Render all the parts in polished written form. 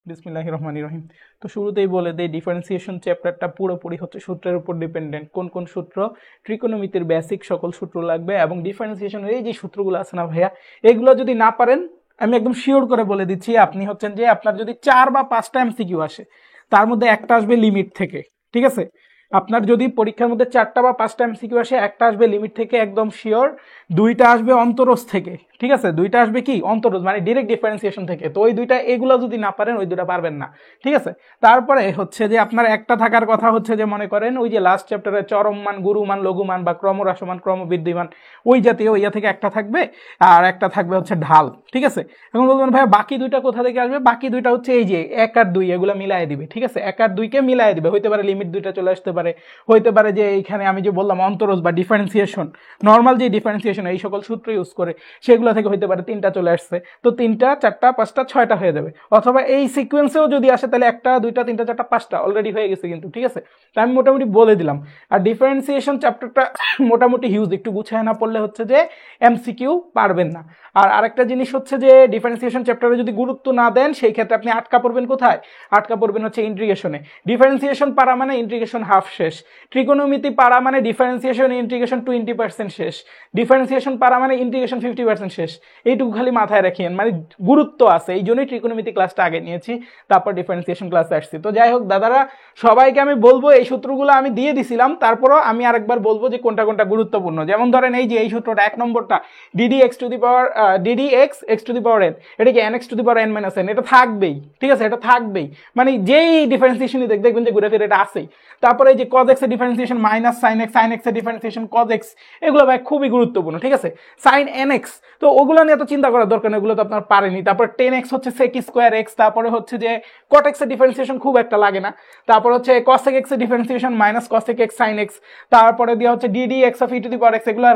বিসমিল্লাহির রহমানির রহিম। তো শুরুতেই বলে দেই, ডিফারেন্সিয়েশন চ্যাপ্টারটা পুরোপুরি হচ্ছে সূত্রের উপর ডিপেন্ডেন্ট। কোন কোন সূত্র? ট্রিকোনোমিতির বেসিক সকল সূত্র লাগবে, এবং ডিফারেন্সিয়েশনের এই যে সূত্রগুলো আছে না ভাইয়া, এগুলো যদি না পারেন, আমি একদম শিওর করে বলে দিচ্ছি, আপনি হচ্ছেন যে আপনার যদি 4 বা 5টা এমসিকিউ আসে, তার মধ্যে একটা আসবে লিমিট থেকে। ঠিক আছে, আপনার যদি পরীক্ষার মধ্যে 4টা বা 5টা এমসিকিউ আসে, একটা আসবে লিমিট থেকে একদম শিওর, 2টা আসবে অন্তরজ থেকে। ঠিক আছে, 2টা আসবে কি অন্তরজ, মানে ডিরেক্ট ডিফারেন্সিয়েশন থেকে। তো ওই 2টা, এগুলো যদি না পারেন ওই 2টা পারবেন না। ঠিক আছে, তারপরে হচ্ছে যে আপনার একটা থাকার কথা হচ্ছে যে, মনে করেন ওই যে লাস্ট চ্যাপ্টারে চরম মান, গুরু মান, লঘু মান বা ক্রমহ্রাসমান, ক্রমবৃদ্ধিমান, ওই জাতীয় ইয়া থেকে একটা থাকবে, আর একটা থাকবে হচ্ছে ঢাল। ঠিক আছে, এখন বলবেন ভাই বাকি 2টা কোথা থেকে আসবে? বাকি 2টা হচ্ছে এই যে 1 আর 2, এগুলো মিলাই দিবে। ঠিক আছে, 1 আর 2-কে মিলাই দিবে। হইতে পারে লিমিট 2টা চলে আসতে পারে, হইতে পারে যে এইখানে আমি যে বললাম অন্তরজ বা ডিফারেন্সিয়েশন, নর্মাল যে ডিফারেন্সিয়েশন এই সকল সূত্র ইউজ করে, সেগুলো থেকে হইতে পারে 3টা চলে আসছে। তো 3টা, 4টা, 5টা, 6টা হয়ে যাবে। অথবা এই সিকোয়েন্সেও যদি আসে, তাহলে 1টা, 2টা, 3টা, 4টা, 5টা অলরেডি হয়ে গেছে কিন্তু। ঠিক আছে, তা আমি মোটামুটি বলে দিলাম। আর ডিফারেন্সিয়েশন চ্যাপ্টারটা মোটামুটি হিউজ, একটু গুছায় না পড়লে হচ্ছে যে এমসিকিউ পারবেন না। আর আরেকটা জিনিস হচ্ছে যে, ডিফারেন্সিয়েশন চ্যাপ্টারে যদি গুরুত্ব না দেন, সেই ক্ষেত্রে আপনি আটকা পড়বেন কোথায়? আটকা পড়বেন হচ্ছে ইন্টিগ্রেশনে। ডিফারেন্সিয়েশন পারা মানে ইন্টিগ্রেশন হাফ শেষ। ট্রিকোনোমিতি পারা মানে ডিফারেন্সিয়েশন ইন্টিগ্রেশন 20% শেষ। ডিফারেন্সিয়েশন পারা মানে ইন্টিগ্রেশন 50% শেষ। এইটুকু খালি মাথায় রাখিয়েন, মানে গুরুত্ব আছে। এই জন্যই ট্রিকোনোমিতি ক্লাসটা আগে নিয়েছি, তারপর ডিফারেন্সিয়েশন ক্লাসে আসছি। তো যাই হোক দাদারা, সবাইকে আমি বলবো, এই সূত্রগুলো আমি দিয়ে দিছিলাম, তারপরও আমি আরেকবার বলবো যে কোনটা কোনটা গুরুত্বপূর্ণ। যেমন ধরেন এই যে এই সূত্রটা 1 নম্বরটা, DD x to the power x to the power N, এটা কি N x to the power n minus N, এটা থাকবেই। ঠিক আছে, এটা থাকবেই, মানে যেই ডিফারেন্সিয়েশনই দেখবেন যে ঘুরে ফিরে এটা আসেই। তারপরে এই যে কজ এক্স এর ডিফারেন্সিয়েশন মাইনাস সাইন এক্স এর ডিফারেন্সিয়েশন কজ এক্স, এগুলো ভাই খুবই গুরুত্বপূর্ণ। ঠিক আছে, সাইন এন এক্স, তো ওগুলো নিয়ে তো চিন্তা করার দরকার নেই, ওগুলো তো আপনার পারেনি। তারপর 10x হচ্ছে সেক স্কোয়ার এক্স, তারপরে হচ্ছে যে কট এক্স এর ডিফারেন্সিয়েশন খুব একটা লাগে না। তারপর হচ্ছে কসেক এক্স এর differentiation minus cosec x sine x, তারপরে দেওয়া হচ্ছে d d x of e to the power x, এগুলো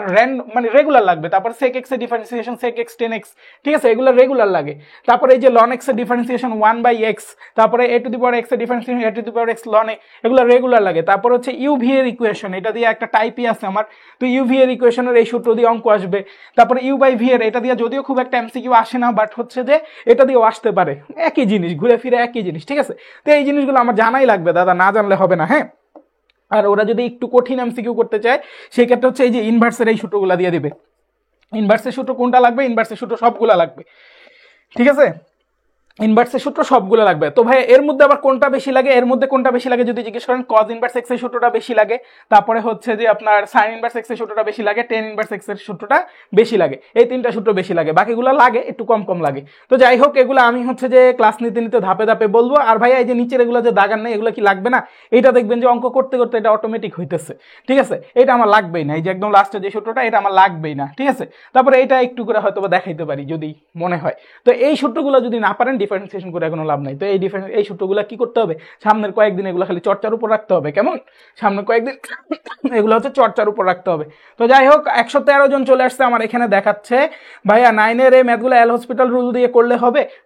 মানে রেগুলার লাগবে। তারপর সেক এক্স এর ডিফারেন্সিয়েশন সেক এক্স 10x, ঠিক আছে, এগুলো রেগুলার লাগে। তারপরে এই যে লন এক্স এর ডিফারেন্সিয়েশন 1/x, তারপরে a to the power x এর differentiation a to the power x ln a, এগুলো রেগুলার লাগে। তারপর হচ্ছে ইউভি এর ইকুয়েশন, এটা দিয়ে একটা টাইপই আছে আমার, তো ইউভি এর ইকুয়েশনের এই সূত্র দিয়ে অঙ্ক আসবে। তারপরে ইউ বাই ভি এর, এটা দিয়ে যদিও খুব একটা এমসিকিউ আসে না, বাট হচ্ছে যে এটা দিয়েও আসতে পারে, একই জিনিস, ঘুরে ফিরে একই জিনিস। ঠিক আছে, তো এই জিনিসগুলো আমার জানাই লাগবে দাদা, না জানলে হবে না। হ্যাঁ, আর ওরা যদি একটু কঠিন এমসিকিউ করতে চায়, সেই ক্ষেত্রে হচ্ছে এই যে ইনভার্সের এই সূত্রগুলো দিয়ে দিবে। ইনভার্সের সূত্র কোনটা লাগবে? ইনভার্সের সূত্র সবগুলা লাগবে। ঠিক আছে, ইনভার্সের সূত্র সবগুলো লাগবে। তো ভাই এর মধ্যে আবার কোনটা বেশি লাগে? এর মধ্যে কোনটা বেশি লাগে যদি জিজ্ঞেস করেন, কজ ইনভার্স এক্স এর সূত্রটা বেশি লাগে, তারপরে হচ্ছে যে আপনার সাইন ইনভার্স এক্স এর সূত্রটা বেশি লাগে, টেন ইনভার্স এক্স এর সূত্রটা বেশি লাগে। এই 3টা সূত্র বেশি লাগে, বাকিগুলো লাগে একটু কম কম লাগে। তো যাই হোক, এগুলো আমি হচ্ছে যে ক্লাস নিতে নিতে ধাপে ধাপে বলবো। আর ভাইয়া এই যে নিচের এগুলো যে দাগান নেই, এগুলো কি লাগবে না? এটা দেখবেন যে অঙ্ক করতে করতে এটা অটোমেটিক হইতেছে। ঠিক আছে, এটা আমার লাগবেই না, এই যে একদম লাস্টে যে সূত্রটা, এটা আমার লাগবেই না। ঠিক আছে, তারপরে এটা একটু করে হয়তো দেখাইতে পারি যদি মনে হয়। তো এই সূত্রগুলো যদি না পারেন, ডিফারেন্সিয়েশন করে কোনো লাভ নাই। তো এই সূত্রগুলো কি করতে হবে? সামনের কয়েকদিন এগুলো খালি চর্চার উপর রাখতে হবে। কেমন? সামনের কয়েকদিন এগুলো হচ্ছে চর্চার উপর রাখতে হবে। তো যাই হোক, 113 জন চলে আসছে আমার এখানে দেখাচ্ছে। ভাইয়া 9-এর এই ম্যাথগুলো এল হসপিটাল রুল দিয়ে করলে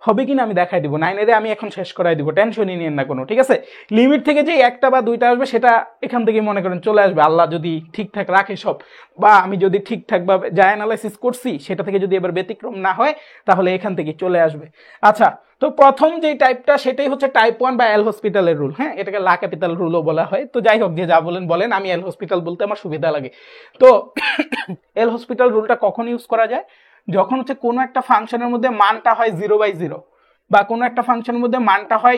হবে কিনা আমি দেখাই দিব। 9-এর আমি এখন শেষ করাই দিব, টেনশনই নিয়েন না কোনো। ঠিক আছে, লিমিট থেকে যে একটা বা 2টা আসবে, সেটা এখান থেকে মনে করেন চলে আসবে, আল্লাহ যদি ঠিকঠাক রাখে সব, বা আমি যদি ঠিকঠাক ভাবে যা অ্যানালাইসিস করছি সেটা থেকে যদি এবার ব্যতিক্রম না হয়, তাহলে এখান থেকে চলে আসবে। আচ্ছা, তো প্রথম যে টাইপটা, সেটাই হচ্ছে টাইপ 1 বা এল হসপিটালের রুল। হ্যাঁ, এটাকে লা ক্যাপিটাল রুলও বলা হয়। তো যাই হোক, যে যা বলেন, আমি এল হসপিটাল বলতে আমার সুবিধা লাগে। তো এল হসপিটাল রুলটা কখন ইউজ করা যায়? যখন হচ্ছে কোনো একটা ফাংশনের মধ্যে মানটা হয় 0/0, বা কোনো একটা ফাংশনের মধ্যে মানটা হয়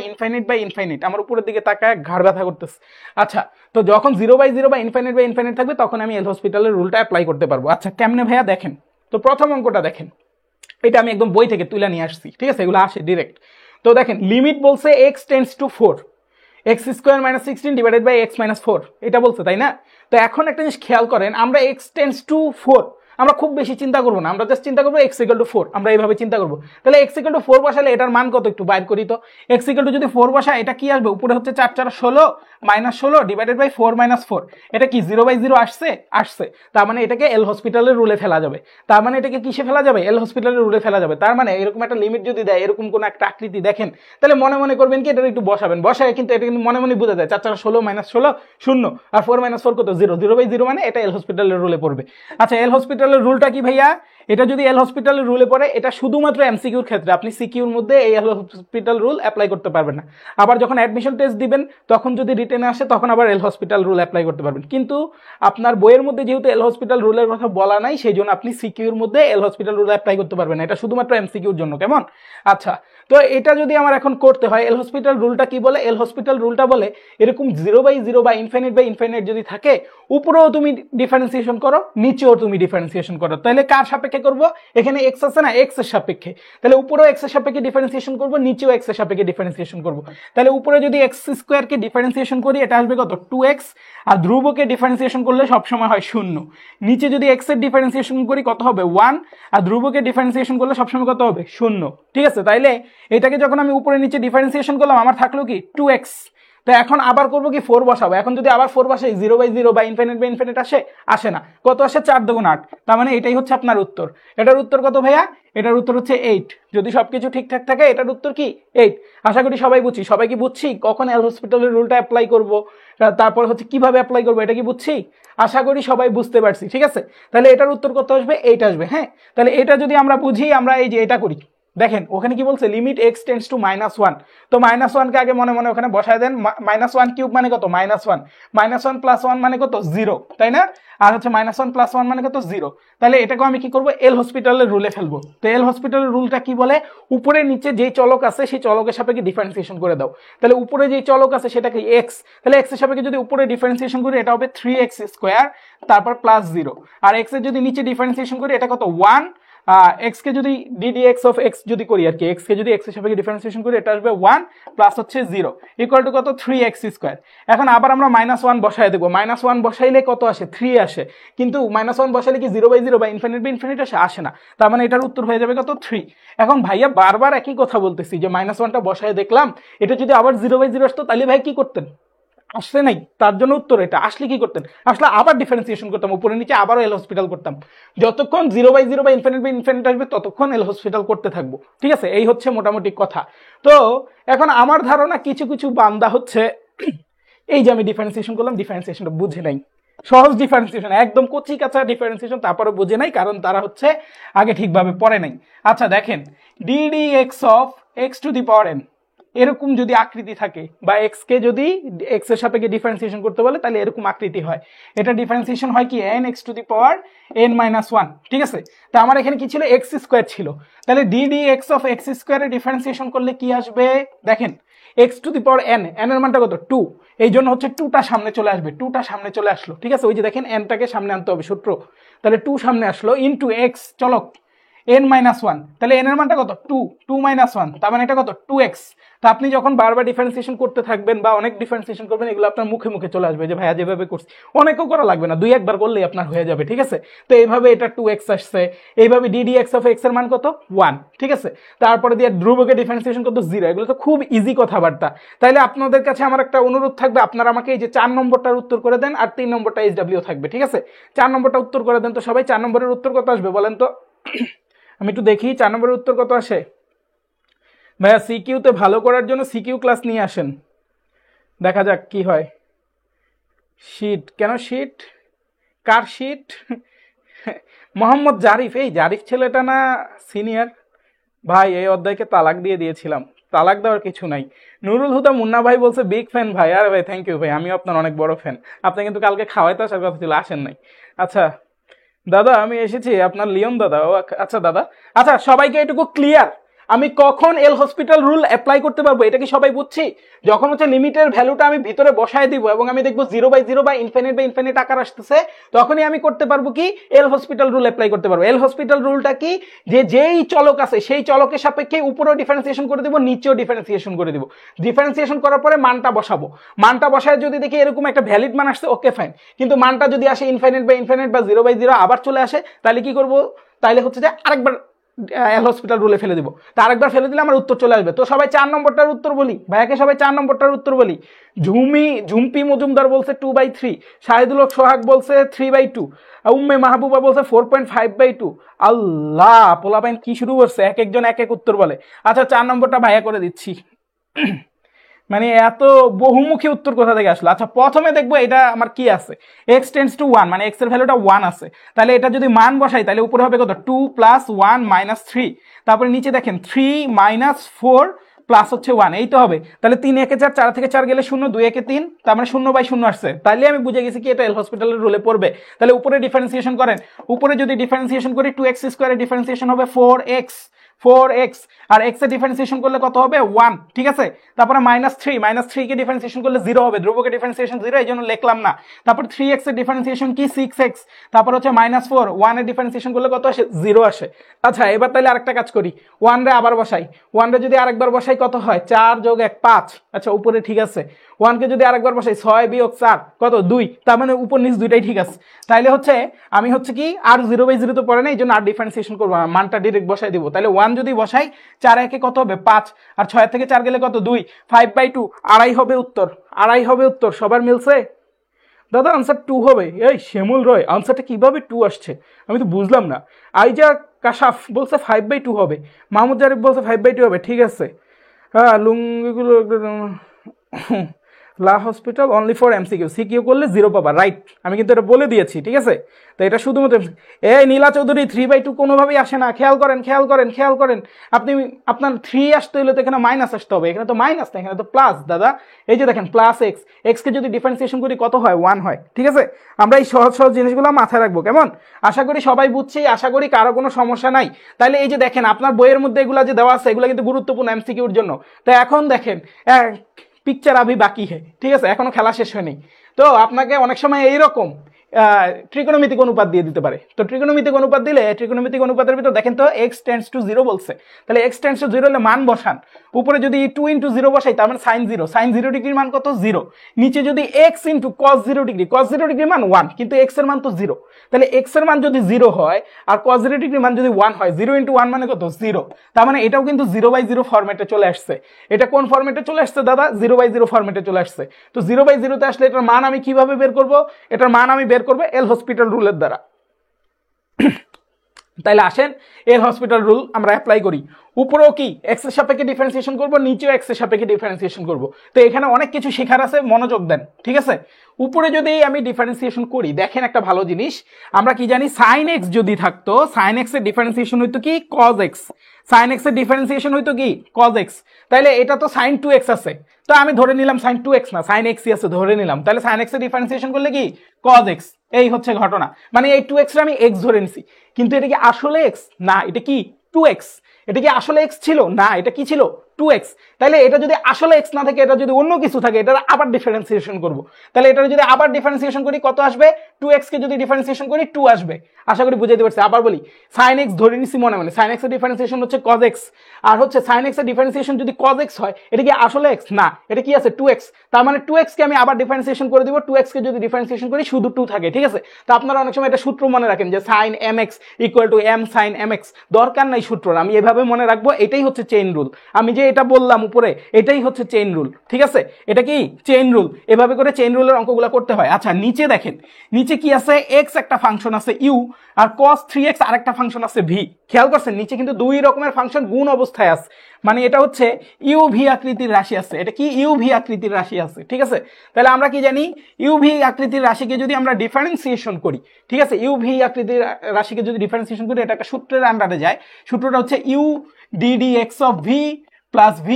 ইনফাইনিট। আমার উপরের দিকে তাকায় ঘাড় ব্যথা করতেছে। আচ্ছা, তো যখন 0/0 বা ইনফাইনিট থাকবে, তখন আমি এল হসপিটালের রুলটা অ্যাপ্লাই করতে পারবো। আচ্ছা, কেমনে ভাইয়া? দেখেন তো, প্রথম অঙ্কটা দেখেন, এটা আমি একদম বই থেকে তুলে নিয়ে আসছি। ঠিক আছে, এগুলো আসে ডিরেক্ট। তো দেখেন, লিমিট বলছে x tends to 4, x square minus 16 divided by x minus 4, এটা বলছে, তাই না? তো এখন একটা জিনিস খেয়াল করেন, আমরা x টেন্ডস টু 4 আমরা খুব বেশি চিন্তা করবো না, আমরা জাস্ট চিন্তা করবো x ইকুয়াল টু 4, আমরা এইভাবে চিন্তা করবো। তাহলে x ইকুয়াল টু 4 বসালে এটার মান কত একটু বাইর করি তো। x ইকুয়াল টু যদি 4 বসায়, এটা কি আসবে? উপরে হচ্ছে 4 × 16 মাইনাস 16 ডিভাইডেড বাই 4 মাইনাস 4, এটা কি 0/0 আসছে। তার মানে এটাকে এল হসপিটালের রুলে ফেলা যাবে। তার মানে এটাকে কিসে ফেলা যাবে? এল হসপিটালের রুলে ফেলা যাবে। তার মানে এরকম একটা লিমিট যদি দেয়, এরকম কোন একটা আকৃতি দেখেন, তাহলে মনে মনে করবেন কি, এটা একটু বসায়, কিন্তু এটা কিন্তু মনে মনে বোঝা যায়। 4 × 16 মাইনাস 16 0, আর 4 মাইনাস 4 কত? 0। 0/0 মানে এটা এল হসপিটালের রুলে পড়বে। আচ্ছা, এল হসপিটালের রুলটা কি ভাইয়া? এটা যদি এল হসপিটালের রুলে পড়ে, এটা শুধুমাত্র এমসিকিউর ক্ষেত্রে, আপনি সিকিউর মধ্যে এই এল হসপিটাল রুল অ্যাপ্লাই করতে পারবেন না। আবার যখন অ্যাডমিশন টেস্ট দিবেন তখন যদি রিটেনে আসে তখন আবার এল হসপিটাল রুল অ্যাপ্লাই করতে পারবেন। কিন্তু আপনার বইয়ের মধ্যে যেহেতু এল হসপিটাল রুলের কথা বলা নাই, সেই জন্য আপনি সিকিউর মধ্যে এল হসপিটাল রুল অ্যাপ্লাই করতে পারবেন না, এটা শুধুমাত্র এমসিকিউর জন্য। কেমন? আচ্ছা, তো এটা যদি আমার এখন করতে হয়, এল হসপিটাল রুলটা কি বলে? এল হসপিটাল রুলটা বলে এরকম 0/0 বা ইনফিনিট যদি থাকে, উপরেও তুমি ডিফারেন্সিয়েশন করো, নিচেও তুমি ডিফারেন্সিয়েশন করো। তাহলে কার সাপেক্ষে করব? এখানে এক্স আছে না, এক্স এর সাপেক্ষে। তাহলে উপরেও এক্স এর সাপেক্ষে ডিফারেন্সিয়েশন করব, নিচেও এক্স এর সাপেক্ষে ডিফারেন্সিয়েশন করব। তাহলে উপরে যদি এক্স স্কোয়ারকে ডিফারেন্সিয়েশন করি, এটা আসবে কত? 2x। আর ধ্রুবকে ডিফারেন্সিয়েশন করলে সবসময় হয় 0। নিচে যদি এক্স এর ডিফারেন্সিয়েশন করি কত হবে? 1। আর ধ্রুবকে ডিফারেন্সিয়েশন করলে সবসময় কত হবে? 0। ঠিক আছে? তাইলে এটাকে যখন আমি উপরে নিচে ডিফারেন্সিয়েশন করলাম, আমার থাকলো কি? 2x। তো এখন আবার করবো কি? 4 বসাবো। এখন যদি আবার 4 বসাই, 0/0 বা ইনফিনিট আসে না। কত আসে? 4 × 8। তার মানে এটাই হচ্ছে আপনার উত্তর। এটার উত্তর কত ভাইয়া? এটার উত্তর হচ্ছে 8। যদি সবকিছু ঠিকঠাক থাকে এটার উত্তর কি? 8। আশা করি সবাই বুঝছি। সবাই কি বুঝছি কখন এল হসপিটালের রুলটা অ্যাপ্লাই করব, তারপর হচ্ছে কিভাবে অ্যাপ্লাই করবো, এটা কি বুঝছি? আশা করি সবাই বুঝতে পারছি। ঠিক আছে? তাহলে এটার উত্তর কত আসবে? 8 আসবে। হ্যাঁ, তাহলে এটা যদি আমরা বুঝি, আমরা এই যে এটা করি, দেখেন ওখানে কি বলছে? Limit x tends two -1। তো -1কে আগে মনে মনে ওখানে বসায় দেন। -1 কিউব মানে কত? -1। -1 + 1 মানে কত? 0, তাই না? আর হচ্ছে -1 + 1 মানে কত? 0। তাহলে এটাকে আমি কি করব? এল হসপিটালের রুলে ফেলবো। তো এল হসপিটালের রুলটা কি বলে? উপরে নিচে যেই চলক আছে সেই চলকের সাপেক্ষে ডিফারেন্সিয়েশন করে দাও। তাহলে উপরে যেই চলক আছে সেটাকে x, তাহলে x এর সাপেক্ষে যদি উপরে ডিফারেন্সিয়েশন করি এটা হবে 3x² তারপর +0। আর x এর যদি নিচে ডিফারেন্সিয়েশন করি এটা কত? 1। x কে যদি ddx অফ x যদি করি আর কি, x কে যদি x এর সাপেক্ষে ডিফারেন্সিয়েশন করি এটা আসবে 1 প্লাস হচ্ছে 0 ইকুয়াল টু কত? 3x²। এখন আবার আমরা -1 বসায় দেবো। -1 বসাইলে কত আসে? 3 আসে। কিন্তু -1 বসাইলে কি 0/0 বা ইনফিনিট আসে না। তার মানে এটার উত্তর হয়ে যাবে কত? 3। এখন ভাইয়া বারবার একই কথা বলতেছি যে -1টা বসায় দেখলাম, এটা যদি আবার 0/0 আসতো তাহলে ভাই কি করতেন? আসলে নাই, তার জন্য উত্তর এটা। আসলে কি করতেন? আসলে আবার ডিফারেন্সিয়েশন করতাম, উপরে নিচে আবারও এল হসপিটাল করতাম। যতক্ষণ 0/0 বা ইনফিনিট আসবে ততক্ষণ এল হসপিটাল করতে থাকবো। ঠিক আছে? এই হচ্ছে মোটামুটি কথা। তো এখন আমার ধারণা কিছু কিছু বান্দা হচ্ছে এই যে আমি ডিফারেন্সিয়েশন করলাম, ডিফারেন্সিয়েশনটা বুঝে নাই। সহজ ডিফারেন্সিয়েশন, একদম কচি কাঁচা ডিফারেন্সিয়েশন, তারপরে বুঝে নাই, কারণ তারা হচ্ছে আগে ঠিকভাবে পড়ে নাই। আচ্ছা দেখেন, ddx অফ x⁴n এরকম যদি আকৃতি থাকে, বা এক্স কে যদি এক্স এর সাপেক্ষে ডিফারেন্সিয়েশন করতে বলে তাহলে এরকম আকৃতি হয়। এটা ডিফারেন্সিয়েশন হয় কি? n(x⁴n-1). ঠিক আছে? তা আমার এখানে কি ছিল? x² ছিল। তাহলে ddx অফ x² এর ডিফারেন্সিয়েশন করলে কি আসবে? দেখেন x⁴n, n এর মানটা কত? 2। এই জন্য হচ্ছে 2টা সামনে চলে আসবে। 2টা সামনে চলে আসলো। ঠিক আছে? ওই যে দেখেন nটাকে সামনে আনতে হবে সূত্র। তাহলে 2 সামনে আসলো ইনটু x চলক n-1। তাহলে n এর মানটা কত? 2 2-1, তার মানে এটা কত? 2x। তা আপনি যখন বারবার ডিফারেন্সিয়েশন করতে থাকবেন বা অনেক ডিফারেন্সিয়েশন করবেন, এগুলো আপনার মুখে মুখে চলে আসবে যে ভাইয়া যেভাবে করছি। অনেকও করা লাগবে না, 2-1 বার করলেই আপনার হয়ে যাবে। ঠিক আছে? তো এইভাবে এটা 2x আসছে। এইভাবে ddx অফ x এর মান কত? 1। ঠিক আছে? তারপরে দিয়ে ধ্রুবকে ডিফারেন্সিয়েশন কত? 0। এগুলো তো খুব ইজি কথাবার্তা। তাইলে আপনাদের কাছে আমার একটা অনুরোধ থাকবে, আপনারা আমাকে এই যে 4 নম্বরটার উত্তর করে দেন, আর 3 নম্বরটা SW থাকবে। ঠিক আছে? 4 নম্বরটা উত্তর করে দেন তো সবাই। 4 নম্বরের উত্তর কত আসবে বলেন তো? আমি একটু দেখি 4 নম্বরের উত্তর কত আসে। ভাইয়া সিকিউতে ভালো করার জন্য সিকিউ ক্লাস নিয়ে আসেন, দেখা যাক কি হয়। শীট কেন? শীট কার শীট? মোহাম্মদ জারিফ। এই জারিফ ছেলেটা না সিনিয়র? ভাই এই অধ্যায়কে তালাক দিয়ে দিয়েছিলাম, তালাক দেওয়ার কিছু নাই। নুরুল হুদা মুন্না ভাই বলছে বিগ ফ্যান ভাই। আর ভাই থ্যাংক ইউ ভাই, আমিও আপনার অনেক বড় ফ্যান। আপনি কিন্তু কালকে খাওয়াইতে আসার কথা ছিল, আসেন নাই। আচ্ছা দাদা আমি এসেছি, আপনার লিওন দাদা। ও আচ্ছা দাদা। আচ্ছা সবাইকে এটুকু ক্লিয়ার, আমি কখন এল হসপিটাল রুল অ্যাপ্লাই করতে পারবো এটা কি সবাই বুঝছি? যখন হচ্ছে লিমিটের ভ্যালুটা আমি ভিতরে বসায় দিব এবং আমি দেখবো 0/0 বা ইনফিনিট আকার আসতেছে, তখনই আমি করতে পারবো কি? এল হসপিটাল রুল অ্যাপ্লাই করতে পারবো। এল হসপিটাল রুলটা কি? যে যেই চলক আছে সেই চলকের সাপেক্ষে উপরেও ডিফারেন্সিয়েশন করে দিব, নিচেও ডিফারেন্সিয়েশন করে দিব। ডিফারেন্সিয়েশন করার পরে মানটা বসাবো। মানটা বসায় যদি দেখি এরকম একটা ভ্যালিড মান আসছে, ওকে ফাইন। কিন্তু মানটা যদি আসে ইনফিনিট বা 0/0 আবার চলে আসে, তাহলে কি করবো? তাইলে হচ্ছে যে আরেকবার এল হসপিটাল রুলে ফেলে দিব। তো আরেকবার ফেলে দিলে আমার উত্তর চলে আসবে। তো সবাই 4 নম্বরটার উত্তর বলি ভাইয়াকে, সবাই 4 নম্বরটার উত্তর বলি। ঝুম্পি মজুমদার বলছে 2/3, শাহিদুল হক সোহাগ বলছে 3/2, উম্মে মাহবুবা বলছে 4.5/2। আল্লাহ পোলাপাইন কি শুরু করছে, এক একজন এক এক উত্তর বলে। আচ্ছা 4 নম্বরটা ভাইয়া করে দিচ্ছি। মানে এত বহুমুখী উত্তর কোথা থেকে আসলো? আচ্ছা প্রথমে দেখবো এটা আমার কি আছে, এক্স টেন্স টু ওয়ান, মানে এক্স এর ভ্যালুটা 1 আছে, তাহলে এটা যদি মান বসাই তাহলে উপরে হবে কত 2 প্লাস 1 মাইনাস 3, তারপরে নিচে দেখেন 3 মাইনাস 4 প্লাস হচ্ছে 1, এই তো হবে। তাহলে 3 একে 4, 4 থেকে 4 গেলে 0, 2 একে 3, তার মানে 0/0 আসছে। তাহলে আমি বুঝে গেছি কি এটা এল হসপিটালের রুলে পড়বে। তাহলে উপরে ডিফারেন্সিয়েশন করেন, উপরে যদি ডিফারেন্সিয়েশন করি 2x স্কয়ারের ডিফারেন্সিয়েশন হবে 4x, আর x এর ডিফারেন্সিয়েশন করলে কত হবে 1, ঠিক আছে। তারপরে -3 কে ডিফারেন্সিয়েশন করলে 0 হবে, ধ্রুবকের ডিফারেন্সিয়েশন 0, এই জন্য লিখলাম না। তারপর 3x এর ডিফারেন্সিয়েশন কি 6x, তারপর হচ্ছে -4, 1 এর ডিফারেন্সিয়েশন করলে কত আসে 0 আসে। আচ্ছা এবার তাহলে আরেকটা কাজ করি, 1 রে আবার বসাই, 1 রে যদি আরেকবার বসাই কত হয় 4 যোগ 1 5, আচ্ছা উপরে ঠিক আছে। 1 কে যদি আরেকবার বসাই 6 বিয়োগ 4 কত 2, তার মানে উপর নিচ দুইটাই ঠিক আছে। তাইলে হচ্ছে আমি হচ্ছে কি আর 0/0 তো পড়ে না, এই জন্য আর ডিফারেন্সিয়েশন করবো না, মানটা ডাইরেক্ট বসাই দিব। তাহলে 1 যদি বসাই 4 একে কত হবে 5, আর 6 থেকে 4 গেলে কত 2, 5/2, আড়াই হবে উত্তর, আড়াই হবে উত্তর। সবার মিলছে? দাদা আনসার 2 হবে। এই শ্যামল রয় আনসারটা কিভাবে 2 আসছে আমি তো বুঝলাম না। আইজা কাশাফ বলছে 5/2 হবে, মাহমুদ জারিফ বলছে 5/2 হবে, ঠিক আছে। হ্যাঁ লুঙ্গিগুলো লা hospital only for MCQ, CQ করলে 0 পাবা, রাইট। আমি কিন্তু এটা বলে দিয়েছি, ঠিক আছে। তো এটা শুধুমাত্র এই নীলা চৌধুরী 3/2 কোনোভাবেই আসে না, খেয়াল করেন। আপনি আপনার 3 আসতে হলে তো এখানে মাইনাস আসতে হবে, এখানে তো মাইনাস না, এখানে তো প্লাস। দাদা এই যে দেখেন প্লাস এক্স কে যদি ডিফারেন্সিয়েশন করি কত হয় 1 হয়, ঠিক আছে। আমরা এই সহজ সহজ জিনিসগুলো মাথায় রাখবো, কেমন? আশা করি সবাই বুঝছি, আশা করি কারো কোনো সমস্যা নাই। তাহলে এই যে দেখেন আপনার বইয়ের মধ্যে এগুলো যে দেওয়া আছে এগুলো কিন্তু গুরুত্বপূর্ণ এমসিকিউর জন্য। তো এখন দেখেন পিকচার আভি বাকি হে, ঠিক আছে, এখনো খেলা শেষ হয়নি। তো আপনাকে অনেক সময় এইরকম ত্রিকোণমিতিক অনুপাত দিয়ে দিতে পারে। তো ত্রিকোণমিতিক অনুপাত দিলে ত্রিকোণমিতিক অনুপাতের ভিতর দেখেন তো x টেন্ডস টু 0 বলছে, তাহলে x টেন্ডস টু 0 হলে মান বসান, উপরে যদি 2 * 0 বসাই তার মানে sin 0 ডিগ্রির মান কত 0, নিচে যদি x * cos 0 ডিগ্রির মান 1, কিন্তু x এর মান তো 0, তাহলে x এর মান যদি 0 হয় আর cos 0 ডিগ্রির মান যদি 1 হয়, 0 * 1 মানে কত 0, তার মানে এটাও কিন্তু 0/0 ফরম্যাটে চলে আসছে। এটা কোন ফরম্যাটে চলে আসছে দাদা? 0/0 ফরম্যাটে চলে আসছে। তো 0/0 তে আসলে এটার মান আমি কিভাবে বের করব? এটার মান আমি বের করব এল হসপিটাল রুলের দ্বারা। তাইলে আসেন এল হসপিটাল রুল আমরা অ্যাপ্লাই করি। উপরেও কি এক্স এর সাপেক্ষে ডিফারেন্সিয়েশন করব, নিচেও এক্স এর সাপেক্ষে ডিফারেন্সিয়েশন করব। তো এখানে অনেক কিছু শেখার আছে, মনোযোগ দেন, ঠিক আছে। উপরে যদি আমি ডিফারেন্সিয়েশন করি দেখেন একটা ভালো জিনিস, আমরা কি জানি sin x যদি থাকতো, sin x এর ডিফারেন্সিয়েশন হইতো কি cos x, sin x এর ডিফারেন্সিয়েশন হইতো কি cos x, তাহলে এটা তো sin 2x আছে, তো আমি ধরে নিলাম sin 2x না sin x আছে ধরে নিলাম, তাহলে sin x এর ডিফারেন্সিয়েশন করলে কি cos x, এই হচ্ছে ঘটনা। মানে এই 2x রে আমি x ধরে নিছি, কিন্তু এটা কি আসলে x না, এটা কি 2x। এটা কি আসলে x ছিল না, এটা কি ছিল 2x। তাহলে এটা যদি আসলে x না থাকে, এটা যদি অন্য কিছু থাকে, এটা আবার ডিফারেন্সিয়েশন করব। তাহলে এটা যদি আবার ডিফারেন্সিয়েশন করি কত আসবে? 2x কে যদি ডিফারেন্সিয়েশন করি 2 আসবে। আশা করি বুঝাইতে পারছি। আবার বলি sin x ধরে নিছি মনে মনে, sin x এর ডিফারেন্সিয়েশন হচ্ছে cos x, আর হচ্ছে sin x এর ডিফারেন্সিয়েশন যদি cos x হয়, এটা কি আসলে x না, এটা কি আছে 2x। তার মানে 2x কে আমি আবার ডিফারেন্সিয়েশন করে দিব, 2x কে যদি ডিফারেন্সিয়েশন করি শুধু 2 থাকে, ঠিক আছে। তো আপনারা অনেক সময় এটা সূত্র মনে রাখেন যে sin mx = m sin mx, দরকার নাই সূত্র, আমি এভাবে মনে রাখবো, এটাই হচ্ছে চেইন রুল। আমি যে এটা বললাম উপরে এটাই হচ্ছে চেইন রুল, ঠিক আছে। এটা কি চেইন রুল, এভাবে করে চেইন রুলের অঙ্কগুলো করতে হয়। আচ্ছা নিচে দেখেন, নিচে কি আছে? x একটা ফাংশন আছে u, আর cos 3x আরেকটা ফাংশন আছে v। খেয়াল করছেন নিচে কিন্তু দুই রকমের ফাংশন গুণ অবস্থায় আছে, মানে এটা হচ্ছে uv আকৃতির রাশি আছে, এটা কি uv আকৃতির রাশি আছে, ঠিক আছে। তাহলে আমরা কি জানি uv আকৃতির রাশিকে যদি আমরা ডিফারেন্সিয়েশন করি, ঠিক আছে, uv আকৃতির রাশিকে যদি ডিফারেন্সিয়েশন করি এটা একটা সূত্রের আন্ডারে যায়। সূত্রটা হচ্ছে u ddx of v plus v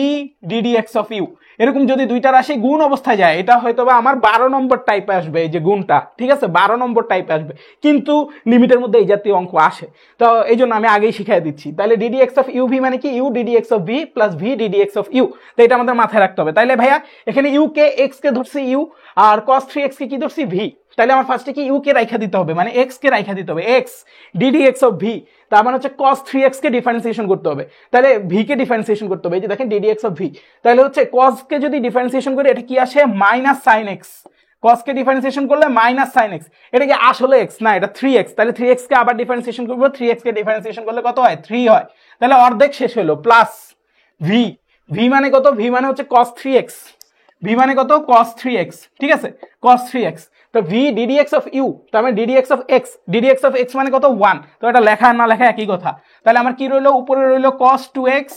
ddx of u। এরকম যদি দুইটা রাশি গুণ অবস্থায় যায়, এটা হয়তো বা আমার 12 নম্বর টাইপে আসবে, এই যে গুণটা, ঠিক আছে, 12 নম্বর টাইপে আসবে, কিন্তু লিমিটের মধ্যে এই জাতীয় অঙ্ক আসে, তো এই জন্য আমি আগেই শিখিয়ে দিচ্ছি। তাহলে ddx of uv মানে কি u ddx of v plus v ddx of u, তো এটা আমাদের মাথায় রাখতে হবে। তাইলে ভাইয়া এখানে u কে x কে ধরছি u, আর cos 3x কে কি ধরছি v, তাহলে আমার ফার্স্টে কি u কে রাইখা দিতে হবে, মানে x কে রাইখা দিতে হবে, x ddx of v, তার মানে হচ্ছে cos 3x কে ডিফারেন্সিয়েশন করতে হবে, তাহলে v কে ডিফারেন্সিয়েশন করতে হবে, এই যে দেখেন ddx of v, তাহলে হচ্ছে cos কে যদি ডিফারেন্সিয়েশন করি এটা কি আসে মাইনাস sin x, cos কে ডিফারেন্সিয়েশন করলে মাইনাস sin x, এটা কি আসলে x না, এটা 3x, তাহলে 3x কে আবার ডিফারেন্সিয়েশন করব, 3x কে ডিফারেন্সিয়েশন করলে কত হয় 3 হয়, তাহলে অর্ধেক শেষ হলো, প্লাস v, v মানে কত, v মানে হচ্ছে cos 3x, v মানে কত cos 3x, ঠিক আছে, cos 3x, তো v ddx of u, তার মানে ddx of x মানে কত 1, তো এটা লেখা না লেখা একই কথা। তাহলে আমার কি রইলো, উপরে রইলো cos 2x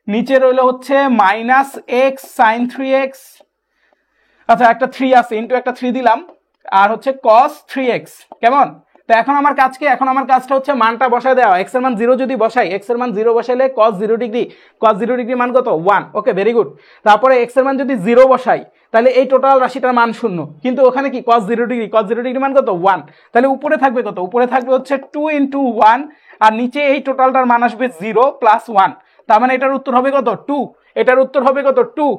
নিচে রইল হচ্ছে মাইনাস এক্স সাইন 3x, আচ্ছা একটা 3 আছে ইন্টু একটা 3 দিলাম, আর হচ্ছে cos 3x। কেমন? তো এখন আমার কাজ কি? এখন আমার কাজটা হচ্ছে মানটা বসায় দেওয়া। x এর মান 0 যদি বসাই, x এর মান 0 বসাইলে cos 0 ডিগ্রি, cos 0 ডিগ্রি মান কত? 1। ওকে, ভেরি গুড। তারপরে x এর মান যদি 0 বসাই, তাহলে এই টোটাল রাশিটার মান 0, কিন্তু ওখানে কি cos 0 ডিগ্রি, cos 0 ডিগ্রি মান কত? 1। তাহলে উপরে থাকবে কত? উপরে থাকবে হচ্ছে 2 ইন্টু 1, আর নিচে এই টোটালটার মান আসবে 0 প্লাস 1। তার মানে এটার উত্তর হবে কত? 2। এটার উত্তর হবে কত? 2।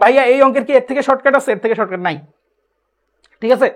ভাইয়া এই অঙ্কের কি এর থেকে শর্টকাট আছে? এর থেকে শর্টকাট নাই, ঠিক আছে?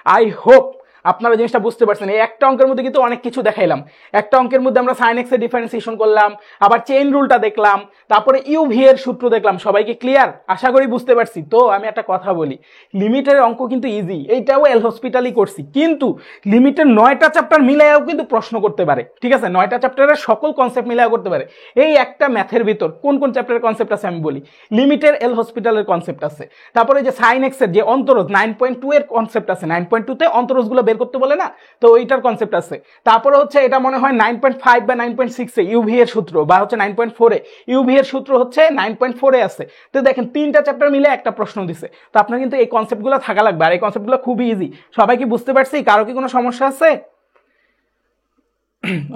আই হোপ আপনারা জিনিসটা বুঝতে পারছেন। এই একটা অঙ্কের মধ্যে কিন্তু অনেক কিছু দেখাইলাম। একটা অঙ্কের মধ্যে আমরা সাইন এক্স এর ডিফারেন্সিয়েশন করলাম, আবার চেইন রুলটা দেখলাম, তারপরে ইউভি এর সূত্র দেখলাম। সবাইকে ক্লিয়ার? আশা করি বুঝতে পারছি। তো আমি একটা কথা বলি, লিমিটের অঙ্ক কিন্তু ইজি, এইটাও এল হসপিটালই করছি, কিন্তু লিমিটের 9টা চ্যাপ্টার মিলাইয়াও কিন্তু প্রশ্ন করতে পারে, ঠিক আছে? 9টা চ্যাপ্টারের সকল কনসেপ্ট মিলাইয়া করতে পারে। এই একটা ম্যাথের ভিতর কোন কোন চ্যাপ্টারের কনসেপ্ট আছে আমি বলি। লিমিটের এল হসপিটালের কনসেপ্ট আছে, তারপরে যে সাইন এক্স এর যে অন্তরজ 9.2 এর কনসেপ্ট আছে, 9.2 তে অন্তরজগুলো বের করতে বলে না, তো ওইটার কনসেপ্ট আছে। তারপরে হচ্ছে এটা মনে হয় 9.5 বা 9.6 এ ইউভি এর সূত্র, বা হচ্ছে 9.4 এ ইউভি এর সূত্র হচ্ছে 9.4 এ আছে। তো দেখেন 3টা চ্যাপ্টার মিলে একটা প্রশ্ন দিছে। তো আপনার কিন্তু এই কনসেপ্টগুলো থাকা লাগবে, আর এই কনসেপ্টগুলো খুবই ইজি। সবাই কি বুঝতে পারছি? কারো কি কোনো সমস্যা আছে?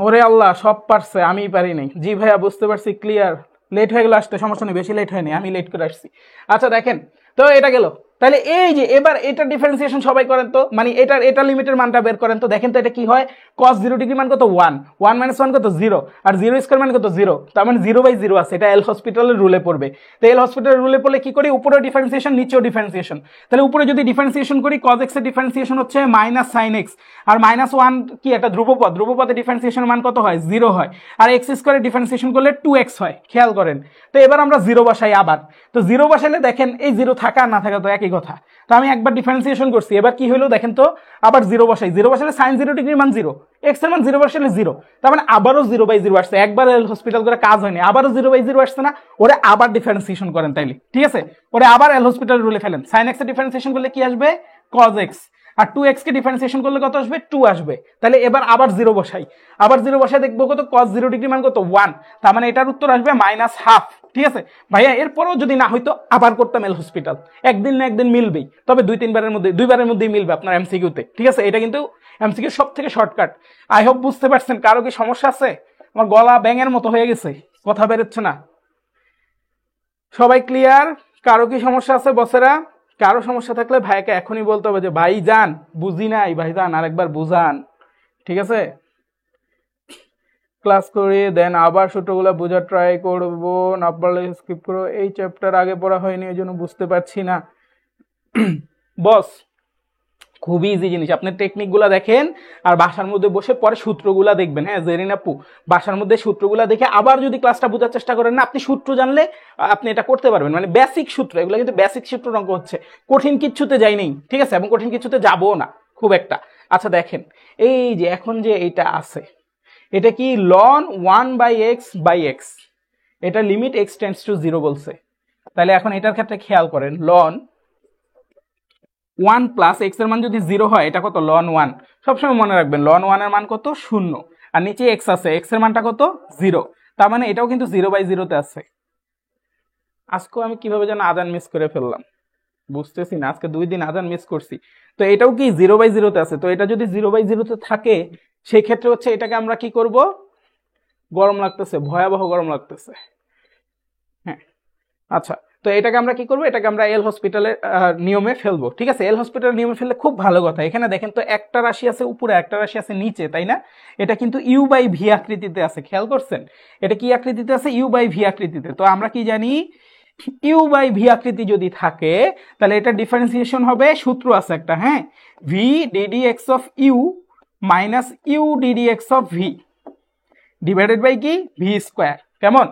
ওরে আল্লাহ, সব পারছে, আমিই পারি নাই। জি ভাইয়া বুঝতে পারছি, ক্লিয়ার। লেট হয়ে গেল আসতে, সমস্যা নেই, বেশি লেট হয়নি, আমি লেট করে আসছি। আচ্ছা দেখেন তো এটা গেল। তাহলে এই যে এবার এটা ডিফারেন্সিয়েশন সবাই করেন তো, মানে এটা লিমিটের মানটা বের করেন তো। দেখেন তো এটা কি হয়? cos 0 ডিগ্রি মান কত? 1, 1 - 1 কত? 0, আর 0 স্কয়ার মান কত? 0। তার মানে 0/0 আছে। এটা এল হসপিটালের রুলে পড়বে। তো এল হসপিটালের রুলে পড়লে কি করি? উপরে ডিফারেন্সিয়েশন, নিচেও ডিফারেন্সিয়েশন। তাহলে উপরে যদি ডিফারেন্সিয়েশন করি, cos x এর ডিফারেন্সিয়েশন হচ্ছে মাইনাস সাইন x, আর -1 কি একটা ধ্রুবপদ, ধ্রুবপদের ডিফারেন্সিয়েশনের মান কত হয়? 0 হয়। আর x স্কয়ারের ডিফারেন্সিয়েশন করলে 2x হয়। খেয়াল করেন। তো এবার আমরা 0 বসাই আবার। তো 0 বসাইলে দেখেন এই 0 থাকা আর না থাকা তো একই কথা। তো আমি একবার ডিফারেন্সিয়েশন করছি, এবার কি হলো দেখেন তো, আবার 0 বসাই। 0 বসালে sin 0 ডিগ্রির মান 0, x এর মান 0 বসালে 0। তার মানে আবারও 0/0 আসছে। একবার এল হসপিটাল করে কাজ হয়নি, আবারও 0/0 আসছে না? ওরে আবার ডিফারেন্সিয়েশন করেন তাইলে, ঠিক আছে? ওরে আবার এল হসপিটাল রুলে ফেলেন। sin x এর ডিফারেন্সিয়েশন করলে কি আসবে? cos x। আর 2x কে ডিফারেন্সিয়েশন করলে কত আসবে? 2 আসবে। তাহলে এবার আবার 0 বসাই, আবার 0 বসাই দেখবো কত? cos 0 ডিগ্রি মান কত? 1। তার মানে এটার উত্তর আসবে -1/2। ঠিক আছে ভাইয়া? এরপরও যদি না হইতো আবার করতাম এল হসপিটাল, একদিন না একদিন মিলবেই, তবে 2-3বারের মধ্যে, 2বারের মধ্যেই মিলবে আপনার এমসিকিউতে, ঠিক আছে? এটা কিন্তু এমসিকিউ সব থেকে শর্টকাট। আই হোপ বুঝতে পারছেন। কারো কি সমস্যা আছে? আমার গলা ব্যাঙের মতো হয়ে গেছে, কথা বেরোচ্ছে না। সবাই ক্লিয়ার? কারো কি সমস্যা আছে বসেরা? কারো সমস্যা থাকলে ভাইকে এখনই বলতে হবে যে ভাই যান বুঝি নাই, ভাই যান আরেকবার বুঝান, ঠিক আছে? ক্লাস করি দেন আবার সূত্রগুলো বোঝার ট্রাই করবো, না পারলে স্কিপ করো। এই চ্যাপ্টার আগে পড়া হয়নি, এই জন্য বুঝতে পারছি না। বস খুবই ইজি জিনিস, আপনি টেকনিকগুলো দেখেন আর বাসার মধ্যে বসে পরে সূত্রগুলো দেখবেন। হ্যাঁ জেরিন আপু, বাসার মধ্যে সূত্রগুলো দেখে আবার যদি ক্লাসটা বোঝার চেষ্টা করেন না, আপনি সূত্র জানলে আপনি এটা করতে পারবেন। মানে বেসিক সূত্র, এগুলো কিন্তু বেসিক সূত্র অঙ্ক হচ্ছে, কঠিন কিচ্ছুতে যাই নেই, ঠিক আছে? এবং কঠিন কিচ্ছুতে যাবো না খুব একটা। আচ্ছা দেখেন, এই যে এখন যে এইটা আছে, এটা কি ln 1/x/x, এটা লিমিট x টেন্ডস টু 0 বলছে। তাহলে এখন এটার ক্ষেত্রে খেয়াল করেন, ln 1 প্লাস x এর মান যদি 0 হয়, এটা কত? ln 1। সবসময় মনে রাখবেন ln 1 এর মান কত? 0, আর নিচে x আছে, x এর মানটা কত? 0। তার মানে এটাও কিন্তু 0/0 তে আছে। আজকে আমি কিভাবে যেন আজান মিস করে ফেললাম, বুঝতেছি না, আজকে 2 দিন আজান মিস করছি। তো এটাও কি 0/0 তে আছে। তো এটা যদি 0/0 তে থাকে, সেই ক্ষেত্রে হচ্ছে এটাকে আমরা কি করব? গরম লাগতেছে, ভয়াবহ গরম লাগতেছে। হ্যাঁ আচ্ছা, তো এটাকে আমরা কি করব? এটাকে আমরা এল হসপিটালের নিয়মে ফেলবো, ঠিক আছে? এল হসপিটালের নিয়মে ফেললে খুব ভালো কথা। এখানে দেখেন তো একটা রাশি আছে উপরে, একটা রাশি আছে নিচে, তাই না? এটা কিন্তু u/v আকৃতিতে আছে, খেয়াল করছেন? এটা কি আকৃতিতে আছে? u/v আকৃতিতে। তো আমরা কি জানি, u/v আকৃতি যদি থাকে তাহলে এটা ডিফারেন্সিয়েশন হবে, সূত্র আছে একটা, হ্যাঁ, v ddx of u minus u ddx of v divided by কি? v square. কেমন?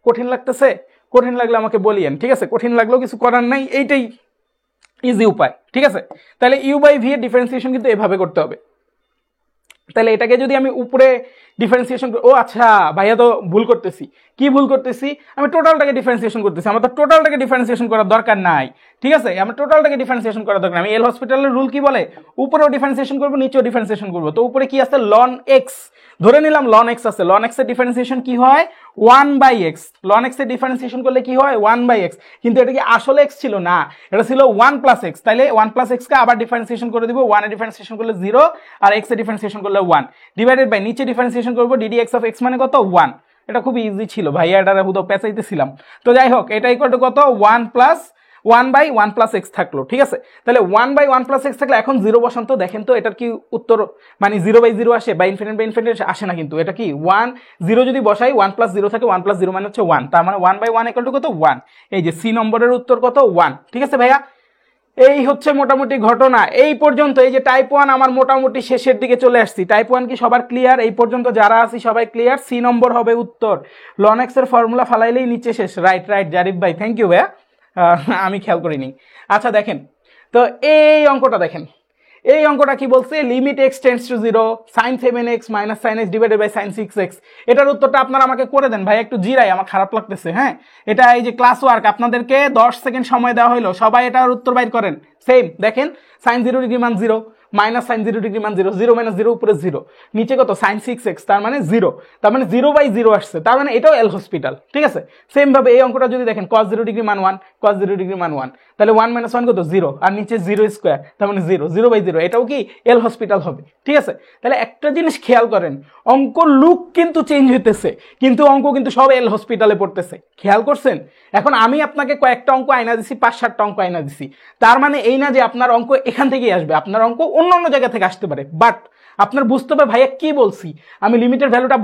কঠিন লাগতেছে? কঠিন লাগলে আমাকে বলিয়েন, ঠিক আছে? কঠিন লাগলেও কিছু করার নাই, এইটাই ইজি উপায়, ঠিক আছে? তাহলে u/v এর ডিফারেন্সিয়েশন কিন্তু এভাবে করতে হবে। তাহলে এটাকে যদি আমি উপরে ডিফারেন্সিয়েশন, ও আচ্ছা ভাইয়া তো ভুল করতেছি, কি ভুল করতেছি, আমি টোটালটাকে ডিফারেন্সিয়েশন করতেছি, আমার তো টোটালটাকে ডিফারেন্সিয়েশন করার দরকার নাই, ঠিক আছে, আমার টোটালটাকে ডিফারেন্সিয়েশন করার দরকার, আমি এল হসপিটালের রুল কি বলে, উপরেও ডিফারেন্সিয়েশন করবো নিচেও ডিফারেন্সিয়েশন করবো, তো উপরে কি আছে লন এক্স, ধরে নিলাম লন এক্স আছে, লন এক্স এর ডিফারেন্সিয়েশন কি হয় 1/x, লন এক্স এর ডিফারেন্সিয়েশন করলে কি হয় 1/x, কিন্তু এটা কি আসলে x ছিল না, এটা ছিল 1+x, তাইলে 1+x কে আবার ডিফারেন্সিয়েশন করে দিব, 1 এর ডিফারেন্সিয়েশন করলে 0 আর x এর ডিফারেন্সিয়েশন করলে 1 ডিভাইডেড বাই নিচে ডিফারেন্সিয়েশন করব ddx অফ x মানে কত 1, এটা খুব ইজি ছিল ভাইয়া, এটা হুদো পেঁচাইতেছিলাম, তো যাই হোক এটা ইকুয়াল টু কত 1/1+x থাকলো, ঠিক আছে, তাহলে 1/1+x থাকলে এখন 0 বসান তো, দেখেন তো এটার কি উত্তর, মানে 0/0 আসে বা ইনফিনিট আসে না, কিন্তু এটা কি 1 0 যদি বসাই 1+0 থাকে, 1+0 মানে হচ্ছে 1, তার মানে 1/1 ইকুয়াল টু কত 1, এই যে সি নম্বরের উত্তর কত 1, ঠিক আছে ভাইয়া। এই হচ্ছে মোটামুটি ঘটনা, এই পর্যন্ত এই যে টাইপ 1 আমার মোটামুটি শেষের দিকে চলে আসছি, টাইপ 1 কি সবার ক্লিয়ার, এই পর্যন্ত যারা আছি সবাই ক্লিয়ার, সি নম্বর হবে উত্তর, লন এক্স এর ফর্মুলা ফালাইলেই নিচে শেষ, রাইট জারিফ ভাই, থ্যাংক ইউ ভাইয়া, আমি খেয়াল করিনি। আচ্ছা দেখেন তো এই অঙ্কটা দেখেন, এই অঙ্কটা কি বলছে, limit x tends to 0 sin 7x minus sin x divided by sin 6x, এটার উত্তরটা আপনারা আমাকে করে দেন ভাই, একটু জিরাই, আমার খারাপ লাগতেছে, হ্যাঁ এটা এই যে ক্লাস ওয়ার্ক আপনাদেরকে 10 সেকেন্ড সময় দেওয়া হলো, সবাই এটার উত্তর বাইর করেন, সেম দেখেন sin 0 ডিগ্রি মান 0 মাইনাস sin 0 ডিগ্রি মান 0, 0 মাইনাস 0 উপরে 0, নিচে কত sin 6x, তার মানে 0, তার মানে 0/0 আসছে, তার মানে এটাও এল হসপিটাল, ঠিক আছে, সেম ভাবে এই অঙ্কটা যদি দেখেন cos 0 ডিগ্রি মান 1, cos 0 ডিগ্রি মান 1, তাহলে 1 - 1 কত 0, আর নিচে 0 স্কয়ার, তার মানে 0, 0/0, এটাও কি এল হসপিটাল হবে, ঠিক আছে। তাহলে একটা জিনিস খেয়াল করেন, অঙ্ক লুক কিন্তু চেঞ্জ হইতেছে, কিন্তু অঙ্ক কিন্তু সব এল হসপিটালে পড়তেছে, খেয়াল করছেন। এখন আমি আপনাকে কয়েকটা অঙ্ক আয়না দিছি, 5-7টা অঙ্ক আয়না দিছি, তার মানে এই না যে আপনার অঙ্ক এখান থেকেই আসবে, আপনার অঙ্ক অন্য জায়গা থেকে আসতে পারে, বাট আপনার বুঝতে হবে ভাইয়া কি বলছি, আমি লিমিটের ভ্যালুটা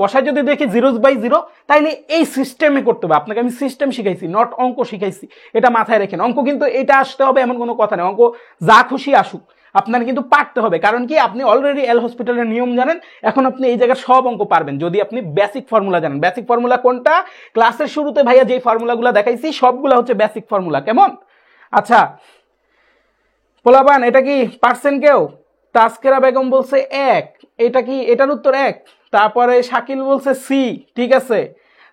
বসায় যদি দেখি 0/0, তাইলে এই সিস্টেমে করতে হবে, আপনাকে আমি সিস্টেম শিখাইছি, নট অঙ্ক শিখাইছি, এটা মাথায় রাখেন, অঙ্ক কিন্তু এটা আসতে হবে এমন কোনো কথা নেই, অঙ্ক যা খুশি আসুক আপনার কিন্তু পারতে হবে, কারণ কি আপনি অলরেডি এল হসপিটালের নিয়ম জানেন, এখন আপনি এই জায়গার সব অঙ্ক পারবেন যদি আপনি বেসিক ফর্মুলা জানেন। বেসিক ফর্মুলা কোনটা, ক্লাসের শুরুতে ভাইয়া যেই ফর্মুলাগুলো দেখাইছি সবগুলো হচ্ছে বেসিক ফর্মুলা, কেমন। আচ্ছা পোলাপান এটা কি পারছেন কেউ, তাসকেরা বেগম বলছে 1, এটা কি এটার উত্তর 1, তারপরে শাকিল বলছে সি, ঠিক আছে,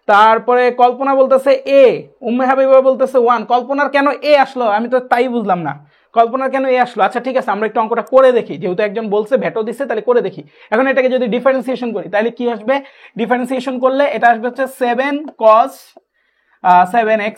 তারপরে কল্পনা বলতেছে এ, উম্মে হাবিবা বলতেছে 1, কল্পনার কেন এ আসলো আমি তো তাই বুঝলাম না, কল্পনার কেন এ আসলো, আচ্ছা ঠিক আছে আমরা একটু অঙ্কটা করে দেখি, যেহেতু একজন বলছে ভেটো দিচ্ছে তাহলে করে দেখি। এখন এটাকে যদি ডিফারেন্সিয়েশন করি তাহলে কি আসবে, ডিফারেন্সিয়েশন করলে এটা আসবে হচ্ছে 7 cos 7x,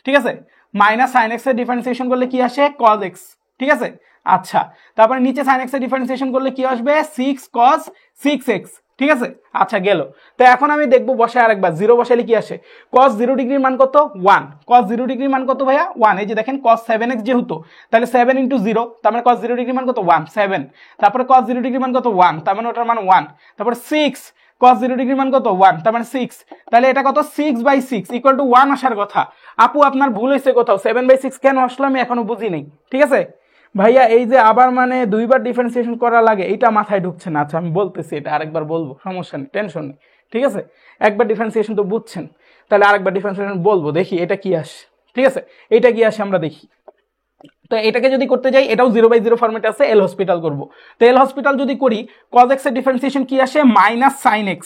ঠিক আছে, মাইনাস sin x এর ডিফারেন্সিয়েশন করলে কি আসে cos x, ঠিক আছে। আচ্ছা তারপরে নিচে sin x এর ডিফারেন্সিয়েশন করলে কি আসবে 6 cos 6x, ঠিক আছে। আচ্ছা গেল, তো এখন আমি দেখবো বসায় আরেকবার, 0 বসাইলে কি আসে, cos 0 ডিগ্রির মান কত 1, cos 0 ডিগ্রির মান কত ভাইয়া 1, এই যে দেখেন cos 7x যেহেতু, তাহলে 7 × 0, তার মানে cos 0 ডিগ্রির মান কত 1 7, তারপরে cos 0 ডিগ্রির মান কত 1, তার মানে ওটার মান 1, তারপরে 6 cos 0 ডিগ্রির মান কত 1, তার মানে 6, তাহলে এটা কত 6/6 ইকুয়াল টু 1 আসার কথা। আপু আপনার ভুল হয়েছে কোথাও, 7/6 কেন আসলো আমি এখনো বুঝি নাই, ঠিক আছে ভাইয়া, এই যে আবার মানে দুইবার ডিফারেন্সিয়েশন করা লাগে এটা মাথায় ঢুকছে না, আচ্ছা আমি বলতেছি, এটা আরেকবার বলবো, সমস্যা নেই, টেনশন নেই, ঠিক আছে, একবার ডিফারেন্সিয়েশন তো বুঝছেন, তাহলে আরেকবার ডিফারেন্সিয়েশন বলবো, দেখি এটা কি আসে, ঠিক আছে, এটা কি আসে আমরা দেখি। তো এটাকে যদি করতে যাই এটাও 0/0 ফরম্যাটে আছে, এল হসপিটাল করব, তো এল হসপিটাল যদি করি cos x এর ডিফারেন্সিয়েশন কি আসে minus sin x,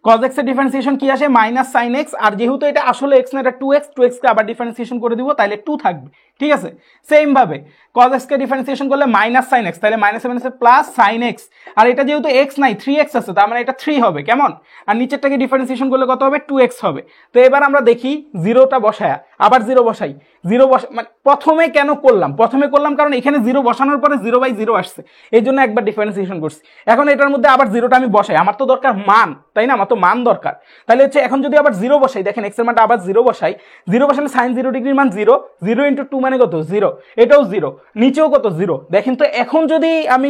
cos x এর ডিফারেন্সিয়েশন কি আসে মাইনাস sin x, আর যেহেতু এটা আসলে x না এটা 2x কে আবার ডিফারেন্সিয়েশন করে দিব তাহলে 2 থাকবে, ঠিক আছে। সেম ভাবে cos x কে ডিফারেন্সিয়েশন করলে মাইনাস sin x, তাহলে মাইনাস আছে প্লাস sin x, আর এটা যেহেতু x নাই 3x আছে তার মানে এটা 3 হবে, কেমন, আর নিচেরটাকে ডিফারেন্সিয়েশন করলে কত হবে 2x হবে। তো এবার আমরা দেখি 0টা বসায়া আবার 0 বসাই, 0 মানে প্রথমে কেন করলাম, প্রথমে করলাম কারণ এখানে 0 বসানোর পরে 0/0 আসছে, এই জন্য একবার ডিফারেন্সিয়েশন করছি। এখন এটার মধ্যে আবার 0টা আমি বসাই, আমার তো দরকার মান, তাই না, আমার তো মান দরকার, তাহলে হচ্ছে এখন যদি আবার 0 বসাই, দেখেন x এর মানটা আবার 0 বসাই, 0 বসালে sin 0 ডিগ্রির মান 0, 0 × 2 মানে কত 0, এটাও 0, নিচেও কত 0, দেখেন তো এখন যদি আমি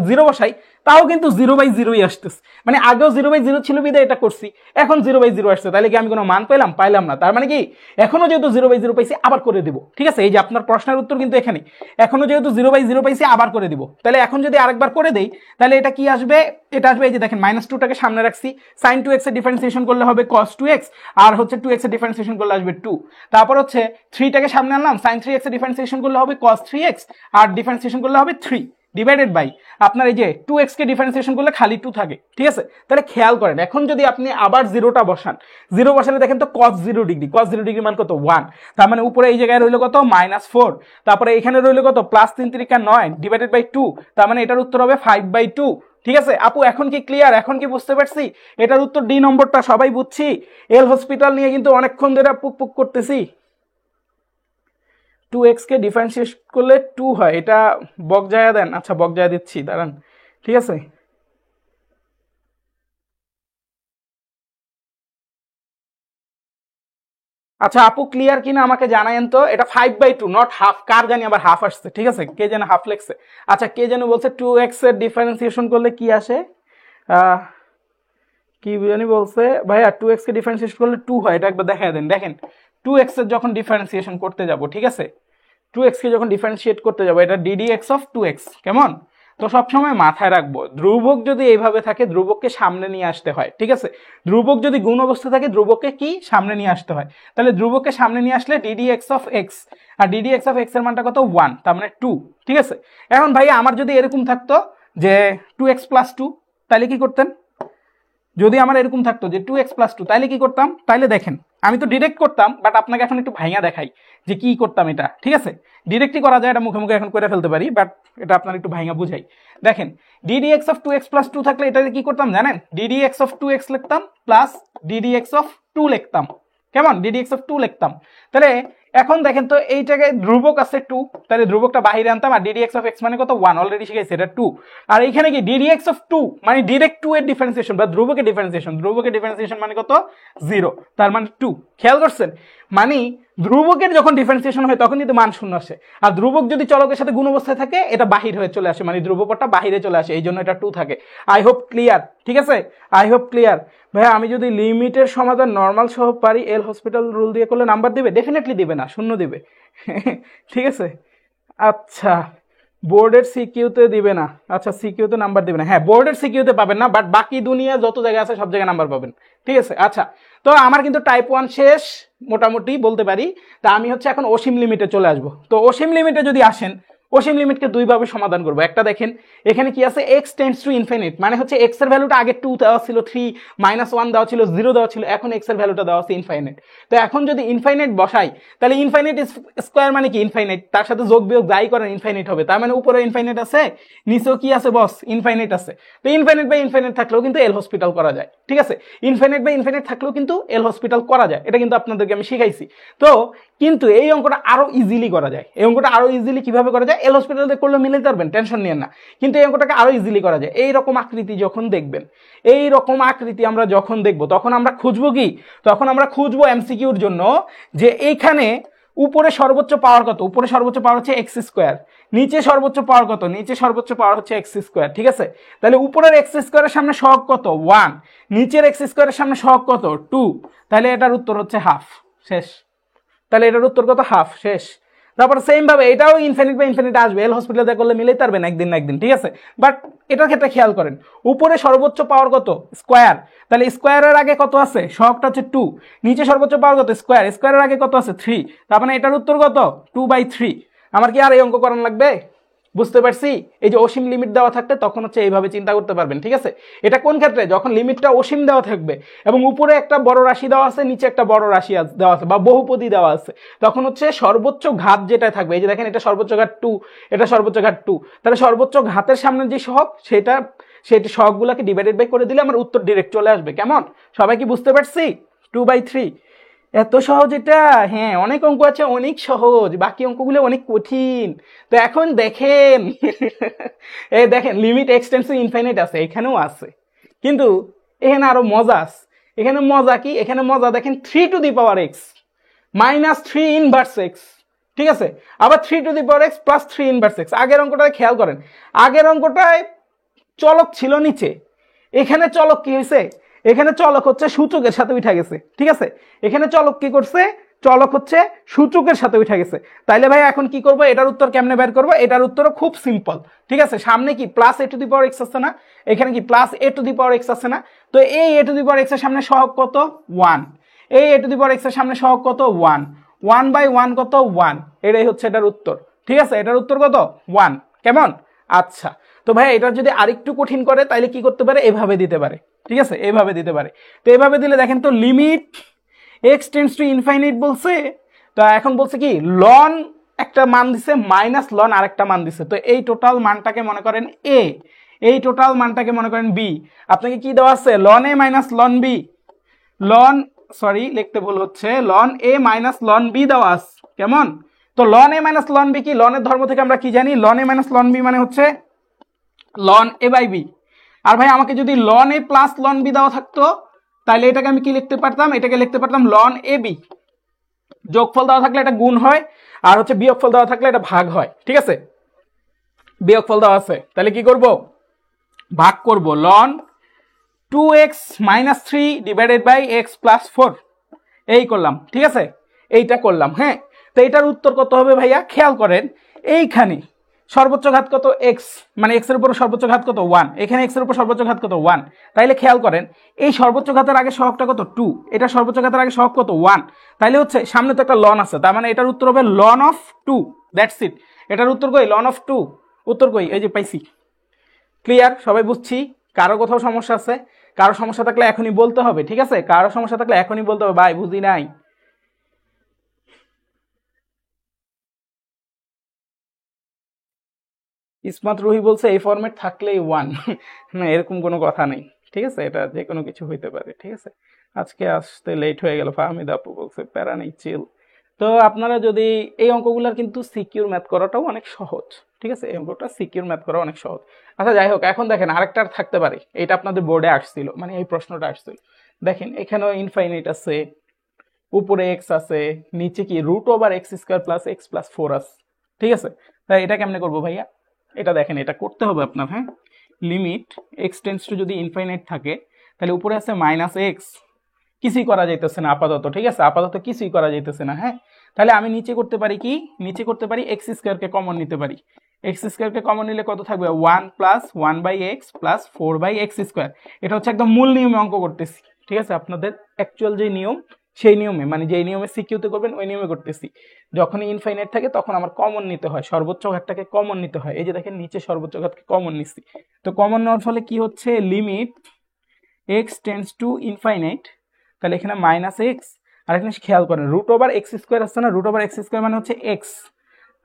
0 বসাই তাও কিন্তু 0/0ই আসতেছে, মানে আগেও 0/0 ছিল বিধায় এটা করছি, এখন 0/0 আসছে, তাহলে কি আমি কোনো মান পাইলাম না, তার মানে কি এখনো যেহেতু 0/0 পাইছি আবার করে দিব, ঠিক আছে, এই যে আপনার প্রশ্নের উত্তর কিন্তু এখানে, এখনো যেহেতু 0/0 পাইছি আবার করে দিব, তাহলে এখন যদি আরেকবার করে দেই তাহলে এটা কি আসবে, এটা আসবে এই যে দেখেন -2টাকে সামনে রাখছি, sin 2x এর ডিফারেন্সিয়েশন করলে হবে cos 2x, আর হচ্ছে 2x এর ডিফারেন্সিয়েশন করলে আসবে 2, তারপর হচ্ছে 3টাকে সামনে আনলাম, sin 3x এর ডিফারেন্সিয়েশন করলে হবে cos 3x, আর ডিফারেন্সিয়েশন করলে হবে 3, ডিভাইডেড বাই আপনার এই যে 2x কে ডিফারেন্সিয়েশন করলে খালি 2 থাকে, ঠিক আছে? তাহলে খেয়াল করেন, এখন যদি আপনি আবার জিরোটা বসান, জিরো বসালে দেখেন তো cos 0 ডিগ্রি, cos 0 ডিগ্রি মান কত 1, তার মানে উপরে এই জায়গায় রইল কত -4, তারপরে এখানে রইল কত +3 × 9 ডিভাইডেড বাই 2, তার মানে এটার উত্তর হবে 5/2। ঠিক আছে আপু, এখন কি ক্লিয়ার? এখন কি বুঝতে পারছি? এটার উত্তর ডি নম্বরটা সবাই বুঝছি। এল হসপিটাল নিয়ে কিন্তু অনেকক্ষণ ধরে পুক পুক করতেছি। 2x কে ডিফারেন্সিয়েট করলে 2 হয়, এটা বকজায়া দেন। আচ্ছা বকজায়া দিচ্ছি, দাঁড়ান, ঠিক আছে। আচ্ছা আপু ক্লিয়ার কিনা আমাকে জানায়েন তো। এটা 5/2 নট হাফ, কার জানি আবার হাফ আসছে, ঠিক আছে, কে যেন হাফ লেখছে। আচ্ছা কে যেন বলছে 2x এর ডিফারেন্সিয়েশন করলে কি আসে, কি জানি বলছে ভাইয়া, 2x কে ডিফারেন্সিয়েশন করলে 2 হয়, এটা একবার দেখায় দেন। দেখেন 2x এর যখন ডিফারেন্সিয়েশন করতে যাব, ঠিক আছে, 2x কে যখন ডিফারেন্সিয়েট করতে যাব, এটা ddx অফ 2x, কেমন? তো সবসময় মাথায় রাখবো, ধ্রুবক যদি এইভাবে থাকে ধ্রুবককে সামনে নিয়ে আসতে হয়, ঠিক আছে। ধ্রুবক যদি গুণ অবস্থা থাকে ধ্রুবককে কি সামনে নিয়ে আসতে হয়, তাহলে ধ্রুবককে সামনে নিয়ে আসলে ddx অফ x, আর ddx অফ x এর মানটা কত 1, তার মানে 2, ঠিক আছে। এখন ভাইয়া আমার যদি এরকম থাকতো যে 2x + 2, তাহলে কি করতেন? যদি আমার এরকম থাকতো যে 2x + 2, তাহলে কি করতাম? তাহলে দেখেন আমি তো ডিরেক্ট করতাম, বাট আপনাকে এখন একটু ভাইঙা দেখাই যে কি করতাম এটা, ঠিক আছে। ডিরেক্টই করা যায়, এটা মুখে মুখে এখন করে ফেলতে পারি, বাট এটা আপনার একটু ভাইঙা বুঝাই। দেখেন ddx অফ 2x + 2 থাকলে এটা কি করতাম জানেন? ddx অফ 2x লিখতাম প্লাস ddx অফ 2 লিখতাম, কেমন? ddx অফ 2 লিখতাম। তাহলে এখন দেখেন তো এই জায়গায় ধ্রুবক আছে 2, তাহলে ধ্রুবকটা বাইরে আনতাম, আর ddx অফ x মানে কত 1, অলরেডি শিখেছি এটা 2, আর এইখানে কি ddx অফ 2 মানে ডিরেক্ট 2 এর ডিফারেন্সিয়েশন বা ধ্রুবকের ডিফারেন্সিয়েশন, ধ্রুবকের ডিফারেন্সিয়েশন মানে কত 0, তার মানে 2, খেয়াল করছেন? মানে ধ্রুবকের যখন ডিফারেন্সিয়েশন হয় তখন কিন্তু মান শূন্য আসে, আর ধ্রুবক যদি চলকের সাথে গুণ অবস্থায় থাকে এটা বাহির হয়ে চলে আসে, মানে ধ্রুবকটা বাহিরে চলে আসে, এই জন্য এটা 2 থাকে। আই হোপ ক্লিয়ার, ঠিক আছে, আই হোপ ক্লিয়ার। ভাইয়া আমি যদি লিমিটের সমাধান নর্মাল সহ পারি, এল হসপিটাল রুল দিয়ে করলে নাম্বার দিবে? ডেফিনেটলি দিবে না, শূন্য দিবে। ঠিক আছে, আচ্ছা বোর্ডের সিকিউতে দিবে না, আচ্ছা সিকিউতে নাম্বার দিবে না, হ্যাঁ বোর্ডের সিকিউতে পাবেন না, বাট বাকি দুনিয়া যত জায়গা আছে সব জায়গায় নাম্বার পাবেন, ঠিক আছে। আচ্ছা তো আমার কিন্তু টাইপ 1 শেষ মোটামুটি বলতে পারি, তা আমি হচ্ছে এখন অসীম লিমিটে চলে আসবো। তো অসীম লিমিটে যদি আসেন, অসীম লিমিটকে দুইভাবে সমাধান করবো। একটা দেখেন এখানে কি আছে, x টেন্ডস টু ইনফিনিট, মানে হচ্ছে x এর ভ্যালুটা আগে 2 দেওয়া ছিল, 3 -1 দেওয়া ছিল, 0 দেওয়া ছিল, এখন x এর ভ্যালুটা দেওয়া আছে ইনফাইনাইট। তো এখন যদি ইনফাইনাইট বসাই, তাহলে ইনফাইনাইট স্কোয়ার মানে কি ইনফাইনাইট, তার সাথে যোগ বিয়োগ যাই করেন ইনফাইনাইট হবে, তার মানে উপরে ইনফাইনাইট আছে, নিচেও কি আছে বস, ইনফাইনাইট আছে। তো ইনফাইনাইট বাই ইনফাইনাইট থাকলেও কিন্তু এল হসপিটাল করা যায়, ঠিক আছে। ইনফাইনাইট বাই ইনফাইনাইট থাকলেও কিন্তু এল হসপিটাল করা যায়, এটা কিন্তু আপনাদেরকে আমি শিখাইছি। তো কিন্তু এই অঙ্কটা আরো ইজিলি করা যায়, এই অঙ্কটা আরো ইজিলি কিভাবে করা যায়, এল হসপিটাল দিয়ে করলে মিলাতে পারবেন, টেনশন নিয়েন না। কিন্তু এই অঙ্কটাকে আরো ইজিলি করা যায়। এইরকম আকৃতি যখন দেখবেন, এইরকম আকৃতি আমরা যখন দেখবো, তখন আমরা খুঁজবো কি, তখন আমরা খুঁজবো এমসিকিউর জন্য যে এইখানে উপরে সর্বোচ্চ পাওয়ার কত, উপরে সর্বোচ্চ পাওয়ার হচ্ছে এক্স স্কোয়ার, নিচে সর্বোচ্চ পাওয়ার কত, নিচে সর্বোচ্চ পাওয়ার হচ্ছে এক্স স্কোয়ার, ঠিক আছে। তাহলে উপরের এক্স স্কোয়ারের সামনে সহগ কত 1, নিচের এক্স স্কোয়ারের সামনে সহগ কত 2, তাহলে এটার উত্তর হচ্ছে হাফ, শেষ। তাহলে এটার উত্তর কত, হাফ, শেষ। তারপর সেম ভাবে এটাও ইনফিনিট বাই ইনফিনিট আসবে, এল হসপিটাল দিয়ে করলে মিলাইতে পারবেন একদিন না একদিন, ঠিক আছে। বাট এটার ক্ষেত্রে খেয়াল করেন, উপরে সর্বোচ্চ পাওয়ার কত স্কোয়ার, তাহলে স্কোয়ারের আগে কত আছে, সহগটা হচ্ছে 2, নিচে সর্বোচ্চ পাওয়ার কত স্কোয়ার, স্কোয়ারের আগে কত আছে 3, তার মানে এটার উত্তর কত 2/3। আমার কি আর এই অঙ্ক করার লাগবে? বুঝতে পারছি। এই যে অসীম লিমিট দেওয়া থাকতে তখন হচ্ছে এইভাবে চিন্তা করতে পারবেন, ঠিক আছে। এটা কোন ক্ষেত্রে, যখন লিমিটটা অসীম দেওয়া থাকবে এবং উপরে একটা বড় রাশি দেওয়া আছে, নিচে একটা বড় রাশি দেওয়া আছে বা বহুপদী দেওয়া আছে, তখন হচ্ছে সর্বোচ্চ ঘাত যেটা থাকবে, এই যে দেখেন এটা সর্বোচ্চ ঘাত 2, এটা সর্বোচ্চ ঘাত 2, তাহলে সর্বোচ্চ ঘাতের সামনে যে সহগ সেটা সহগগুলোকে ডিভাইডেড বাই করে দিলে আমার উত্তর ডিরেক্ট চলে আসবে। কেমন, সবাই কি বুঝতে পারছি? 2/3 এত সহজ এটা? হ্যাঁ, অনেক অঙ্ক আছে অনেক সহজ, বাকি অঙ্কগুলো অনেক কঠিন। তো এখন দেখেন এই দেখেন limit x tends to infinite আছে, এখানেও আছে, কিন্তু এখানে আরো মজা আছে। এখানে মজা কি, এখানে মজা দেখেন 3 to the power x minus 3 inverse x, ঠিক আছে। আবার 3 to the power x plus 3 inverse x. আগের অঙ্কটায় খেয়াল করেন, আগের অঙ্কটায় চলক ছিল নিচে, এখানে চলক কি হয়েছে, এখানে চলক হচ্ছে সূচকের সাথে উঠে গেছে, ঠিক আছে। এখানে চলক কি করছে, চলক হচ্ছে সূচকের সাথে উঠে গেছে। তাইলে ভাই এখন কি করবো, এটার উত্তর কেমনে বের করবো? এটার উত্তরও খুব সিম্পল, ঠিক আছে। সামনে কি plus A to the power x আছে না, এখানে কি plus A to the power x আছে না, তো এই এ টু দি পাওয়ার এক্স এর সামনে সহগ কত 1, এই এ টু দি পাওয়ার এক্স এর সামনে সহগ কত 1, 1/1 কত 1, এটাই হচ্ছে এটার উত্তর, ঠিক আছে। এটার উত্তর কত 1, কেমন? আচ্ছা, তো ভাই এটা যদি আরেকটু কঠিন করে তাহলে কি করতে পারে, এভাবে দিতে পারে, ঠিক আছে, এভাবে দিতে পারে। তো এভাবে দিলে দেখেন তো, limit x tends to infinite বলছে, তো এখন বলছে কি লন একটা মান দিছে মাইনাস লন আরেকটা মান দিছে, তো এই টোটাল মানটাকে মনে করেন এ, এই টোটাল মানটাকে মনে করেন বি। আপনাকে কি দেওয়া আছে, ln a minus ln b, ln sorry লিখতে ভুল হচ্ছে, ln a minus ln b দেওয়া আছে, কেমন? তো ln a minus ln b কি, লনের ধর্ম থেকে আমরা কি জানি, ln a minus ln b মানে হচ্ছে লন এ বাই বি। আর ভাই আমাকে যদি ln a plus ln b দেওয়া থাকতো তাহলে এটাকে আমি কি লিখতে পারতাম, এটাকে লিখতে পারতাম লন এ বি। যোগফল দেওয়া থাকলে এটা গুণ হয়, আর হচ্ছে বিয়োগফল দেওয়া থাকলে এটা ভাগ হয়, ঠিক আছে। বিয়োগফল দেওয়া আছে, তাহলে কি করব, ভাগ করব, লন 2x minus 3 divided by x plus 4, এই করলাম, ঠিক আছে, এইটা করলাম। হ্যাঁ, তো এটার উত্তর কত হবে ভাইয়া, খেয়াল করেন এইখানে সর্বোচ্চ ঘাত কত, x, মানে x এর উপর সর্বোচ্চ ঘাত কত 1, এখানে x এর উপর সর্বোচ্চ ঘাত কত 1, তাইলে খেয়াল করেন এই সর্বোচ্চ ঘাতের আগে সহগটা কত 2, এটা সর্বোচ্চ ঘাতের আগে সহগ কত 1, তাইলে হচ্ছে সামনে তো একটা লন আছে, তার মানে এটার উত্তর হবে লন অফ 2, দ্যাটস ইট। এটার উত্তর কই, লন অফ 2, উত্তর কই, এই যে পাইছি। ক্লিয়ার, সবাই বুঝছি? কারো কোথাও সমস্যা আছে? কারো সমস্যা থাকলে এখনই বলতে হবে, ঠিক আছে, কারো সমস্যা থাকলে এখনই বলতে হবে, ভাই বুঝি নাই। ইসমাত রুহি বলছে এই ফরম্যাট থাকলেই 1, না এরকম কোনো কথা নেই, ঠিক আছে, এটা যে কোনো কিছু হইতে পারে, ঠিক আছে। আজকে আসতে লেট হয়ে গেল, ফাহমিদ আপু বলছে প্যারা নেই, চিল। তো আপনারা যদি এই অঙ্কগুলোর কিন্তু সিকিউর ম্যাথ করাটাও অনেক সহজ, ঠিক আছে, এই অঙ্কটা সিকিউর ম্যাথ করা অনেক সহজ। আচ্ছা যাই হোক, এখন দেখেন আরেকটা থাকতে পারে, এটা আপনাদের বোর্ডে আসছিল, মানে এই প্রশ্নটা আসছিল, দেখেন এখানেও ইনফাইনাইট আছে, উপরে এক্স আছে, নিচে কি root over x square plus x plus 4 আছে, ঠিক আছে। তাই এটা কেমনে করবো ভাইয়া, এটা দেখেন এটা করতে হবে আপনার। হ্যাঁ, লিমিট এক্স টেন্স টু যদি ইনফাইনাইট থাকে তাহলে উপরে আছে মাইনাস এক্স, কিছুই করা যাইতেছে না আপাতত, ঠিক আছে, আপাতত কিছুই করা যাইতেছে না। হ্যাঁ, তাহলে আমি নিচে করতে পারি কি, নিচে করতে পারি এক্স স্কোয়ারকে কমন নিতে পারি, এক্স স্কোয়ারকে কমন নিলে কত থাকবে, 1 plus 1 by x plus 4 by x square. এটা হচ্ছে একদম মূল নিয়মে অঙ্ক করতেছি, ঠিক আছে, আপনাদের অ্যাকচুয়াল যে নিয়ম সেই নিয়মে, মানে যেই নিয়মে সিকিউতে করবেন ওই নিয়মে করতেছি। যখনই ইনফাইনাইট থাকে তখন আমার কমন নিতে হয়, সর্বোচ্চ ঘাতটাকে কমন নিতে হয়। এই যে দেখেন নিচে সর্বোচ্চ ঘাতকে কমন নিচ্ছি, তো কমন নেওয়ার ফলে কি হচ্ছে, limit x tends to infinite, তাহলে এখানে মাইনাস এক্স, আর এখানে খেয়াল করেন রুট ওভার এক্স স্কোয়ার আসছে না, রুট ওভার এক্স স্কোয়ার মানে হচ্ছে এক্স,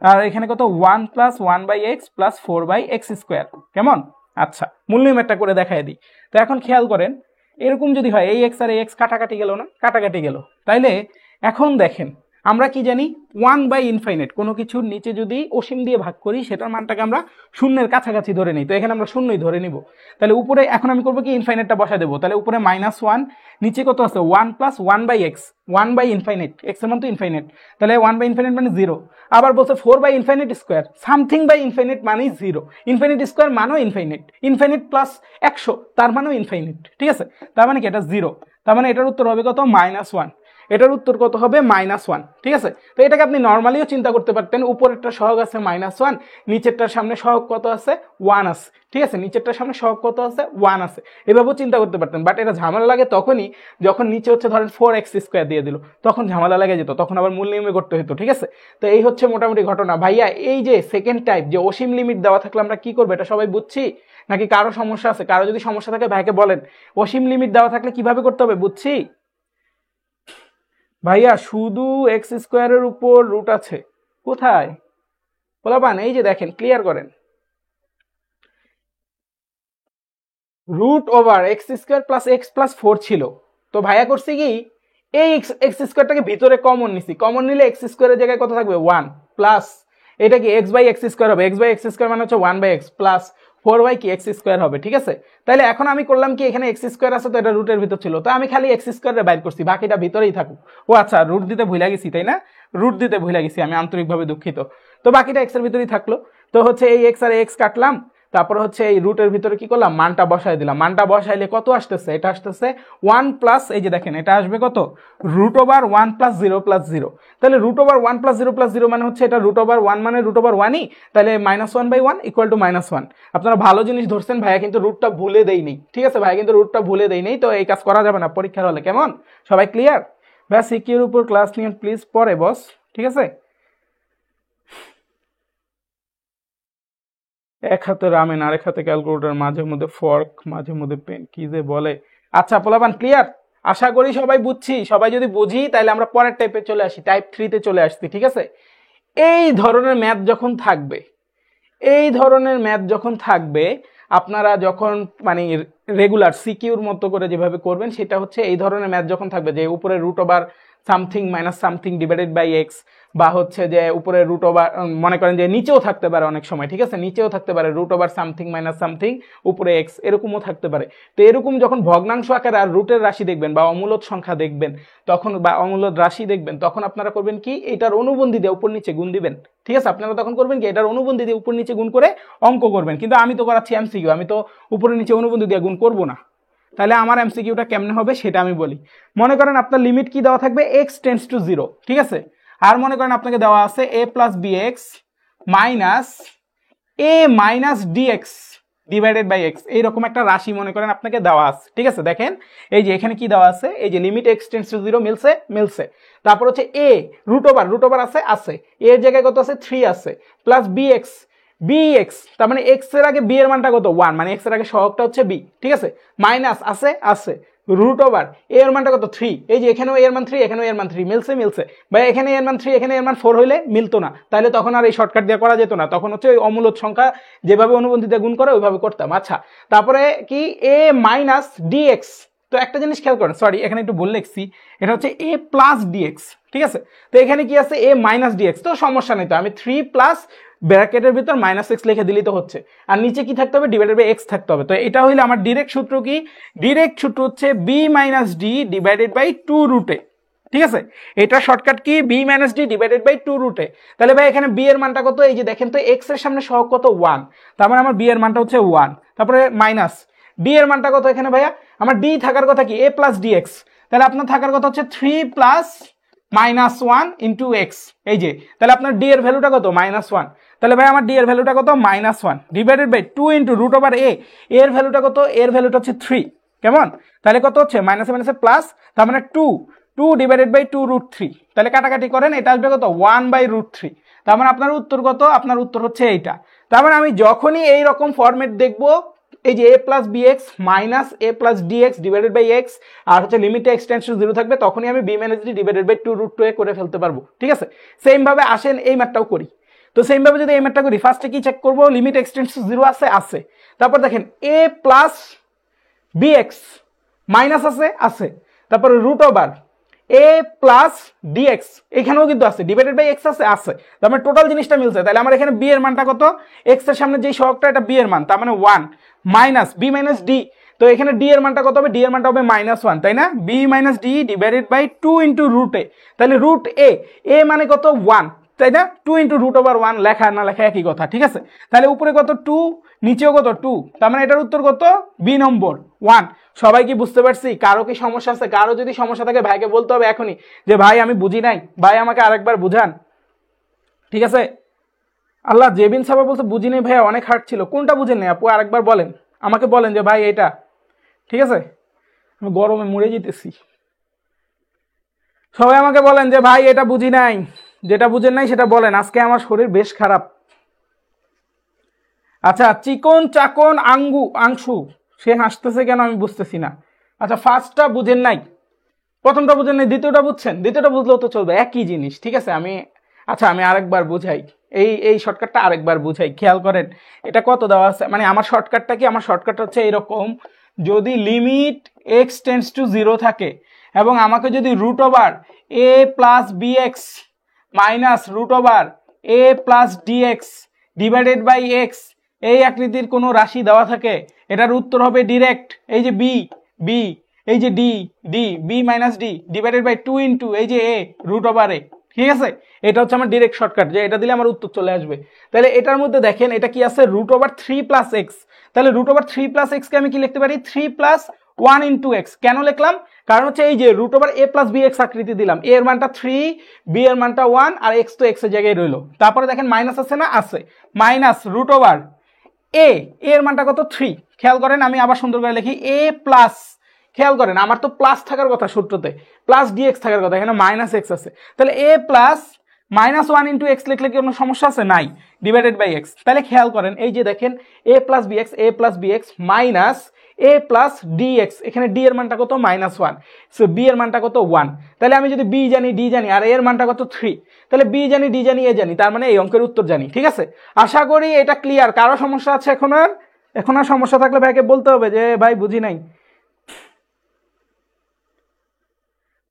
আর এখানে কত 1 plus 1 by x plus 4 by x square, কেমন? আচ্ছা, মূল নিয়ম একটা করে দেখাই দিই। তো এখন খেয়াল করেন এরকম যদি হয়, এই এক্স আর এই এক্স কাটাকাটি গেল না, কাটাকাটি গেল, তাইলে এখন দেখেন আমরা কি জানি, 1 বাই ইনফাইনাইট, কোনো কিছুর নিচে যদি অসীম দিয়ে ভাগ করি সেটার মানটাকে আমরা শূন্যের কাছাকাছি ধরে নিই, তো এখানে আমরা শূন্যই ধরে নিব। তাহলে উপরে এখন আমি করবো কি, ইনফাইনাইটটা বসাই দেবো, তাহলে উপরে -1, নিচে কত আছে 1 plus 1 by x, 1 by infinite, x এর মান তো ইনফাইনাইট, তাহলে 1 বাই ইনফাইনাইট মানে 0। আবার বলছে 4 by infinite square, something by infinite মানেই 0, ইনফাইনাইট স্কোয়ার মানেও ইনফাইনাইট, ইনফাইনাইট প্লাস 100 তার মানেও ইনফাইনাইট, ঠিক আছে, তার মানে কি এটা 0, তার মানে এটার উত্তর হবে কত, -1, এটার উত্তর কত হবে, -1, ঠিক আছে। তো এটাকে আপনি নর্মালিও চিন্তা করতে পারতেন, উপরেরটা সহগ আছে -1, নিচেরটার সামনে সহগ কত আছে, 1 আছে, ঠিক আছে, নিচেরটার সামনে সহগ কত আছে, 1 আছে, এভাবেও চিন্তা করতে পারতেন। বাট এটা ঝামেলা লাগে তখনই যখন নিচে হচ্ছে ধরেন 4x স্কোয়ার দিয়ে দিল, তখন ঝামেলা লাগে যেত, তখন আবার মূল নিয়মে করতে হতো, ঠিক আছে। তো এই হচ্ছে মোটামুটি ঘটনা ভাইয়া। এই যে সেকেন্ড টাইপ, যে অসীম লিমিট দেওয়া থাকলে আমরা কি করবো, এটা সবাই বুঝছি নাকি কারো সমস্যা আছে? কারো যদি সমস্যা থাকে ভাইকে বলেন, অসীম লিমিট দেওয়া থাকলে কিভাবে করতে হবে বুঝছি ভাইয়া। শুধু এক্স স্কোয়ারের উপর রুট আছে, কোথায় বলাবান, এই যে দেখেন, ক্লিয়ার করেন, root over x square plus x plus 4 ছিল, তো ভাইয়া করছি কি, এই এক্স স্কোয়ারটাকে ভিতরে কমন নিছি, কমন নিলে এক্স স্কোয়ারের জায়গায় কত থাকবে, 1 প্লাস এটা কি এক্স বাই এক্স স্কোয়ার হবে, এক্স বাই এক্স স্কোয়ার মানে হচ্ছে 1 বাই এক্স প্লাস 4 বাই কি এক্স স্কোয়ার হবে, ঠিক আছে। তাহলে এখন আমি করলাম কি, এখানে এক্স স্কোয়ার আছে তো এটা রুটের ভিতর ছিল, তো আমি খালি এক্স স্কোয়ারে বাইর করছি, বাকিটা ভিতরেই থাকুক। ও আচ্ছা, রুট দিতে ভুলে গেছি তাই না, রুট দিতে ভুলে গেছি, আমি আন্তরিকভাবে দুঃখিত। তো বাকিটা এক্স এর ভিতরেই থাকলো, তো হচ্ছে এই এক্স আর এক্স কাটলাম, তারপর হচ্ছে এই রুটের ভিতরে কি করলাম, মানটা বসাই দিলাম, মানটা বসাইলে কত আসতেছে, এটা আসতেছে 1 প্লাস, এই যে দেখেন এটা আসবে কত, রুট ওভার 1 প্লাস 0 প্লাস 0, তাহলে রুট ওভার 1 প্লাস 0 প্লাস 0 মানে হচ্ছে এটা রুট ওভার 1 মানে রুট ওভার 1ই, তাহলে -1 বাই 1 ইকুয়াল টু -1। আপনারা ভালো জিনিস ধরছেন ভাইয়া, কিন্তু রুটটা ভুলে দেই নেই, ঠিক আছে ভাইয়া, কিন্তু রুটটা ভুলে দেই নেই, তো এই কাজ করা যাবে না পরীক্ষার হলে, কেমন সবাই ক্লিয়ার? ভাইয়া সিকিউর উপর ক্লাস নিয়ে প্লিজ পরে বস, ঠিক আছে। এক হাতে রামেন আরেক হাতে ক্যালকুলেটর, মাঝে মধ্যে ফর্ক, মাঝে মধ্যে পেন, কি যে বলে। আচ্ছা পোলাপান ক্লিয়ার? আশা করি সবাই বুঝছি। সবাই যদি বুঝি তাহলে আমরা পরের টাইপে চলে আসি, টাইপ 3-তে চলে আসছি, ঠিক আছে? এই ধরনের ম্যাথ যখন থাকবে, এই ধরনের ম্যাথ যখন থাকবে, আপনারা যখন মানে রেগুলার সিকিউর মতো করে যেভাবে করবেন সেটা হচ্ছে এই ধরনের ম্যাথ যখন থাকবে যে উপরে root over something minus something divided by x, বা হচ্ছে যে উপরে রুট ওভার, মনে করেন যে নিচেও থাকতে পারে অনেক সময়, ঠিক আছে, নিচেও থাকতে পারে root over something minus something উপরে এক্স, এরকমও থাকতে পারে। তো এরকম যখন ভগ্নাংশ আকারে আর রুটের রাশি দেখবেন বা অমূলদ সংখ্যা দেখবেন তখন, বা অমূলদ রাশি দেখবেন, তখন আপনারা করবেন কি, এটার অনুবন্ধী দিয়ে উপর নিচে গুণ দিবেন, ঠিক আছে? আপনারা তখন করবেন কি, এটার অনুবন্ধী দিয়ে উপর নিচে গুণ করে অঙ্ক করবেন। কিন্তু আমি তো করাচ্ছি এমসিকিউ, আমি তো উপরে নিচে অনুবন্ধী দিয়ে গুণ করবো না। তাহলে আমার এমসিকিউটা কেমনে হবে সেটা আমি বলি। মনে করেন আপনার লিমিট কি দেওয়া থাকবে, এক্স টেন্ডস টু 0, ঠিক আছে? আর মনে করেন আপনাকে দেওয়া আছে a plus b x minus a minus d x divided by x, এইরকম একটা রাশি মনে করেন আপনাকে দেওয়া আছে, ঠিক আছে? দেখেন এই যে এখানে কি দেওয়া আছে, এই যে লিমিট এক্স টেন্ডস টু 0 মিলছে, মিলছে। তারপর হচ্ছে এ রুট ওভার আছে, আছে, এর জায়গায় কত আছে 3 আছে, প্লাস bx, তার মানে x এর আগে b এর মানটা কত 1, মানে x এর আগে সহগটা হচ্ছে b, ঠিক আছে? মাইনাস আছে, আছে, রুট ওভার a এর মানটা কত 3, এই যে এখানেও a এর মান 3, এখানেও a এর মান 3, মিলছে, মিলছে। বা এখানে a এর মান 3, এখানে a এর মান 4 হইলে মিলতো না, তাহলে তখন আর এই শর্টকাট দিয়ে করা যেত না, তখন হচ্ছে ওই অমূলদ সংখ্যা যেভাবে অনুবন্ধীতে গুণ করে ওইভাবে করতাম। আচ্ছা, তারপরে কি a মাইনাস dx, তো একটা জিনিস খেয়াল করেন, সরি এখানে একটু ভুল লিখছি, এটা হচ্ছে a প্লাস dx, ঠিক আছে? তো এখানে কি আছে a মাইনাস dx, তো সমস্যা নেই, তো আমি 3 প্লাস ব্র্যাকেটের ভিতর মাইনাস এক্স লিখে দিলেই তো হচ্ছে, আর নিচে কি থাকতে হবে, ডিভাইডেড বাই এক্স থাকতে হবে। তো এটা হইলে আমার ডিরেক্ট সূত্র কি, ডিরেক্ট সূত্র হচ্ছে b minus d divided by 2 root a, ঠিক আছে? এটা শর্টকাট কি, b minus d divided by 2 root a. তাহলে ভাই এখানে বি এর মানটা কত, এই যে দেখেন তো এক্স এর সামনে সহগ কত 1, তার মানে আমার বি এর মানটা হচ্ছে 1, তারপরে মাইনাস ডি এর মানটা কত, এখানে ভাইয়া আমার ডি থাকার কথা কি, এ প্লাস ডিএক্স, তাহলে আপনার থাকার কথা হচ্ছে 3 প্লাস মাইনাস 1 ইন্টু এক্স, এই যে, তাহলে আপনার ডি এর ভ্যালুটা কত -1, তাহলে ভাই আমার ডি এর ভ্যালুটা কত -1 divided by 2 into root over a, এর ভ্যালুটা কত, এর ভ্যালুটা হচ্ছে 3, কেমন? তাহলে কত হচ্ছে মাইনাসে মাইনাসে প্লাস, তার মানে 2 ডিভাইডেড বাই 2 রুট 3, তাহলে কাটাকাটি করেন, এটা আসবে কত 1 বাই রুট 3, তার মানে আপনার উত্তর কত, আপনার উত্তর হচ্ছে এইটা। তার মানে আমি যখনই এই রকম ফরম্যাট দেখবো, এই যে a plus bx minus a plus dx divided by x, আর হচ্ছে লিমিট x টেন্ডস টু 0 থাকবে, তখনই আমি b minus d divided by 2 root 2 করে ফেলতে পারবো, ঠিক আছে? সেম ভাবে আসেন এই ম্যাথটাও করি। তো সেম ভাবে যদি এই ম্যাথটা করি, ফার্স্টে কি চেক করব, লিমিট x টেন্ডস টু 0 আছে, আছে, তারপর দেখেন a প্লাস bx মাইনাস আছে, আছে, তারপর root over a plus dx এখানেও কিন্তু আছে, ডিভাইডেড বাই x আছে, আছে, তার মানে টোটাল জিনিসটা মিলছে। তাহলে আমার এখানে b এর মানটা কত, x এর সামনে যেই সহগটা এটা b এর মান, তার মানে 1 মাইনাস b মাইনাস d, তো এখানে d এর মানটা কত হবে, d এর মানটা হবে -1, তাই না? b minus d divided by 2 into root a, তাহলে রুট a মানে কত 1, তাই না? 2 ইন্টু রুট ওভার 1, লেখা না লেখা একই কথা, ঠিক আছে? তাহলে উপরে কত 2, নিচেও কত 2, তার মানে এটার উত্তর কত, বি নম্বর 1। সবাই কি বুঝতে পারছি? কারো কি সমস্যা আছে? কারো যদি সমস্যা থাকে ভাইকে বলতে হবে এখনই যে ভাই আমি বুঝি নাই, ভাই আমাকে আরেকবার বুঝান, ঠিক আছে? আল্লাহ জেবিন সাহেব বলছে বুঝি নাই ভাইয়া, অনেক হার্ড ছিল, কোনটা বুঝেন নাই আপু, আরেকবার বলেন, আমাকে বলেন যে ভাই এটা, ঠিক আছে? আমি গরমে মরে যেতেছি, সবাই আমাকে বলেন যে ভাই এটা বুঝি নাই, যেটা বুঝেন নাই সেটা বলেন, আজকে আমার শরীর বেশ খারাপ। আচ্ছা, চিকন চাকন আংশু, সে হাসতেছে কেন আমি বুঝতেছি না। আচ্ছা, ফার্স্টটা বুঝেন নাই, প্রথমটা বুঝেন নাই, দ্বিতীয়টা বুঝছেন, দ্বিতীয়টা বুঝলেও তো চলবে, একই জিনিস, ঠিক আছে? আচ্ছা আমি আরেকবার বুঝাই, এই শর্টকাটটা আরেকবার বুঝাই, খেয়াল করেন এটা কত দেওয়া আছে, মানে আমার শর্টকাটটা কি, আমার শর্টকাটটা হচ্ছে এরকম, যদি লিমিট x টেন্ডস টু 0 থাকে এবং আমাকে যদি root over a plus bx minus root over a plus dx divided by x এই আকৃতির কোনো রাশি দেওয়া থাকে, এটার উত্তর হবে ডিরেক্ট, এই যে b, এই যে d b minus d divided by 2 into এই যে a রুট ওভার a, ঠিক আছে? এটা হচ্ছে আমার ডিরেক্ট শর্টকাট, যে এটা দিলে আমার উত্তর চলে আসবে। তাহলে এটার মধ্যে দেখেন এটা কি আছে, রুট ওভার 3 প্লাস এক্স, তাহলে রুট ওভার 3 প্লাস এক্স কে আমি কি লিখতে পারি, 3 প্লাস 1 ইন্টু এক্স। কেন লিখলাম, কারণ হচ্ছে এই যে root over a plus b x আকৃতি দিলাম, a এর মানটা 3, b এর মানটা 1, আর x তো x এর জায়গায় রইলো। তারপরে দেখেন মাইনাস আছে না, আছে, মাইনাস রুট ওভার এর মানটা কত 3, খেয়াল করেন আমি আবার সুন্দর করে লিখি, a প্লাস, খেয়াল করেন আমার তো প্লাস থাকার কথা সূত্রতে, প্লাস ডিএক্স থাকার কথা, এখানে মাইনাস এক্স আছে, তাহলে a plus minus one into x লিখলে কি কোনো সমস্যা আছে? নাই, ডিভাইডেড বাই এক্স। তাহলে খেয়াল করেন এই যে দেখেন এ প্লাস বি এক্স মাইনাস এ প্লাস ডি এক্স, এখানে ডি এর মানটা কত? Minus one. সো বি এর মানটা কত? ওয়ান। তাহলে আমি যদি বি জানি, ডি জানি, আর এর মানটা কত? থ্রি। তাহলে বি জানি, ডি জানি, এ জানি, তার মানে এই অঙ্কের উত্তর জানি। ঠিক আছে, আশা করি এটা ক্লিয়ার। কারো সমস্যা আছে এখন আর? এখন আর সমস্যা থাকলে ভাইকে বলতে হবে যে ভাই বুঝি নাই।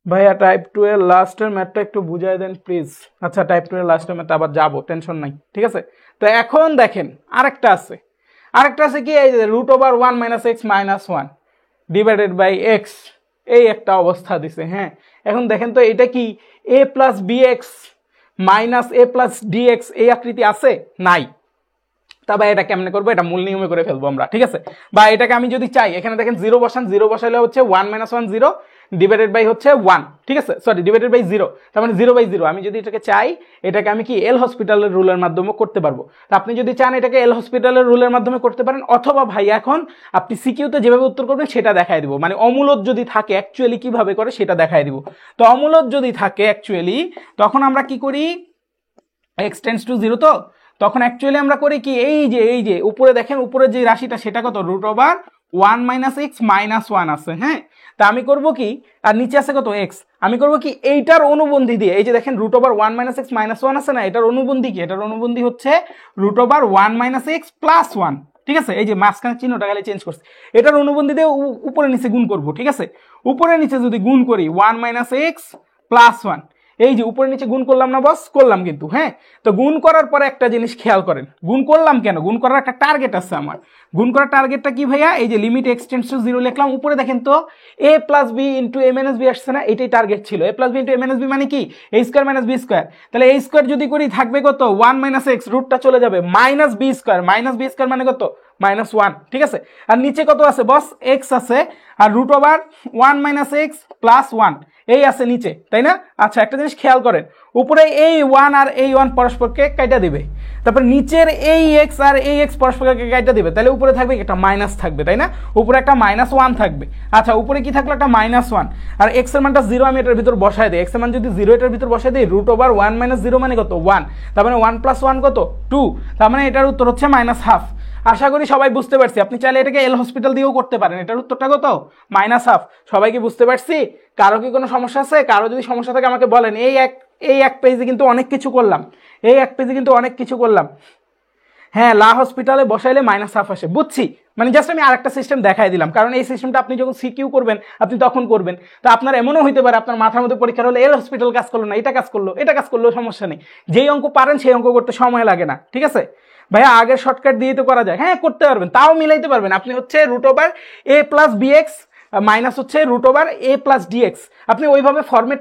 ভাইয়া টাইপ 2 এর লাস্টের ম্যাথটা একটু বুঝাই দেন প্লিজ। আচ্ছা, টাইপ 2 এর লাস্টের ম্যাথটা আবার যাবো, টেনশন নাই। ঠিক আছে, তো এখন দেখেন আরেকটা আছে কি, এই যে root over one minus x minus one divided by x, এই একটা অবস্থা দিছে। হ্যাঁ, এখন দেখেন তো এটা কি এ প্লাস বি এক্স মাইনাস এ প্লাস ডি এক্স এই আকৃতি আছে? নাই। তবে এটা কেমনে করবো? এটা মূল নিয়মে করে ফেলবো আমরা। ঠিক আছে, বা এটাকে আমি যদি চাই, এখানে দেখেন জিরো বসান, জিরো বসাইলে হচ্ছে one minus one zero divided by হচ্ছে ওয়ান। ঠিক আছে, সরি ডিভাইডেড বাই জিরো, তার মানে জিরো বাই জিরো। আমি যদি এটাকে চাই, এটাকে আমি কি এল হসপিটালের রুলের মাধ্যমে করতে পারবো। তা আপনি যদি চান এটাকে এল হসপিটালের রুলের মাধ্যমে করতে পারেন, অথবা ভাই এখন আপনি সিকিউতে যেভাবে উত্তর করবেন সেটা দেখাই দিব। মানে অমূলত যদি থাকে অ্যাকচুয়ালি কিভাবে করে সেটা দেখাই দিব। তো অমূলত যদি থাকে অ্যাকচুয়ালি, তখন আমরা কি করি, এক্স টেন্ডস টু জিরো, তো তখন অ্যাকচুয়ালি আমরা করি কি, এই যে উপরে দেখেন, উপরে যে রাশিটা সেটা কত? Root over one minus x minus one আছে। হ্যাঁ, তা আমি করবো কি, আর নিচে আছে কত? এক্স। আমি করবো কি, এইটার অনুবন্ধী দিয়ে, এই যে দেখেন root over one minus x minus one আছে না, এটার অনুবন্ধী কি? এটার অনুবন্ধী হচ্ছে root over one minus x plus one. ঠিক আছে, এই যে মাঝখানে চিহ্নটা খালি চেঞ্জ করছে, এটার অনুবন্ধী দিয়ে উপরে নিচে গুণ করবো। ঠিক আছে, উপরে নিচে যদি গুণ করি one minus x plus one, এই যে উপরে নিচে গুণ করলাম না বস? করলাম কিন্তু। হ্যাঁ, তো গুণ করার পরে একটা জিনিস খেয়াল করেন, গুণ করলাম কেন? গুণ করার একটা টার্গেট আছে আমার। গুণ করার টার্গেটটা কি ভাইয়া? এই যে limit x tends two zero লিখলাম, উপরে দেখেন তো এ প্লাস বি ইন্টু এ মাইনাস বি আসছে না, এটাই টার্গেট ছিল। এ প্লাস বি ইন্টু এ মাইনাস বি মানে কি? এ স্কোয়ার মাইনাস বি স্কোয়ার। তাহলে এ স্কোয়ার যদি করি থাকবে কত? ওয়ান মাইনাস এক্স, রুটটা চলে যাবে, minus b square. Minus b square মানে কত? Minus one. ঠিক আছে, আর নিচে কত আছে বস? এক্স আছে, আর root over one minus x plus one এই আছে নিচে, তাই না? আচ্ছা, একটা জিনিস খেয়াল করেন, উপরে এই ওয়ান আর এই ওয়ান পরস্পরকে কাটা দিবে, তারপর নিচের এই এক্স আর এই এক্স পরস্পরকে কাটা দিবে, তাহলে উপরে থাকবে একটা মাইনাস থাকবে, তাই না? উপরে একটা মাইনাস ওয়ান থাকবে। আচ্ছা, উপরে কি থাকলো? একটা মাইনাস ওয়ান, আর এক্স এর মানটা জিরো আমি এটার ভিতর বসাই দিই। এক্স এর মান যদি জিরো এটার ভিতর বসাই দিই, root over one minus zero মানে কত? ওয়ান। তার মানে ওয়ান প্লাস ওয়ান কত? টু। তার মানে এটার উত্তর হচ্ছে মাইনাস হাফ। আশা করি সবাই বুঝতে পারছি। আপনি চাইলে এটাকে এল হসপিটাল দিয়েও করতে পারেন। এটার উত্তরটা কত? Minus half. সবাইকে বুঝতে পারছি? কারো কি কোনো সমস্যা আছে? কারো যদি সমস্যা থাকে আমাকে বলেন। এই এক পেজে কিন্তু অনেক কিছু করলাম, হ্যাঁ, লা হসপিটালে বসাইলে মাইনাস হাফ আসে, বুঝছি। মানে জাস্ট আমি আরেকটা সিস্টেম দেখাই দিলাম, কারণ এই সিস্টেমটা আপনি যখন সিকিউ করবেন আপনি তখন করবেন। তো আপনার এমনও হইতে পারে আপনার মাথার মধ্যে পরীক্ষা হলে এল হসপিটাল কাজ করলো না, এটা কাজ করলো, সমস্যা নেই। যেই অঙ্ক পারেন সেই অঙ্ক করতে সময় লাগে না। ঠিক আছে ভাইয়া, আগের শর্টকাট দিয়ে তো করা যায়। হ্যাঁ, করতে পারবেন, তাও মিলাইতে পারবেন। আপনি হচ্ছে রুট ওভার এ প্লাস বি এক্স মাইনাস হচ্ছে রুট ওভার এ প্লাস ডিএক্স, আপনি ওইভাবে ফরম্যাট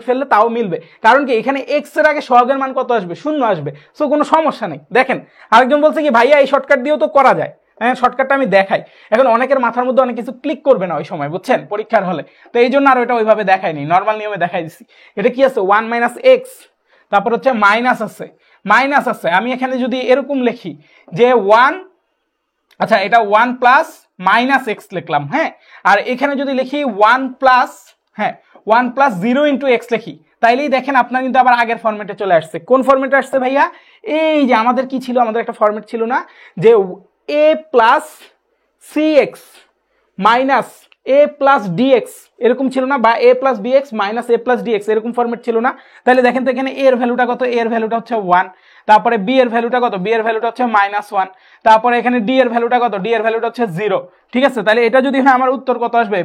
ফেললে তাও মিলবে। কারণ কি, এখানে এক্স এর আগে সহগের মান কত আসবে? শূন্য আসবে। সো কোনো সমস্যা নেই। দেখেন, আরেকজন বলছে কি ভাইয়া এই শর্টকাট দিয়েও তো করা যায়। হ্যাঁ, শর্টকাটটা আমি দেখাই। এখন অনেকের মাথার মধ্যে অনেক কিছু ক্লিক করবে না ওই সময়, বুঝছেন, পরীক্ষার হলে। তো এই জন্য আর ওইটা ওইভাবে দেখাইনি, নর্মাল নিয়মে দেখাই দিচ্ছি। এটা কি আছে? ওয়ান মাইনাস এক্স, তারপর হচ্ছে মাইনাস আছে। আমি এখানে যদি এরকম লিখি যে ওয়ান, আচ্ছা এটা ওয়ান প্লাস মাইনাস এক্স লিখলাম। হ্যাঁ, আর এখানে যদি লিখি one plus zero into x লিখি, তাইলেই দেখেন আপনার কিন্তু আবার আগের ফরম্যাটে চলে আসছে। কোন ফরম্যাটে আসছে ভাইয়া? এই যে আমাদের কি ছিল, আমাদের একটা ফরম্যাট ছিল না যে এ প্লাস সি এক্স মাইনাস এ প্লাস ডিএক্স, এরকম ছিল না? বা এ প্লাস বিএক্স মাইনাস এ প্লাস ডিএক্স, এরকম ফরম্যাট ছিল না? তাহলে দেখেন তো এখানে এর ভ্যালুটা কত? এর ভ্যালুটা হচ্ছে ওয়ান। তারপরে বি এর ভ্যালুটা কত? বি এর ভ্যালুটা হচ্ছে মাইনাস ওয়ান। তারপরে এখানে ডি এর ভ্যালুটা কত? ডি এর ভ্যালুটা হচ্ছে জিরো। ঠিক আছে, তাহলে এটা যদি হয় আমার উত্তর কত আসবে?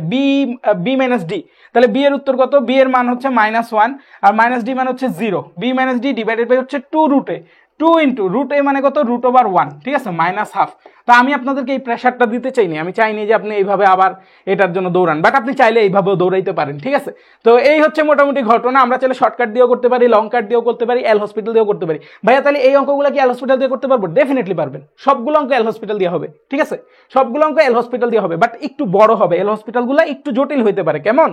B minus d. তাহলে বি এর উত্তর কত? বি এর মান হচ্ছে মাইনাস ওয়ান, আর মাইনাস ডি মান হচ্ছে zero. B minus d divided by হচ্ছে two root a, two into root a মানে কত? Root over one. ঠিক আছে, মাইনাস হাফ। তো আমি আপনাদেরকে এই প্রেশারটা দিতে চাইনি, আমি চাইনি যে আপনি এইভাবে আবার এটার জন্য দৌড়ান, বাট আপনি চাইলে এইভাবেও দৌড়াইতে পারেন। ঠিক আছে, তো এই হচ্ছে মোটামুটি ঘটনা। আমরা চাইলে শর্টকাট দিয়েও করতে পারি, লং কাট দিয়েও করতে পারি, এল হসপিটাল দিয়েও করতে পারি। ভাইয়া তাহলে এই অঙ্কগুলো কি এল হসপিটাল দিয়ে করতে পারবো? ডেফিনেটলি পারবেন। সবগুলো অঙ্ক এল হসপিটাল দিয়ে হবে। ঠিক আছে, সবগুলো অঙ্ক এল হসপিটাল দিয়ে হবে, বাট একটু বড় হবে। এল হসপিটালগুলো একটু জটিল হইতে পারে। কেমন?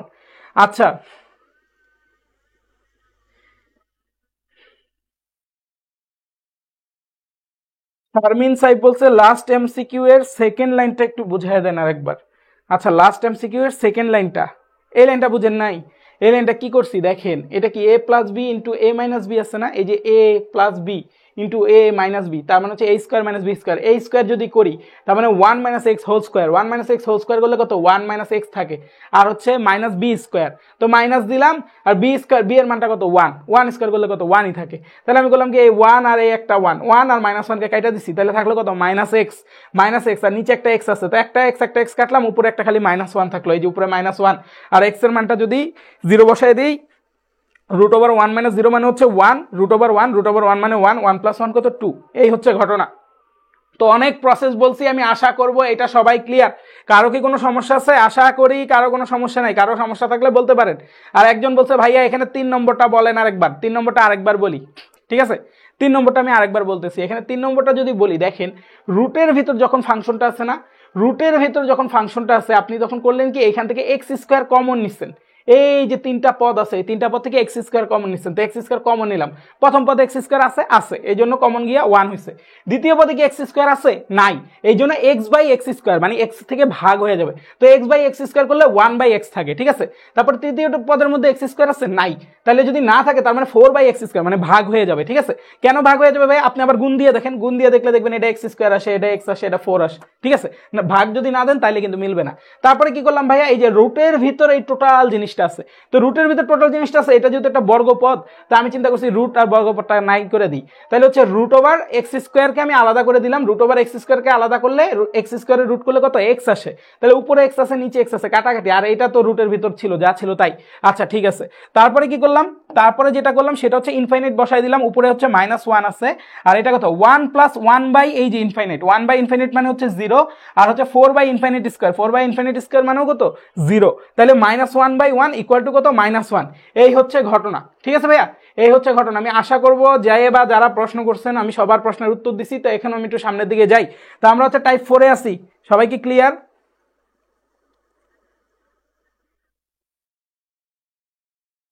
আচ্ছা, শারমিন সাহেব বলছে লাস্ট এমসিকিউ এর সেকেন্ড লাইনটা একটু বুঝাই দেন আরেকবার। আচ্ছা, লাস্ট এমসিকিউ এর সেকেন্ড লাইনটা, এই লাইনটা বুঝেন নাই? এই লাইনটা কি করছি দেখেন, এটা কি a plus b into a minus b আছে না, এই যে a plus b into a minus b, তার মানে হচ্ছে a square minus b square, a square যদি করি তার মানে 1 minus x whole square, 1 minus x whole square করলে কত 1 মাইনাস এক্স থাকে, আর হচ্ছে মাইনাস বি স্কোয়ার, তো মাইনাস দিলাম, আর বি স্কোয়ার বি এর মানটা কত 1, 1 স্কোয়ার করলে কত 1ই থাকে, তাহলে আমি বললাম কি এই 1 আর এই একটা 1, 1 আর মাইনাস 1 কে কাটা দিছি, তাহলে থাকলো কত মাইনাস এক্স আর নিচে একটা এক্স আছে, তো একটা এক্স কাটলাম, উপরে একটা খালি মাইনাস 1 থাকলো, এই যে উপরে মাইনাস 1, আর এক্স এর মানটা যদি 0 বসায় দিই, রুট ওভার 1 মাইনাস 0 মানে হচ্ছে 1, রুট ওভার 1 মানে 1, 1 প্লাস 1 কত 2, এই হচ্ছে ঘটনা। তো অনেক প্রসেস বলছি, আমি আশা করব এটা সবাই ক্লিয়ার। কারো কি কোনো সমস্যা আছে? আশা করি কারো কোনো সমস্যা নাই, কারো সমস্যা থাকলে বলতে পারেন। আর একজন বলছে ভাইয়া এখানে 3 নম্বরটা বলেন আরেকবার, 3 নম্বরটা আরেকবার বলি, ঠিক আছে? 3 নম্বরটা আমি আরেকবার বলতেছি। এখানে 3 নম্বরটা যদি বলি, দেখেন রুটের ভিতর যখন ফাংশনটা আছে না, রুটের ভিতর যখন ফাংশনটা আছে, আপনি তখন করলেন কি এখান থেকে এক্স স্কোয়ার কমন নিচ্ছেন, এই যে 3টা পদ আছে, এই 3টা পদ থেকে এক্স স্কোয়ার কমন নিচ্ছেন, তো এক্স স্কোয়ার কমন নিলাম, প্রথম পদে এক্স স্কোয়ার আছে, এই জন্য কমন গিয়া 1 হয়েছে। দ্বিতীয় পদে কি এক্স স্কোয়ার আছে? নাই, এই জন্য এক্স বাই এক্স স্কোয়ার মানে এক্স থেকে ভাগ হয়ে যাবে, তো এক্স বাই এক্স স্কোয়ার করলে 1 বাই এক্স থাকে, ঠিক আছে? তারপর তৃতীয় পদের মধ্যে এক্স স্কোয়ার আছে? নাই, তাহলে যদি না থাকে তার মানে 4 বাই এক্স স্কোয়ার মানে ভাগ হয়ে যাবে, ঠিক আছে? কেন ভাগ হয়ে যাবে ভাই? আপনি আবার গুণ দিয়ে দেখেন, গুণ দিয়ে দেখলে দেখবেন এটা এক্স স্কোয়ার আসে, এটা এক্স আসে, এটা 4 আসে, ঠিক আছে? না ভাগ যদি না দেন তাহলে কিন্তু মিলবে না। তারপরে কি করলাম ভাইয়া, এই যে রুটের ভিতরে এই টোটাল জিনিসটা আছে, তো রুটের ভিতরে টোটাল জিনিসটা আছে, এটা যেহেতু একটা বর্গপদ, তো আমি চিন্তা করছি রুট আর বর্গপদটা নাই করে দিই, তাহলে হচ্ছে রুট ওভার এক্স স্কোয়ারকে আমি আলাদা করে দিলাম, রুট ওভার এক্স স্কোয়ারকে আলাদা করলে এক্স স্কোয়ারের রুট করলে কত এক্স আসে, তাহলে উপরে এক্স আছে নিচে এক্স আছে, কাটাকাটি, আর এটা তো রুটের ভিতর ছিল, যা ছিল তাই। আচ্ছা ঠিক আছে, তারপরে কি করলাম, তারপরে যেটা করলাম সেটা হচ্ছে ইনফাইনাইট বসাই দিলাম, উপরে হচ্ছে মাইনাস 1 আছে, আর এটা কত 1 প্লাস 1 বাই এই যে ইনফাইনাইট, 1 বাই ইনফাইনাইট মানে হচ্ছে 0, আর হচ্ছে 4 by infinite square, 4 by infinite square মানেও কত 0, তাহলে মাইনাস 1 বাই 1 ইকুয়াল টু কত মাইনাস 1, এই হচ্ছে ঘটনা, ঠিক আছে ভাইয়া? এই হচ্ছে ঘটনা। আমি আশা করব যাই বা যারা প্রশ্ন করছেন আমি সবার প্রশ্নের উত্তর দিছি, তো এখন আমি একটু সামনের দিকে যাই। তো আমরা হচ্ছে টাইপ 4 এ আছি, সবাই কি ক্লিয়ার?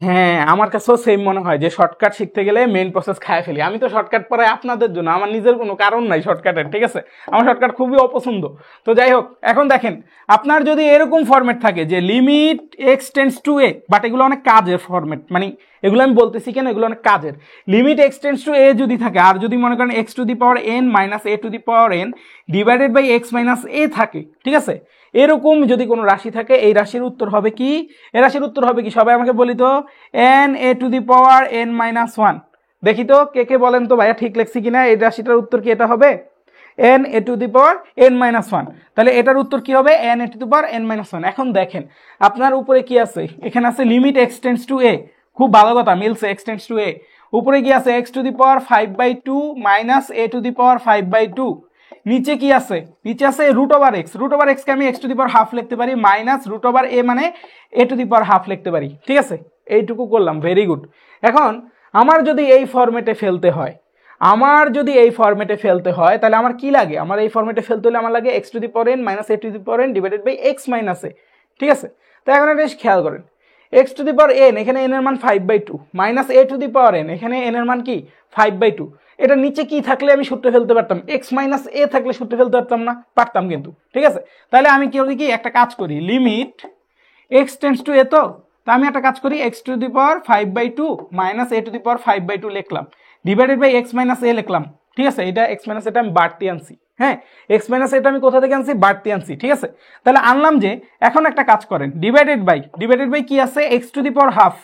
হ্যাঁ, আমার কাছেও সেম মনে হয় যে শর্টকাট শিখতে গেলে মেইন প্রসেস খায় ফেলি। আমি তো শর্টকাট পড়াই আপনাদের জন্য, আমার নিজের কোনো কারণ নাই শর্টকাটের, ঠিক আছে? আমার শর্টকাট খুবই অপছন্দ। তো যাই হোক, এখন দেখেন আপনার যদি এরকম ফরম্যাট থাকে যে limit x tends to A, but এগুলো অনেক কাজের ফরম্যাট, মানে এগুলো আমি বলতেছি কেন, এগুলো অনেক কাজের। Limit x tends to a যদি থাকে, আর যদি মনে করেন x to the power n minus a to the power n divided by x minus a থাকে, ঠিক আছে? এরকম যদি কোনো রাশি থাকে, এই রাশির উত্তর হবে কি? এই রাশির উত্তর হবে কি সবাই আমাকে বলি তো, N A to the power n minus 1। দেখি তো কে কে বলেন তো ভাইয়া ঠিক লেখছি কিনা, এই রাশিটার উত্তর কি এটা হবে? N A to the power n minus 1, তাহলে এটার উত্তর কি হবে? N A to the power n minus 1। এখন দেখেন আপনার উপরে কি আছে, এখানে আছে লিমিট এক্স টেন্ডস টু এ, খুব ভালো কথা মিলছে, এক্স টেন্ডস টু এ। উপরে কি আছে? X to the power 5/2 minus a to the power 5/2। নিচে কি আছে? নিচে আছে root over x, root over x কে আমি x to the power half লিখতে পারি, মাইনাস রুট ওভার এ মানে এ টু দি পাওয়ার হাফ লিখতে পারি, ঠিক আছে? এইটুকু করলাম, ভেরি গুড। এখন আমার যদি এই ফরম্যাটে ফেলতে হয়, তাহলে আমার কি লাগে? আমার এই ফরম্যাটে ফেলতে হলে আমার লাগে x to the power n minus a to the power n divided by x minus a, ঠিক আছে? তো এখন একটা খেয়াল করেন, x to the power n, এখানে এন এর মান 5/2 minus a to the power n, এখানে এন এর মান কি 5/2। এটা নিচে কি থাকলে আমি সূত্রে ফেলতে পারতাম? এক্স মাইনাস এ থাকলে সূত্রে ফেলতে পারতাম না? পারতাম কিন্তু, ঠিক আছে? তাহলে আমি কি একটা কাজ করি, limit x tends to a, তো আমি একটা কাজ করি, x to the power 5/2 minus a to the power 5/2 লিখলাম, divided by x minus a লিখলাম, ঠিক আছে? এটা এক্স মাইনাস এটা আমি বাড়তি আনছি, হ্যাঁ, এক্স মাইনাস এটা আমি কোথা থেকে আনছি? বাড়তি আনছি, ঠিক আছে? তাহলে আনলাম যে, এখন একটা কাজ করেন, ডিভাইডেড বাই কি আছে? X to the power half,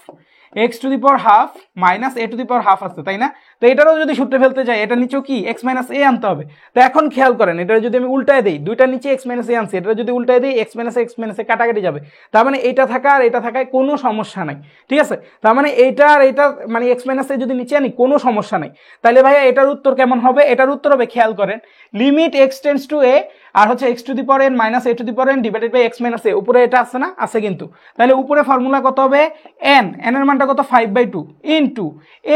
x to the power half minus a to the power half আছে, তাই না? তো এটারও যদি সূত্রে ফেলতে যাই, এটা নিচেও কি এক্স মাইনাস এ আনতে হবে। তো এখন খেয়াল করেন, এটা যদি আমি উল্টায় দিই, দুইটা নিচে এক্স মাইনাস এ আনছি, এটা যদি উল্টায় দিই এক্স মাইনাস এ কাটাকাটি যাবে, তার মানে এটা থাকা আর এটা থাকায় কোনো সমস্যা নাই, ঠিক আছে? তার মানে এইটা আর এটা মানে এক্স মাইনাস এ যদি নিচে আনি কোনো সমস্যা নাই। তাহলে ভাইয়া এটার উত্তর কেমন হবে? এটার উত্তর হবে, খেয়াল করেন, limit x tends to a, আর হচ্ছে x to the power n minus a to the power n divided by x minus a, উপরে এটা আছে না? আছে কিন্তু। তাহলে উপরে ফর্মুলা কত হবে? এন এর মানটা কত? 5/2 into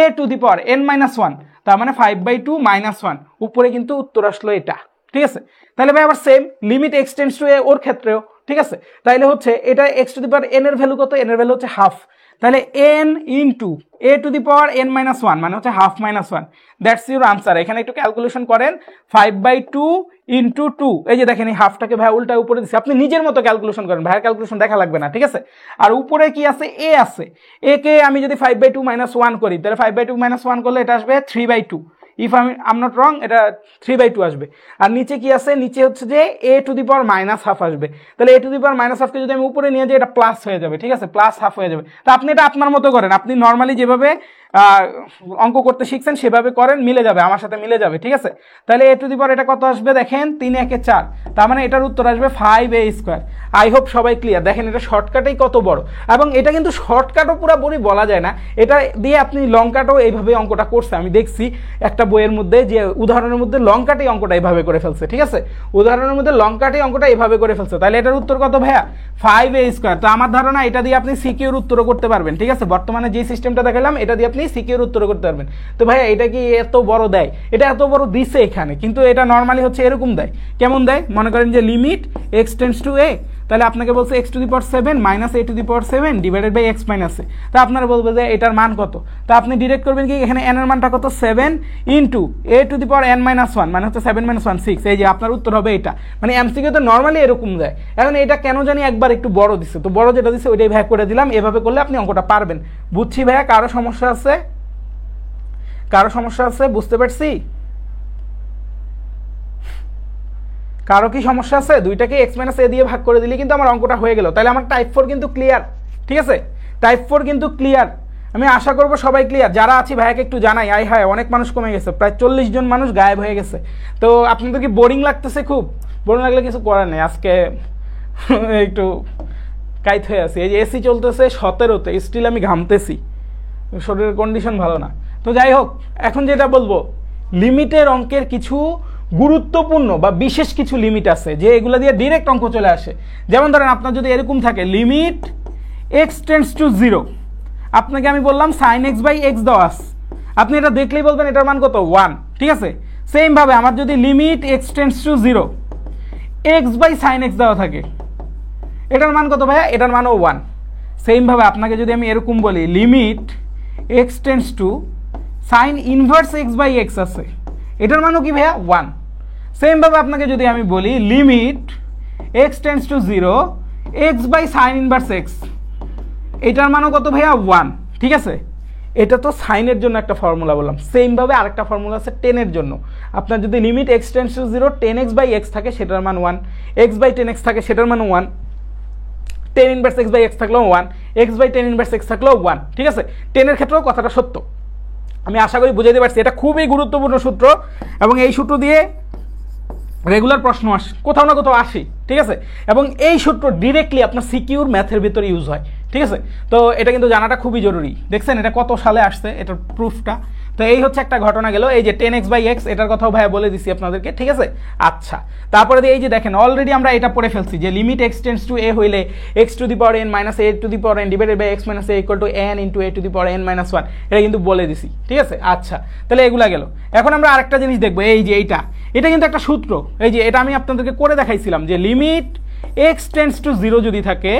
a to the power n minus 1, তার মানে 5/2 মাইনাস 1, উপরে কিন্তু উত্তর আসলো এটা, ঠিক আছে? তাহলে ভাই আবার same limit x tends to a ওর ক্ষেত্রেও, ঠিক আছে? তাইলে হচ্ছে এটা x to the power n এর ভ্যালু কত? এন এর ভ্যালু হচ্ছে হাফ, তাহলে n into a to the power n minus one মানে হচ্ছে half minus one, that's your answer. এখানে একটু ক্যালকুলেশন করেন, 5/2 ইন্টু 2, এই যে দেখেন এই হাফটাকে ভাই উল্টা উপরে দিচ্ছে, আপনি নিজের মতো ক্যালকুলেশন করেন, ভাইয়ের ক্যালকুলেশন দেখা লাগবে না, ঠিক আছে। আর উপরে কি আছে, a আছে, a কে আমি যদি 5/2 মাইনাস ওয়ান করি তাহলে 5/2 মাইনাস ওয়ান করলে এটা আসবে 3/2, ইফ আম নট রং এটা 3/2 আসবে। আর নিচে কি আছে, নিচে হচ্ছে যে a to the power minus half আসবে, তাহলে a to the power minus হাফকে যদি আমি উপরে নিয়ে যাই এটা প্লাস হয়ে যাবে, ঠিক আছে, প্লাস হাফ হয়ে যাবে। তা আপনি এটা আপনার মতো করেন, আপনি নর্মালি যেভাবে অঙ্ক করতে শিখছেন সেভাবে করেন, মিলে যাবে, আমার সাথে মিলে যাবে, ঠিক আছে। তাহলে a টু দি পাওয়ার এটা কত আসবে দেখেন, 3 একে 4, তার মানে এটার উত্তর আসবে 5a²। আই হোপ সবাই ক্লিয়ার। দেখেন এটা শর্টকাটেই কত বড়, এবং এটা কিন্তু শর্টকাটও পুরোপুরি বলা যায় না, এটা দিয়ে আপনি লং কাটও এইভাবে অঙ্কটা করছে, আমি দেখছি একটা বইয়ের মধ্যে যে উদাহরণের মধ্যে লং কাটেই অঙ্কটা এইভাবে করে ফেলছে, ঠিক আছে, উদাহরণের মধ্যে লং কাটেই অঙ্কটা এইভাবে করে ফেলছে। তাহলে এটার উত্তর কত ভাইয়া, 5a²। তো আমার ধারণা এটা দিয়ে আপনি সিকিউর উত্তরও করতে পারবেন, ঠিক আছে, বর্তমানে যে সিস্টেমটা দেখালাম এটা দিয়ে আপনি সিকিউর উত্তর করতে পারবেন। তো ভাইয়া এটা কি এত বড় দেয়, এটা এত বড় দিছে এখানে, কিন্তু এটা নর্মালি হচ্ছে এরকম দেয়, কেমন দেয়, মনে করেন যে limit x tends to a, তাহলে আপনাকে বলছে x to the power 7 minus a to the power 7 divided by x minus a, তা আপনারা বলবে যে এটার মান কত, তা আপনি ডিরেক্ট করবেন কি, এখানে n এর মানটা কত, 7 into a to the power n minus 1 মানে হচ্ছে 7 মাইনাস 1 6, এই যে আপনার উত্তর হবে এটা। মানে এমসিকিউ তো নর্মালি এরকম দেয়, এখন এটা কেন জানি একবার একটু বড় দিচ্ছে, তো বড় যেটা দিচ্ছে ওইটাই ভাগ করে দিলাম, এভাবে করলে আপনি অঙ্কটা পারবেন। বুঝছি ভাইয়া, কারো সমস্যা আছে, কারো সমস্যা আছে, বুঝতে পারছি, কারো কি সমস্যা আছে, দুইটাকে x মাইনাস a দিয়ে ভাগ করে দিলে কিন্তু আমার অঙ্কটা হয়ে গেল, তাহলে আমার টাইপ 4 কিন্তু ক্লিয়ার, ঠিক আছে, টাইপ 4 কিন্তু ক্লিয়ার। আমি আশা করবো সবাই ক্লিয়ার, যারা আছি ভাইয়াকে একটু জানাই, আই হায় অনেক মানুষ কমে গেছে, প্রায় 40 জন মানুষ গায়েব হয়ে গেছে। তো আপনাদের কি বোরিং লাগতেছে, খুব বোরিং লাগলে কিছু করার নেই, আজকে একটু কাইত হয়ে আছে, এই যে এসি চলতেছে 17তে, স্টিল আমি ঘামতেছি, শরীরের কন্ডিশন ভালো না। তো যাই হোক, এখন যেটা বলবো, লিমিটের অঙ্কের কিছু গুরুত্বপূর্ণ বা বিশেষ কিছু লিমিট আছে যে এগুলো দিয়ে ডিরেক্ট অঙ্ক চলে আসে। যেমন ধরেন আপনার যদি এরকম থাকে লিমিট x টেন্ডস টু 0, আপনাকে আমি বললাম sin x বাই x দেওয়া আছে, আপনি এটা দেখলেই বলবেন এটার মান কত, 1, ঠিক আছে। সেম ভাবে আমার যদি limit x tends to 0 x by sin x দেওয়া থাকে, এটার মান কত ভাইয়া, এটার মানও 1। সেম ভাবে আপনাকে যদি আমি এরকম বলি limit x tends to sin inverse x by x আছে, এটার মানও কি ভাইয়া, 1। সেম ভাবে আপনাকে যদি আমি বলি limit x tends to 0 x by sin inverse x, এটার মানও কত ভাইয়া, 1, ঠিক আছে। এটা তো সাইনের জন্য একটা ফর্মুলা বললাম, সেম ভাবে আরেকটা ফর্মুলা আছে টেনের জন্য। আপনার যদি limit x tends to 0 10x by x থাকে সেটার মান 1, x বাই 10x থাকে সেটার মান 1, 10 ইনভার্স x বাই x থাকলেও 1, x বাই 10 ইনভার্স x থাকলেও 1, ঠিক আছে। টেনের ক্ষেত্রেও কথাটা সত্য, আমি আশা করি বুঝাইতে পারছি। এটা খুবই গুরুত্বপূর্ণ সূত্র, এবং এই সূত্র দিয়ে রেগুলার প্রশ্ন আসে, কোথাও না কোথাও আসে, ঠিক আছে। এবং এই সূত্র ডিরেক্টলি আপনার সিকিউর ম্যাথের ভিতরে ইউজ হয়, ঠিক আছে। তো এটা কিন্তু জানাটা খুবই জরুরি। দেখছেন এটা কত সালে আসছে, এটার প্রুফটা। তো এই হচ্ছে একটা ঘটনা গেল, এই যে 10x বাই x, এটার কথাও ভাইয়া বলে দিছি আপনাদেরকে, ঠিক আছে। আচ্ছা, তারপরে এই যে দেখেন অলরেডি আমরা এটা পড়ে ফেলছি যে limit x tends to a হইলে x to the power n minus a to the power n divided by x minus a equal to n into a to the power n minus 1, এটা কিন্তু বলে দিছি, ঠিক আছে। আচ্ছা, তাহলে এগুলা গেল। এখন আমরা আরেকটা জিনিস দেখবো, এই যে এটা কিন্তু একটা সূত্র, এই যে এটা আমি আপনাদেরকে করে দেখাইছিলাম যে লিমিট x টেন্ডস টু 0 যদি থাকে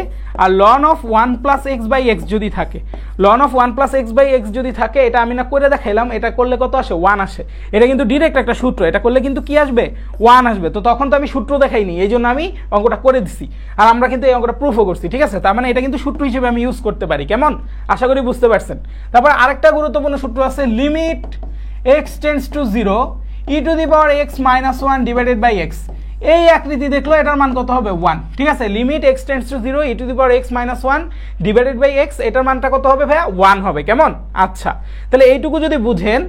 আর ln of 1 plus x by x যদি থাকে, ln of 1 plus x by x যদি থাকে, এটা আমি না করে দেখাইলাম, এটা করলে কত আসে, 1 আসে। এটা কিন্তু ডিরেক্ট একটা সূত্র, এটা করলে কিন্তু কি আসবে, 1 আসবে। তো তখন তো আমি সূত্র দেখাইনি, এই জন্য আমি অঙ্কটা করে দিছি, আর আমরা কিন্তু এই অঙ্কটা প্রুফও করছি, ঠিক আছে। তার মানে এটা কিন্তু সূত্র হিসেবে আমি ইউজ করতে পারি, কেমন, আশা করি বুঝতে পারছেন। তারপর আরেকটা গুরুত্বপূর্ণ সূত্র আছে, limit x tends to 0 e to the power x minus 1 divided by x, এই আকৃতি দেখলো, এটার মান কত হবে, 1, ঠিক আছে। Limit x tends to 0 e to the power x minus 1 divided by x, এটার মানটা কত হবে ভাইয়া, 1 হবে, কেমন। আচ্ছা, তাহলে এইটুকু যদি বুঝেন,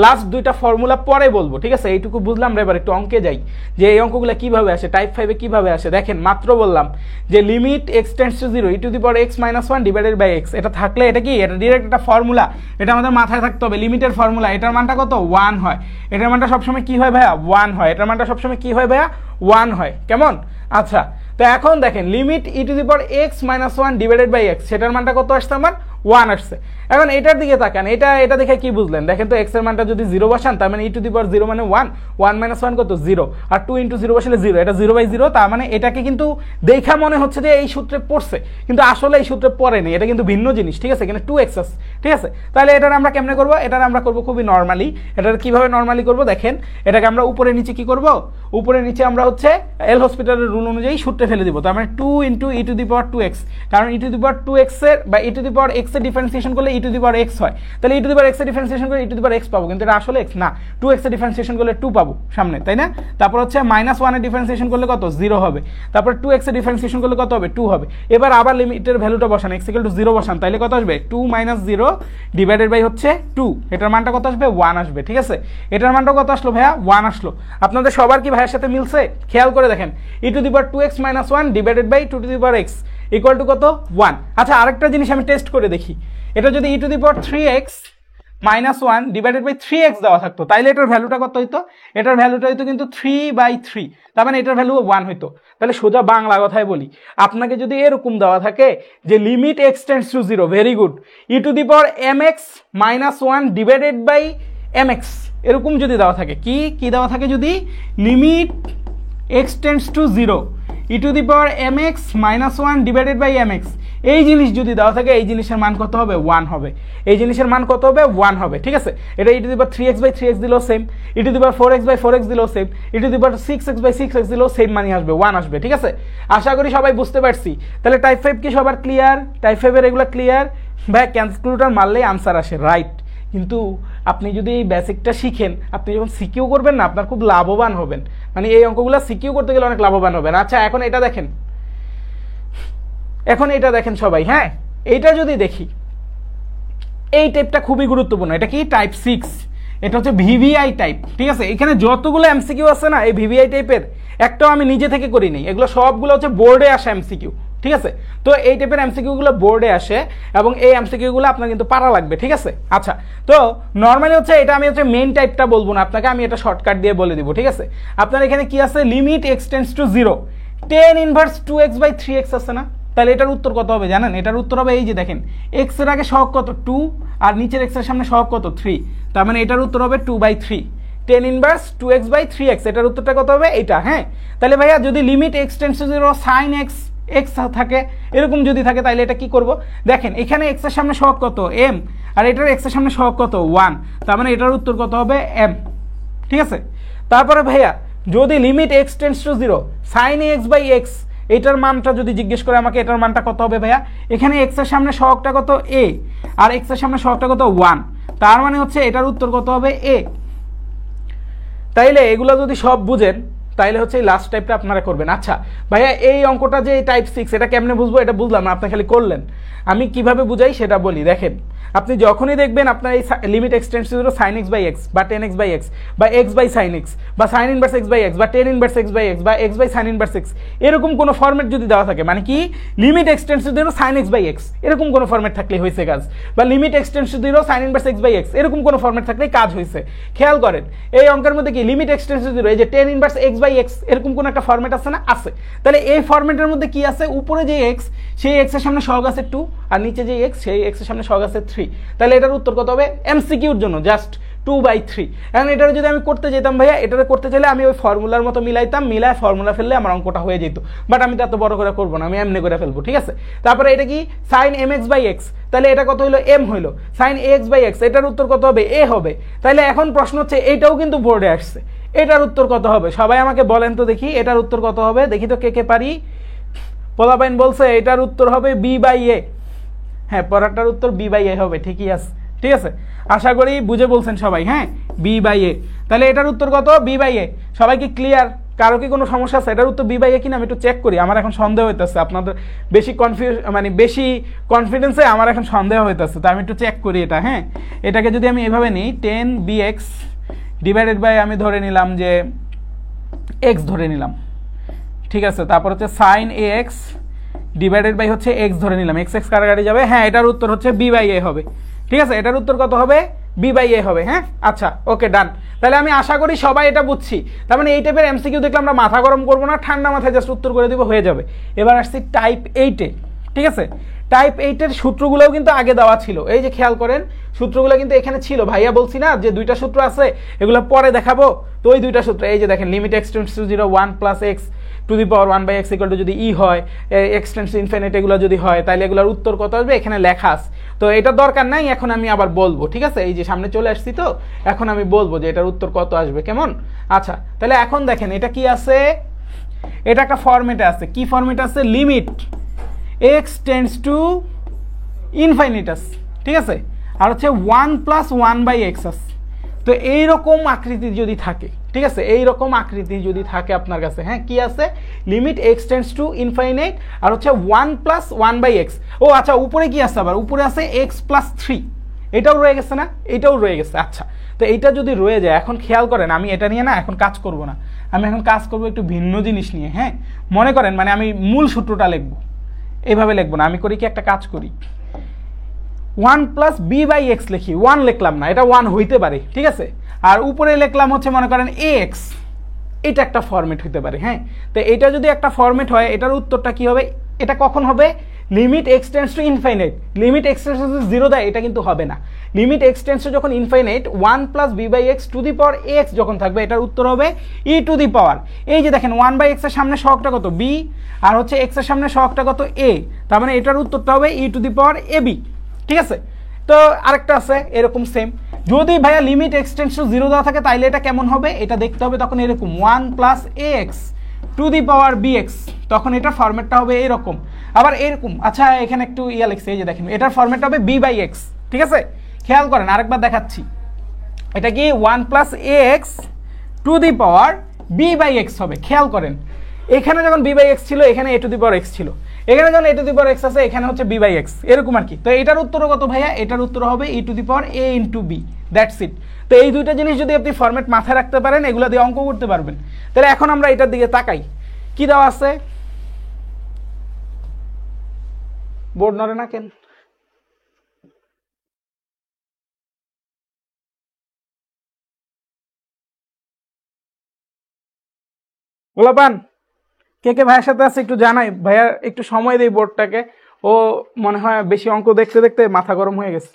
লাস্ট দুইটা ফর্মুলা পরে বলবো, ঠিক আছে। এইটুকু বুঝলাম, এবার একটু অঙ্কে যাই যে এই অঙ্কগুলো কিভাবে আসে, টাইপ 5-এ কিভাবে আসে। দেখেন মাত্র বললাম যে limit x tends to 0 e to the power x minus 1 divided by x, এটা থাকলে এটা কি, এটা ডিরেক্ট একটা ফর্মুলা, এটা আমাদের মাথায় থাকতে হবে, লিমিটের ফর্মুলা। এটার মানটা কত, 1 হয়, এটার মানটা সবসময় কি হয় ভাইয়া, 1 হয়, এটার মানটা সবসময় কি হয় ভাইয়া, 1 হয়, কেমন। আচ্ছা, তো এখন দেখেন limit e to the power x minus 1 divided by x, সেটার মানটা কত আসছে আমার, 1 আসছে। এখন এটার দিকে তাকান, এটা দেখে কি বুঝলেন? দেখেন তো এক্স এর মানটা যদি 0 বসান তার মানে e⁻0 মানে 1, 1 - 1 কত 0, আর 2 × 0 বসালে 0, এটা 0/0। তার মানে এটাকে কিন্তু দেখা মনে হচ্ছে যে এই সূত্রে পড়ছে, কিন্তু আসলে এই সূত্রে পড়েনি, এটা কিন্তু ভিন্ন জিনিস, ঠিক আছে? এখানে 2x আছে, ঠিক আছে? তাহলে এটার আমরা কেমনে করব? এটার আমরা করব খুবই নরমালি। এটার কিভাবে নরমালি করব দেখেন, এটাকে আমরা উপরে নিচে কি করব? উপরে নিচে আমরা হচ্ছে এল হসপিটালের রুল অনুযায়ী সূত্রে ফেলে দিব। তার মানে 2 × e⁻2x, কারণ e⁻2x এর বা e⁻x এর ডিফারেন্সিয়েশন করলে e⁻x হয়, তাহলে e⁻x এর ডিফারেন্সিয়েশন করে e⁻x পাবো, কিন্তু এটা আসলে x না, 2x এর ডিফারেন্সিয়েশন করলে 2 পাবো সামনে, তাই না? তারপর হচ্ছে -1 এর ডিফারেন্সিয়েশন করলে কত 0 হবে, তারপর 2x এর ডিফারেন্সিয়েশন করলে কত হবে 2 হবে। এবার আবার লিমিটের ভ্যালুটা বসান, x = 0 বসান, তাহলে কত আসবে 2 - 0 ডিভাইডেড বাই হচ্ছে 2, এটার মানটা কত আসবে 1 আসবে, ঠিক আছে? এটার মানটা কত আসলো ভাইয়া 1 আসলো। আপনাদের সবার কি ভাইয়ের সাথে মিলছে? খেয়াল করে দেখেন, e⁻2x - 1 divided by 2x equal to কত 1। আচ্ছা আরেকটা জিনিস আমি টেস্ট করে দেখি, এটা যদি e⁻3x - 1 ডিভাইডেড বাই 3x দেওয়া থাকতো, তাইলে এটার ভ্যালুটা কত হইতো? এটার ভ্যালুটা হইতো কিন্তু 3/3, তার মানে এটার ভ্যালু 1 হইতো। তাহলে সোজা বাংলা কথায় বলি, আপনাকে যদি এরকম দেওয়া থাকে যে limit x tends to 0, very good, e⁻mx - 1 divided by mx, এরকম যদি দেওয়া থাকে, কি দেওয়া থাকে? যদি limit x tends to 0, e⁻mx - 1 divided by mx, এই জিনিস যদি দেওয়া থাকে, এই জিনিসের মান কত হবে 1 হবে, এই জিনিসের মান কত হবে 1 হবে, ঠিক আছে? এটা e⁻3x/3x দিলেও সেম, e⁻4x/4x দিলেও সেম, e⁻6x/6x দিলেও সেম মানই আসবে, 1 আসবে, ঠিক আছে? আশা করি সবাই বুঝতে পারছি। তাহলে টাইপ 5 কি সবার ক্লিয়ার? টাইপ 5 এর এগুলো ক্লিয়ার? ভাই ক্যালকুলেটর মারলেই আনসার আসে, রাইট? কিন্তু আপনি যদি এই বেসিকটা শিখেন, আপনি যখন সিকিউ করবেন না, আপনার খুব লাভবান হবেন, মানে এই অঙ্কগুলো সিকিউ করতে গেলে অনেক লাভবান হবেন। আচ্ছা এখন এটা দেখেন, সবাই, হ্যাঁ এইটা যদি দেখি, এই টাইপটা খুবই গুরুত্বপূর্ণ। এটা কি টাইপ 6, এটা হচ্ছে ভিভিআই টাইপ, ঠিক আছে? এখানে যতগুলো এমসিকিউ আছে না এই ভিভিআই টাইপের, একটাও আমি নিজে থেকে করি নাই, এগুলো সবগুলো হচ্ছে বোর্ডে আসা এমসিকিউ, ঠিক আছে? তো এই টাইপের এমসিকিউগুলো বোর্ডে আসে এবং এই এমসিকিউগুলো আপনার কিন্তু পারা লাগবে, ঠিক আছে? আচ্ছা, তো নর্মালি হচ্ছে এটা আমি হচ্ছে মেইন টাইপটা বলবো না আপনাকে, আমি এটা শর্টকাট দিয়ে বলে দিব, ঠিক আছে? আপনার এখানে কি আছে? Limit x tends to 0, tan inverse 2x/3x আছে না? তাহলে এটার উত্তর কত হবে জানেন? এটার উত্তর হবে এই যে দেখেন, x এর আগে সহগ কত 2 আর নিচের x এর সামনে সহগ কত 3, তার মানে এটার উত্তর হবে 2/3, tan ইনভার্স 2x/3x, এটার উত্তরটা কত হবে এইটা, হ্যাঁ? তাহলে ভাইয়া যদি limit x tends to 0 sin x থাকে, এরকম যদি থাকে, তাহলে এটা কি করব? দেখেন এখানে x এর সামনে সহগ কত m, আর এটার x এর সামনে সহগ কত 1, তার মানে এটার উত্তর কত হবে m, ঠিক আছে? তারপরে ভাইয়া যদি limit x tends to 0 sin ax/x, এটার মানটা যদি জিজ্ঞেস করে আমাকে, এটার মানটা কত হবে ভাইয়া? এখানে x এর সামনে সহগটা কত a, আর x এর সামনে সহগটা কত 1, তার মানে হচ্ছে এটার উত্তর কত হবে a। তাইলে এগুলো যদি সব বুঝেন, তাইলে হচ্ছে এই লাস্ট টাইপটা আপনারা করবেন। আচ্ছা ভাইয়া এই অঙ্কটা যে টাইপ 6, এটা কেমনে বুঝবো? এটা বুঝলাম না, আপনি খালি করলেন, আমি কিভাবে বুঝাই সেটা বলি। দেখেন আপনি যখনই দেখবেন আপনার এই limit x tends to 0 sin x/x বা tan x/x বা x/sin x বা sin ইনভার্স x/x বা tan ইনভার্স x/x বা x/sin ইনভার্স x, এরকম কোনো ফরম্যাট যদি দেওয়া থাকে, মানে কি limit x tends to 0 sin x/x, এরকম কোনো ফরম্যাট থাকলে হয়েছে কাজ, বা limit x tends to 0 sin inverse x/x, এরকম কোনো ফরম্যাট থাকলে কাজ হয়েছে। খেয়াল করেন এই অঙ্কের মধ্যে কি লিমিট x টেন্ডস টু 0, এই যে tan ইনভার্স x/x, এরকম কোন একটা ফরম্যাট আছে না? আছে। তাহলে এই ফরম্যাটের মধ্যে কি আছে? উপরে যে x, সেই x এর সামনে সহগ আছে 2, আর নিচে যে x, সেই x এর সামনে সহগ আছে 3, তাহলে এটার উত্তর কত হবে? এমসিকিউর জন্য জাস্ট 2/3। এখন এটা যদি আমি করতে যেতাম ভাইয়া, এটা করতে চাইলে আমি ওই ফর্মুলার মতো মিলাইতাম, মিলায় ফর্মুলা ফেললে আমার অঙ্কটা হয়ে যেত, বাট আমি তো এত বড় করে করবো না, আমি এমনি করে ফেলবো, ঠিক আছে? তারপরে এটা কি sin mx/x, তাহলে এটা কত হইলো? m হইলো। sin ax/x, এটার উত্তর কত হবে? a হবে। তাহলে এখন প্রশ্ন হচ্ছে, এইটাও কিন্তু বোর্ডে আসছে, এটার উত্তর কত হবে? সবাই আমাকে বলেন তো দেখি, এটার উত্তর কত হবে? দেখি তো কে কে পারি। পোলাপাইন বলছে এটার উত্তর হবে b/a, হ্যাঁ পরেরটার উত্তর b/a হবে, ঠিকই আছে, ঠিক আছে? আশা করি বুঝে বলছেন সবাই, হ্যাঁ b/a। তাহলে এটার উত্তর কত? b/a। সবাই কি ক্লিয়ার? কারো কি কোনো সমস্যা আছে? এটার উত্তর b/a কিনা আমি একটু চেক করি, আমার এখন সন্দেহ হইতেছে, আপনাদের বেশি বেশি কনফিডেন্সে আমার এখন সন্দেহ হইতেছে, তো আমি একটু চেক করি এটা, হ্যাঁ? এটাকে যদি আমি এভাবে নিই, 10bx ডিভাইডেড বাই আমি ধরে নিলাম যে x ধরে নিলাম, ঠিক আছে? তারপর হচ্ছে sin ax ডিভাইডেড বাই হচ্ছে x ধরে নিলাম, x কাটাকাটি যাবে, হ্যাঁ এটার উত্তর হচ্ছে b/a হবে, ঠিক আছে? এটার উত্তর কত হবে? b/a হবে, হ্যাঁ? আচ্ছা ওকে ডান। তাহলে আমি আশা করি সবাই এটা বুঝছি। তার মানে এই টাইপের এমসিকিউ দেখলে আমরা মাথা গরম করবো না, ঠান্ডা মাথায় জাস্ট উত্তর করে দিব, হয়ে যাবে। এবার আসছি টাইপ 8-এ, ঠিক আছে? টাইপ 8-এর সূত্রগুলোও কিন্তু আগে দেওয়া ছিল, এই যে খেয়াল করেন সূত্রগুলো কিন্তু এখানে ছিল। ভাইয়া বলছি না যে দুইটা সূত্র আছে, এগুলো পরে দেখাবো। তো ওই দুইটা সূত্র এই যে দেখেন, limit x tends to 0 1 plus x to the power 1 by x equal to যদি ই হয়, এক্স টেন্ডস টু ইনফিনিট এগুলো যদি হয়, তাহলে এগুলোর উত্তর কত আসবে এখানে লেখা আছে। তো এটা দরকার নাই, এখন আমি আবার বলবো, ঠিক আছে? এই যে সামনে চলে আসছি, তো এখন আমি বলবো যে এটার উত্তর কত আসবে, কেমন? আচ্ছা, তাহলে এখন দেখেন এটা কি আছে, এটা একটা ফরম্যাটে আছে। কি ফরম্যাট আছে? লিমিট এক্স টেন্ডস টু ইনফাইনিটাস, ঠিক আছে? আর হচ্ছে 1 প্লাস 1 বাই এক্স আছে। তো এইরকম আকৃতি যদি থাকে, ঠিক আছে, এইরকম আকৃতি যদি থাকে আপনার কাছে, হ্যাঁ, কি আছে? Limit x tends to infinite আর হচ্ছে 1 প্লাস 1 বাই এক্স। ও আচ্ছা, উপরে কি আছে? আবার উপরে আছে এক্স প্লাস 3, এটাও রয়ে গেছে না? এটাও রয়ে গেছে। আচ্ছা, তো এইটা যদি রয়ে যায়, এখন খেয়াল করেন, আমি এটা নিয়ে না এখন কাজ করব না, আমি এখন কাজ করব একটু ভিন্ন জিনিস নিয়ে। হ্যাঁ, মনে করেন মানে আমি মূল সূত্রটা লিখবো, এভাবে লিখবো না, আমি করি কি, একটা কাজ করি, 1 প্লাস বি বাই এক্স লিখি। 1 লিখলাম না, এটা 1 হইতে পারে, ঠিক আছে? আর উপরে লিখলাম হচ্ছে মনে করেন এক্স, এটা একটা ফরম্যাট হইতে পারে। হ্যাঁ, তো এটা যদি একটা ফরম্যাট হয়, এটার উত্তরটা কি হবে? এটা কখন হবে? Limit x tends to infinite. Limit x tends to 0 দেয়, এটা কিন্তু হবে না। লিমিট এক্স টেন্ডস টু যখন infinite 1 plus b by x to the power x যখন থাকবে, এটার উত্তর হবে ই টু দি পাওয়ার, এই যে দেখেন 1 বাই এক্স এর সামনে সহগটা কত? বি, আর হচ্ছে এক্স এর সামনে সহগটা কত? এ। তার মানে এটার উত্তরটা হবে e to the power A B, ঠিক আছে? তো আরেকটা আছে এরকম সেম, যদি ভাইয়া লিমিট এক্স টেন্ডস টু 0 দেওয়া থাকে, তাইলে এটা কেমন হবে? এটা দেখতে হবে তখন এরকম 1 plus x to the power b x, তখন এটা ফরম্যাটটা হবে এরকম। আবার এরকম, আচ্ছা এখানে একটু ইয়া লিখছে, এই যে দেখেন এটার ফরম্যাটটা হবে বি বাই এক্স, ঠিক আছে? খেয়াল করেন, আরেকবার দেখাচ্ছি, এটা কি 1 plus x to the power b by x হবে। খেয়াল করেন, এখানে যখন বি বাই এক্স ছিল, এখানে এ টু দি পাওয়ার এক্স ছিল, এখানে যখন এ টু দি পাওয়ার এক্স আছে, এখানে হচ্ছে বি বাই এক্স, এরকম আর কি। তো এটার উত্তর কত ভাইয়া? এটার উত্তর হবে e to the power a into b, that's it. তো এই দুইটা জিনিস যদি আপনি ফরম্যাট মাথায় রাখতে পারেন, এগুলো দিয়ে অঙ্ক করতে পারবেন। তাহলে এখন আমরা এটার দিকে তাকাই, কি দেওয়া আছে? বোর্ড নড়ে না কেন? গোলাপান, কে কে ভাইয়ের সাথে আছে একটু জানাই, ভাইয়া একটু সময় দেই বোর্ডটাকে, ও মনে হয় বেশি অঙ্ক দেখতে দেখতে মাথা গরম হয়ে গেছে।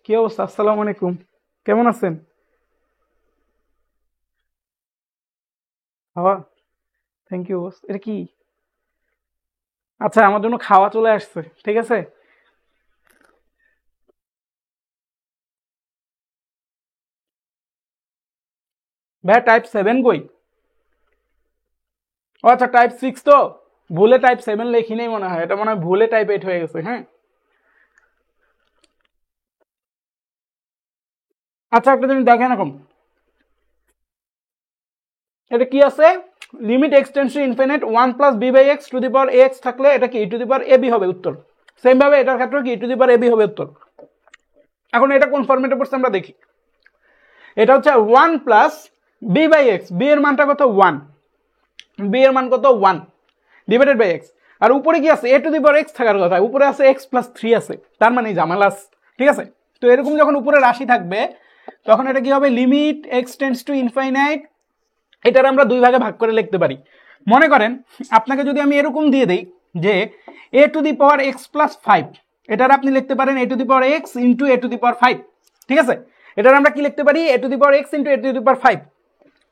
কি অবস্থা? আসসালামু আলাইকুম, কেমন আছেন? বাবা, থ্যাংক ইউ বস। এটা কি? আচ্ছা, আমার জন্য খাওয়া চলে আসছে, ঠিক আছে? ভাইয়া টাইপ 7 কই? ও আচ্ছা, টাইপ 6 তো, ভুলে টাইপ 7 লেখি নেই মনে হয়, এটা মনে হয় ভুলে টাইপ 8 হয়ে গেছে। হ্যাঁ, আচ্ছা একটা জিনিস দেখেন, এখন এটা কি আছে? Limit x tends to infinite 1 plus b by x to the power x থাকলে এটা কি ই to the power A B হবে উত্তর। সেম ভাবে এটার ক্ষেত্রে কি ই to the power A B হবে উত্তর। এখন এটা কোন ফরম্যাটে পড়ছে আমরা দেখি। এটা হচ্ছে 1 plus b by x, b এর মানটা কত? 1, বি এর মান কত? 1 ডিভাইডেড বাই এক্স। আর উপরে কি আছে? এ টু দি পাওয়ার এক্স থাকার কথা, উপরে আছে এক্স প্লাস 3 আছে, তার মানে ঝামেলা আছে, ঠিক আছে? তো এরকম যখন উপরে রাশি থাকবে, তখন এটা কি হবে? Limit x tends to infinite, এটার আমরা দুই ভাগে ভাগ করে লিখতে পারি। মনে করেন আপনাকে যদি আমি এরকম দিয়ে দেই যে a to the power x plus 5, এটার আপনি লিখতে পারেন a to the power x into a to the power 5, ঠিক আছে? এটার আমরা কি লিখতে পারি? A to the power x into a to the power 5।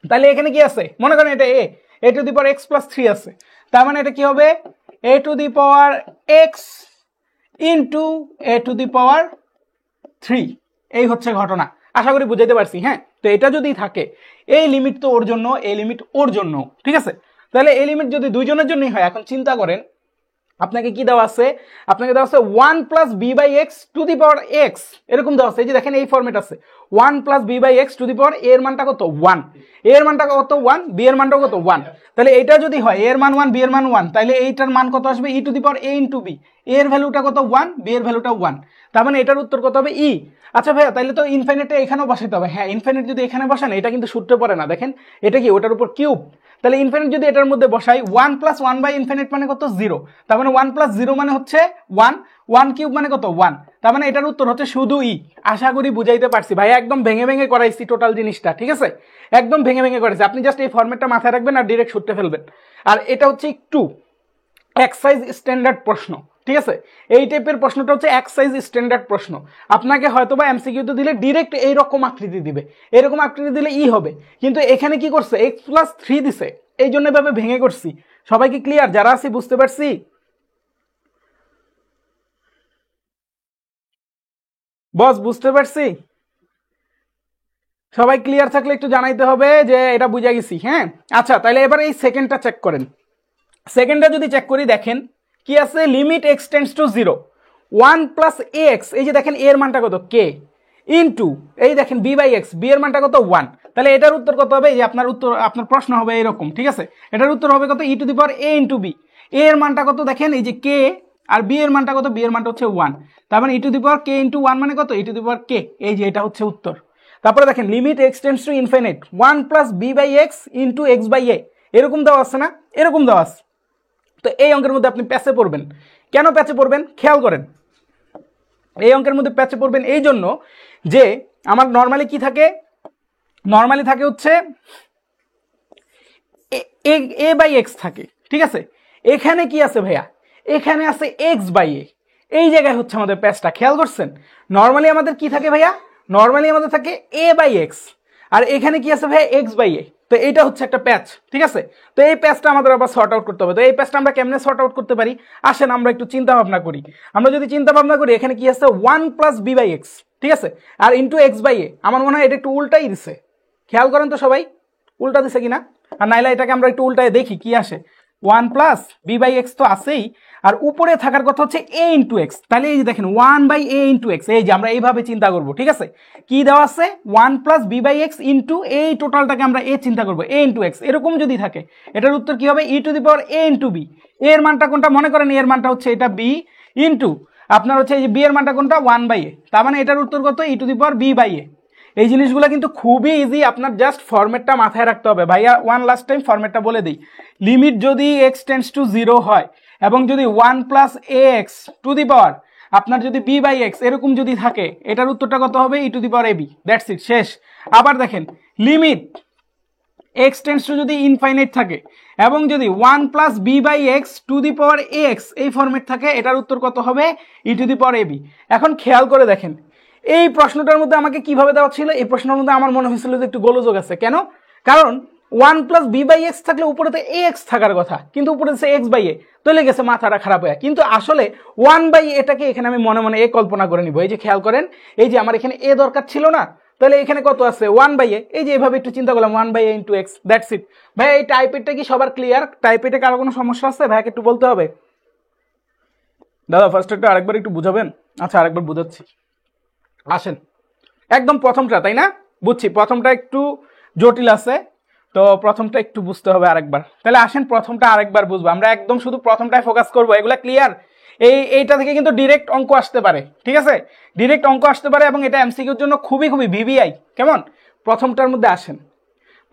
তাহলে এখানে কি আছে? মনে করেন এটা a to the power x plus 3 আছে, তার মানে এটা কি হবে? A to the power x into a to the power 3। এই হচ্ছে ঘটনা, আশা করি বুঝাইতে পারছি। হ্যাঁ, তো এটা যদি থাকে, এই লিমিট তো ওর জন্য, এই লিমিট ওর জন্য, ঠিক আছে? তাহলে এই লিমিট যদি দুইজনের জন্যই হয়, এখন চিন্তা করেন আপনাকে কি দেওয়া আছে? আপনাকে দেওয়া আছে 1 plus b by x to the power x, এরকম দেওয়া আছে। এই যে দেখেন এই ফরম্যাট আছে, 1 plus b by x to the power এর মানটা কত? 1, এর মানটা কত? 1, বি এর মানটা কত? 1। তাহলে এটা যদি হয় এর মান 1, বি এর মান 1, তাহলে এইটার মান কত আসবে? E to the power a into b, এর ভ্যালুটা কত? 1, বি এর ভ্যালুটা 1, তার মানে এটার উত্তর কত হবে? ই। আচ্ছা ভাইয়া, তাহলে তো ইনফিনিটে এখানেও বসাইতে হবে। হ্যাঁ, ইনফিনিট যদি এখানে বসান, এটা কিন্তু সূত্রে পড়ে না, দেখেন এটা কি ওটার উপর কিউব। তাহলে ইনফিনিট যদি এটার মধ্যে বসাই, 1 প্লাস 1 বাই ইনফিনিট মানে কত? 0, তার মানে 1 প্লাস 0 মানে হচ্ছে 1, 1 কিউব মানে কত? 1, তার মানে এটার উত্তর হচ্ছে শুধু ই। আশা করি বুঝাইতে পারছি ভাই, একদম ভেঙে ভেঙে করাইছি টোটাল জিনিসটা, ঠিক আছে? একদম ভেঙে ভেঙে করাইছি, আপনি জাস্ট এই ফরম্যাটটা মাথায় রাখবেন আর ডিরেক্ট সূত্রে ফেলবেন। আর এটা হচ্ছে একটু এক্সাইজ স্ট্যান্ডার্ড প্রশ্ন, ঠিক আছে, এই টাইপের প্রশ্নটা হচ্ছে এক্সারসাইজ স্ট্যান্ডার্ড প্রশ্ন। আপনাকে হয়তোবা এমসিকিউতে দিলে ডিরেক্ট এইরকম আকৃতি দিবে, এরকম আকৃতি দিলে ই হবে, কিন্তু এখানে কি করছে x+3 দিছে, এই জন্য এভাবে ভেঙে করছি। সবাই কি ক্লিয়ার? যারা আছি বুঝতে পারছি? বস বুঝতে পারছি? সবাই ক্লিয়ার থাকলে একটু জানাইতে হবে যে এটা বুঝা গেছি। হ্যাঁ, আচ্ছা তাহলে এবার এই সেকেন্ডটা চেক করেন। সেকেন্ডটা যদি চেক করি দেখেন কি আছে, limit x tends to 0 1 plus ax, এই যে দেখেন এর মানটা কত k, ইনটু এই দেখেন b বাই x, b এর মানটা কত 1। তাহলে এটার উত্তর কত হবে? এই যে আপনার উত্তর, আপনার প্রশ্ন হবে এরকম, ঠিক আছে। এটার উত্তর হবে কত? e to the power a into b। a এর মানটা কত দেখেন, এই যে k, আর b এর মানটা কত? b এর মানটা হচ্ছে 1, তার মানে e to the power k into 1 মানে কত? e to the power k। এই যে এটা হচ্ছে উত্তর। তারপরে দেখেন limit x tends to infinite 1 plus b by x into x by a, এরকম দেওয়া আছে না? এরকম দেওয়া আছে। তো এই অঙ্কের মধ্যে আপনি প্যাচে পড়বেন। কেন প্যাচে পড়বেন খেয়াল করেন। এই অঙ্কের মধ্যে প্যাচে পড়বেন এই জন্য যে আমার নর্মালি কি থাকে, নর্মালি থাকে হচ্ছে a বাই x থাকে, ঠিক আছে। এখানে কি আছে ভাইয়া? এখানে আছে x বাই a, এই জায়গায় হচ্ছে আমাদের প্যাচটা। খেয়াল করছেন? নর্মালি আমাদের কি থাকে ভাইয়া? নর্মালি আমাদের থাকে a বাই x, আর এখানে কি আছে ভাইয়া? x by a। তো এইটা হচ্ছে একটা প্যাচ, ঠিক আছে। তো এই প্যাচটা আমাদের আবার সর্ট আউট করতে হবে। তো এই প্যাচটা আমরা কেমনে সর্ট আউট করতে পারি? আসেন আমরা একটু চিন্তা ভাবনা করি। আমরা যদি চিন্তা ভাবনা করি, এখানে কি আছে? 1 প্লাস b বাই x, ঠিক আছে, আর ইন্টু x বাই a। আমার মনে হয় এটা একটু উল্টাই দিছে, খেয়াল করেন তো সবাই, উল্টা দিছে কিনা। আর নাইলে এটাকে আমরা একটু উল্টায় দেখি কি আসে। 1 প্লাস b বাই x তো আছেই, আর উপরে থাকার কথা হচ্ছে a ইন্টু x। তাহলে এই যে দেখেন 1 বাই a ইন্টু x, এই যে আমরা এইভাবে চিন্তা করবো, ঠিক আছে। কি দেওয়া আছে? 1 plus b by x into এই টোটালটাকে আমরা a চিন্তা করবো, a ইন্টু x। এরকম যদি থাকে এটার উত্তর কি হবে? e to the power a into b। এর মানটা কোনটা মনে করেন? এর মানটা হচ্ছে এটা b ইন্টু আপনার হচ্ছে এই যে b এর মানটা কোনটা? 1 বাই a। তার মানে এটার উত্তর কত? e to the power b by a। এই জিনিসগুলো কিন্তু খুবই ইজি, আপনার জাস্ট ফরম্যাটটা মাথায় রাখতে হবে। ভাইয়া ওয়ান লাস্ট টাইম ফরম্যাটটা বলে দিই। লিমিট যদি x টেন্ডস টু 0 হয় এবং যদি 1 প্লাস ax টু দি পাওয়ার আপনার যদি b বাই x এরকম যদি থাকে, এটার উত্তরটা কত হবে? e to the power ab। That's it, শেষ। আবার দেখেন লিমিট x টেন্ডস টু যদি ইনফাইনাইট থাকে এবং যদি 1 plus b by x to the power ax এই ফরম্যাট থাকে, এটার উত্তর কত হবে? e to the power ab। এখন খেয়াল করে দেখেন এই প্রশ্নটার মধ্যে আমাকে কিভাবে দেওয়া ছিল। এই প্রশ্নের মধ্যে আমার মনে হয়েছিল যে একটু গোলযোগ আছে। কেন? কারণ 1 প্লাস b বাই x থাকলে উপরে তো ax থাকার কথা, কিন্তু উপরে আছে x বাই a, তো লেগেছে মাথাটা খারাপ হয়ে। কিন্তু আসলে 1 বাই এটাকে এখানে আমি মনে মনে a কল্পনা করে নিব। এই যে খেয়াল করেন, এই যে আমার এখানে a দরকার ছিল না, তাহলে এখানে কত আছে? 1 বাই a। এই যে এভাবে একটু চিন্তা করলাম 1 by a into x, that's it. ভাই এই টাইপেরটা কি সবার ক্লিয়ার? টাইপেটে কারো কোনো সমস্যা আছে? ভাইকে একটু বলতে হবে। দাদা ফার্স্ট একটা আরেকবার একটু বুঝাবেন? আচ্ছা আরেকবার বুঝাচ্ছি, আসেন। একদম প্রথমটা, তাই না? বুঝছি প্রথমটা একটু জটিল আছে, তো প্রথমটা একটু বুঝতে হবে আরেকবার। তাহলে আসেন প্রথমটা আরেকবার বুঝবো। আমরা একদম শুধু প্রথমটায় ফোকাস করবো। এগুলা ক্লিয়ার? এইটা থেকে কিন্তু ডিরেক্ট অঙ্ক আসতে পারে, ঠিক আছে। ডিরেক্ট অঙ্ক আসতে পারে এবং এটা এমসিকিউর জন্য খুবই খুবই ভিভিআই। কেমন? প্রথমটার মধ্যে আসেন।